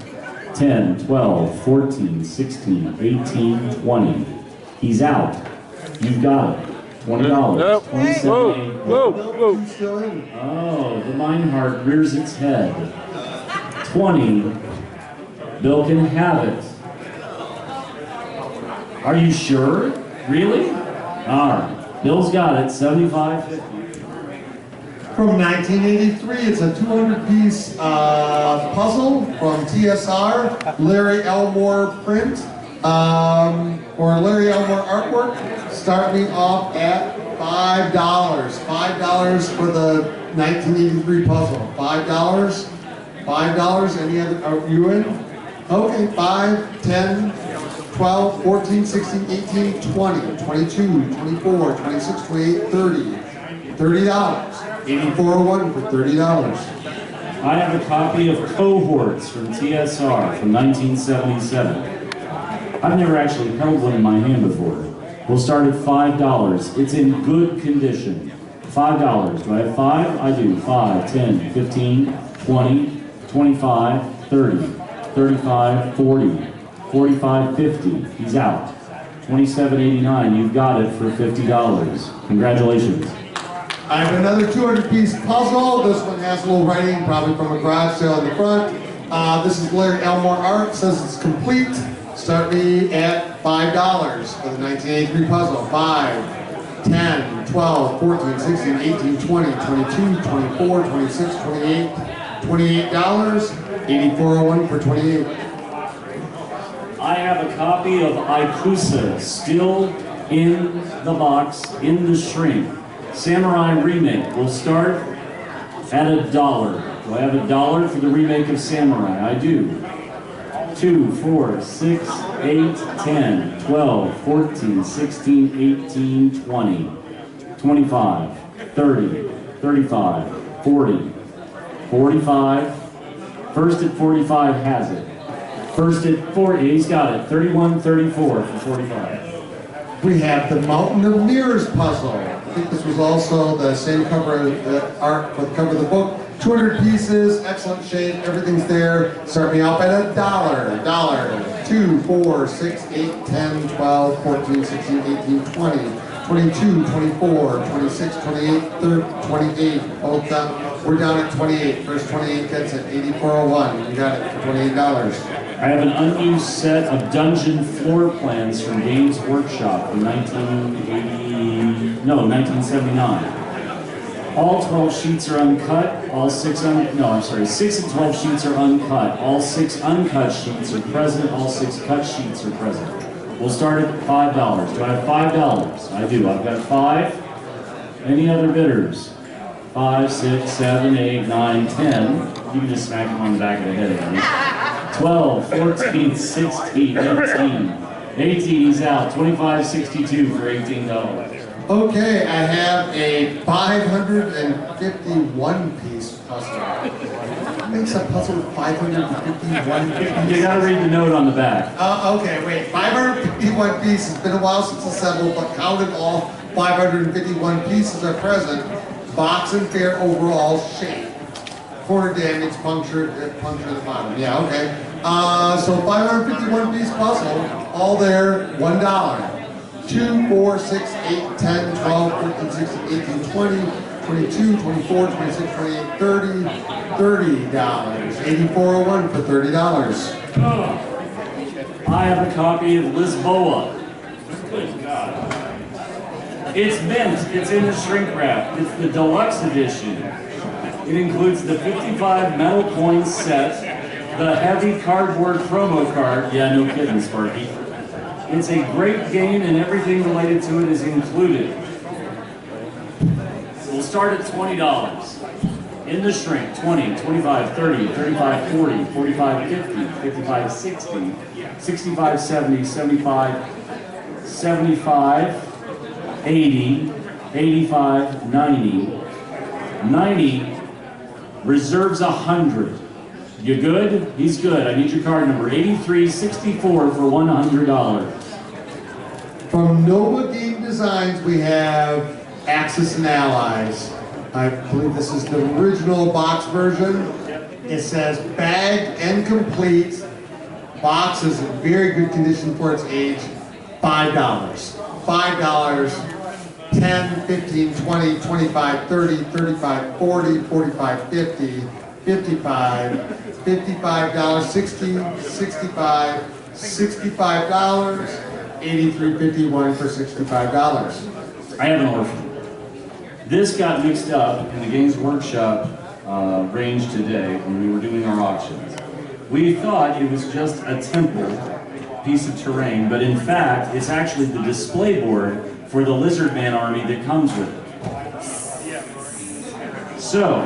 10, 12, 14, 16, 18, 20. He's out. You've got it. $20. Nope. 27. Whoa. Oh, the Meinhardt rears its head. 20. Bill can have it. Are you sure? Really? All right. Bill's got it. $75.50. From 1983, it's a 200-piece puzzle from TSR, Larry Elmore print, or Larry Elmore artwork. Start me off at $5. $5 for the 1983 puzzle. $5. $5. Any other? Are you in? Okay. 5, 10, 12, 14, 16, 18, 20, 22, 24, 26, 28, 30. $30. 8401 for $30. I have a copy of Cohorts from TSR from 1977. I've never actually held one in my hand before. We'll start at $5. It's in good condition. $5. Do I have 5? I do. 5, 10, 15, 20, 25, 30, 35, 40, 45, 50. He's out. $27.89. You've got it for $50. Congratulations. I have another 200-piece puzzle. This one has a little writing, probably from a garage sale in the front. This is Larry Elmore art. Says it's complete. Start me at $5 for the 1983 puzzle. 5, 10, 12, 14, 16, 18, 20, 22, 24, 26, 28, $28. 8401 for 28. I have a copy of Ikusa still in the box, in the shrink. Samurai remake will start at $1. Do I have $1 for the remake of Samurai? I do. 2, 4, 6, 8, 10, 12, 14, 16, 18, 20, 25, 30, 35, 40, 45. First at 45 has it. First at 40, he's got it. 31, 34 for 45. We have the Mountain of Mirrors puzzle. I think this was also the same cover art for the cover of the book. 200 pieces, excellent shape, everything's there. Start me off at $1. 2, 4, 6, 8, 10, 12, 14, 16, 18, 20, 22, 24, 26, 28, 30, 28. Both down. We're down at 28. First 28 gets it. 8401. You got it for $28. I have an unused set of dungeon floor plans from Games Workshop from 1979. All 12 sheets are uncut. All 6 and 12 sheets are uncut. All 6 uncut sheets are present. All 6 cut sheets are present. We'll start at $5. Do I have $5? I do. I've got 5. Any other bidders? 5, 6, 7, 8, 9, 10. You can just smack him on the back of the head again. 12, 14, 16, 18. 18, he's out. 25.62 for $18. Okay, I have a 551 piece puzzle. What makes a puzzle with 551 pieces? You gotta read the note on the back. Okay, wait. 551 pieces. It's been a while since assembled, but counted all 551 pieces are present. Box and fair overall shape. Corner damage, puncture at the bottom. Yeah, okay. So 551 piece puzzle, all there, $1. 2, 4, 6, 8, 10, 12, 14, 16, 18, 20, 22, 24, 26, 28, 30, $30. 8401 for $30. I have a copy of Lisboa. Good God. It's mint. It's in the shrink wrap. It's the deluxe edition. It includes the 55 metal coins set, the heavy cardboard promo card. Yeah, no kidding, Sparky. It's a great game and everything related to it is included. We'll start at $20. In the shrink, 20, 25, 30, 35, 40, 45, 50, 55, 60, 65, 70, 75, 75, 80, 85, 90, 90, reserves 100. You good? He's good. I need your card number. 8364 for $100. From Nova Game Designs, we have Axis and Allies. I believe this is the original box version. It says bagged and complete. Box is in very good condition for its age. $5. $5. 10, 15, 20, 25, 30, 35, 40, 45, 50, 55, $55, 60, 65, $65, 83.51 for $65. I have an orphan. This got mixed up in the Games Workshop range today when we were doing our auctions. We thought it was just a temple piece of terrain, but in fact, it's actually the display board for the Lizard Man army that comes with it. So,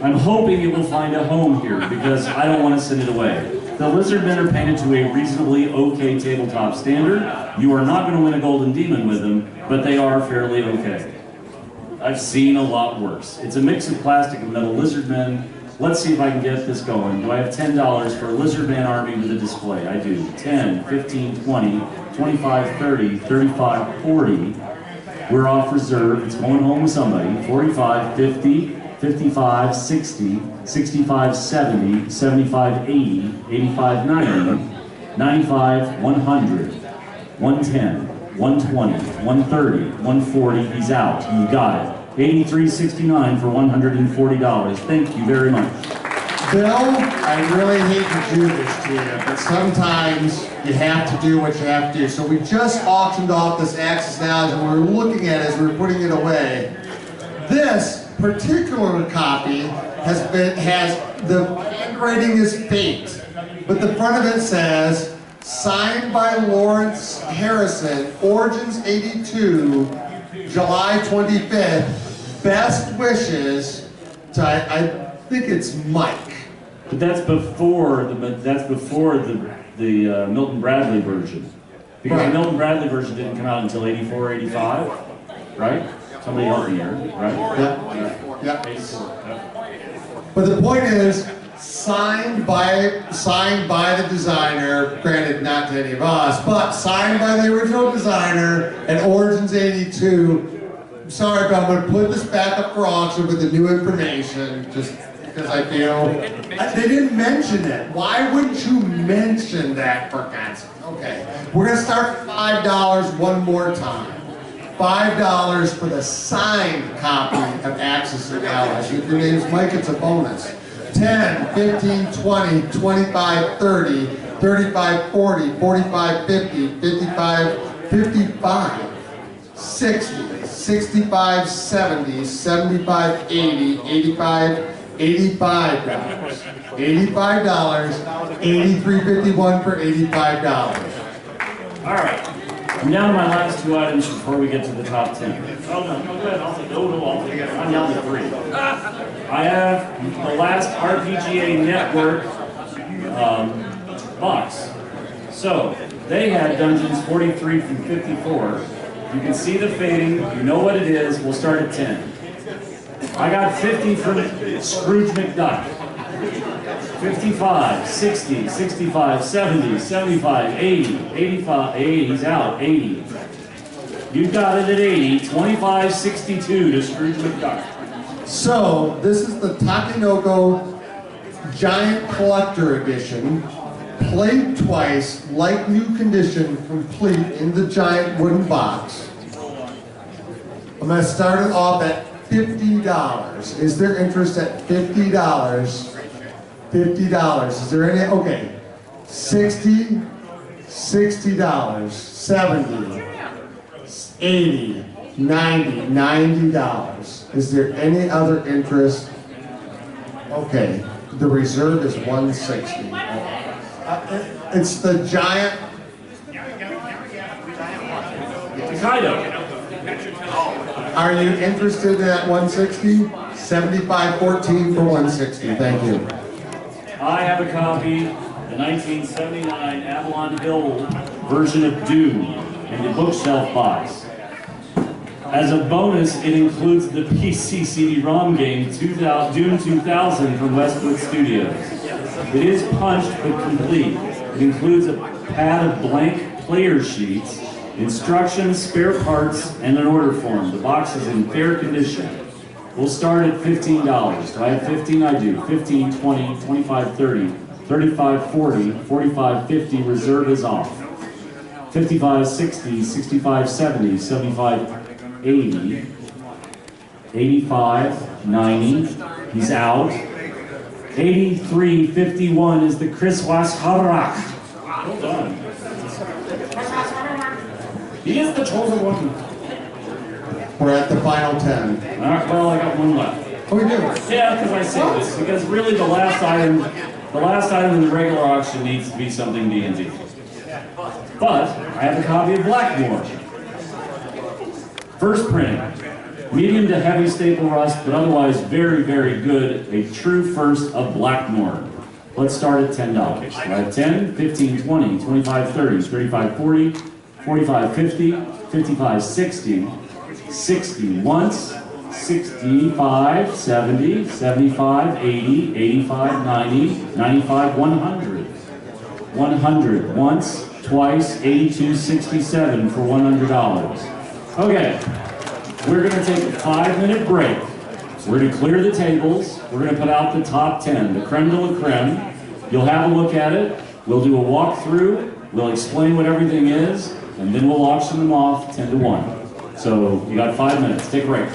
I'm hoping it will find a home here because I don't want to send it away. The Lizard Men are painted to a reasonably okay tabletop standard. You are not going to win a Golden Demon with them, but they are fairly okay. I've seen a lot worse. It's a mix of plastic and metal Lizard Men. Let's see if I can get this going. Do I have $10 for a Lizard Man army with a display? I do. 10, 15, 20, 25, 30, 35, 40. We're off reserve. It's going home with somebody. 45, 50, 55, 60, 65, 70, 75, 80, 85, 90, 95, 100, 110, 120, 130, 140. He's out. You got it. 83.69 for $140. Thank you very much. Bill, I really hate to do this to you, but sometimes you have to do what you have to do. So we just auctioned off this Axis Allies and we were looking at it as we were putting it away. This particular copy has the handwriting is faked, but the front of it says, signed by Lawrence Harrison, Origins 82, July 25th, best wishes to, I think it's Mike. But that's before the Milton Bradley version. Because Right. the Milton Bradley version didn't come out until 84, 85, right? Somebody help me here, right? Yep. 84. Yep. But the point is, signed by the designer, granted not to any of us, but signed by the original designer at Origins 82. I'm sorry, but I'm going to put this back up for auction with the new information, just because I feel they didn't mention it. Why wouldn't you mention that, for God's sake? Okay, we're going to start at $5 one more time. $5 for the signed copy of Axis and Allies. If your name's Mike, it's a bonus. 10, 15, 20, 25, 30, 35, 40, 45, 50, 55, 55, 60, 65, 70, 75, 80, 85, $85. $85, 83.51 for $85. All right. I'm down to my last two items before we get to the top 10. Oh, no, go ahead. I'll take I'm down to 3. I have the last RPGA Network box. So, they had Dungeons 43 through 54. You can see the fading. You know what it is. We'll start at 10. I got 50 from Scrooge McDuck. 55, 60, 65, 70, 75, 80, 85, 80, he's out, 80. You got it at 80, 25, 62 to Scrooge McDuck. So, this is the Takenoko Giant Collector Edition. Played twice, like new condition, complete in the giant wooden box. I'm going to start it off at $50. Is there interest at $50? $50. Is there any? Okay. $60, $60, $70, $80, $90, $90. Is there any other interest? Okay. The reserve is $160. It's the giant. Kaido. Are you interested in that 160? 75.14 for 160. Thank you. I have a copy, the 1979 Avalon Hill version of Doom in the bookshelf box. As a bonus, it includes the PC CD-ROM game Doom 2000 from Westwood Studios. It is punched but complete. It includes a pad of blank player sheets, instructions, spare parts, and an order form. The box is in fair condition. We'll start at $15. Do I have 15? I do. 15, 20, 25, 30, 35, 40, 45, 50. Reserve is off. 55, 60, 65, 70, 75, 80, 85, 90. He's out. 83, 51 is the Chris Washarak. Well done. He is the chosen one. We're at the final 10. All right, well, I got one left. Oh, we do? Yeah, because I say this, because really the last item in the regular auction needs to be something D&D. But I have a copy of Blackmore. First printing. Medium to heavy staple rust, but otherwise very, very good. A true first of Blackmore. Let's start at $10. I have 10, 15, 20, 25, 30, 35, 40, 45, 50, 55, 60, 60 once, 65, 70, 75, 80, 85, 90, 95, 100. 100 once, twice, 82, 67 for $100. Okay, we're going to take a 5-minute break. We're going to clear the tables. We're going to put out the top 10, the creme de la creme. You'll have a look at it. We'll do a walkthrough. We'll explain what everything is, and then we'll auction them off 10 to 1. So you got 5 minutes. Take a break.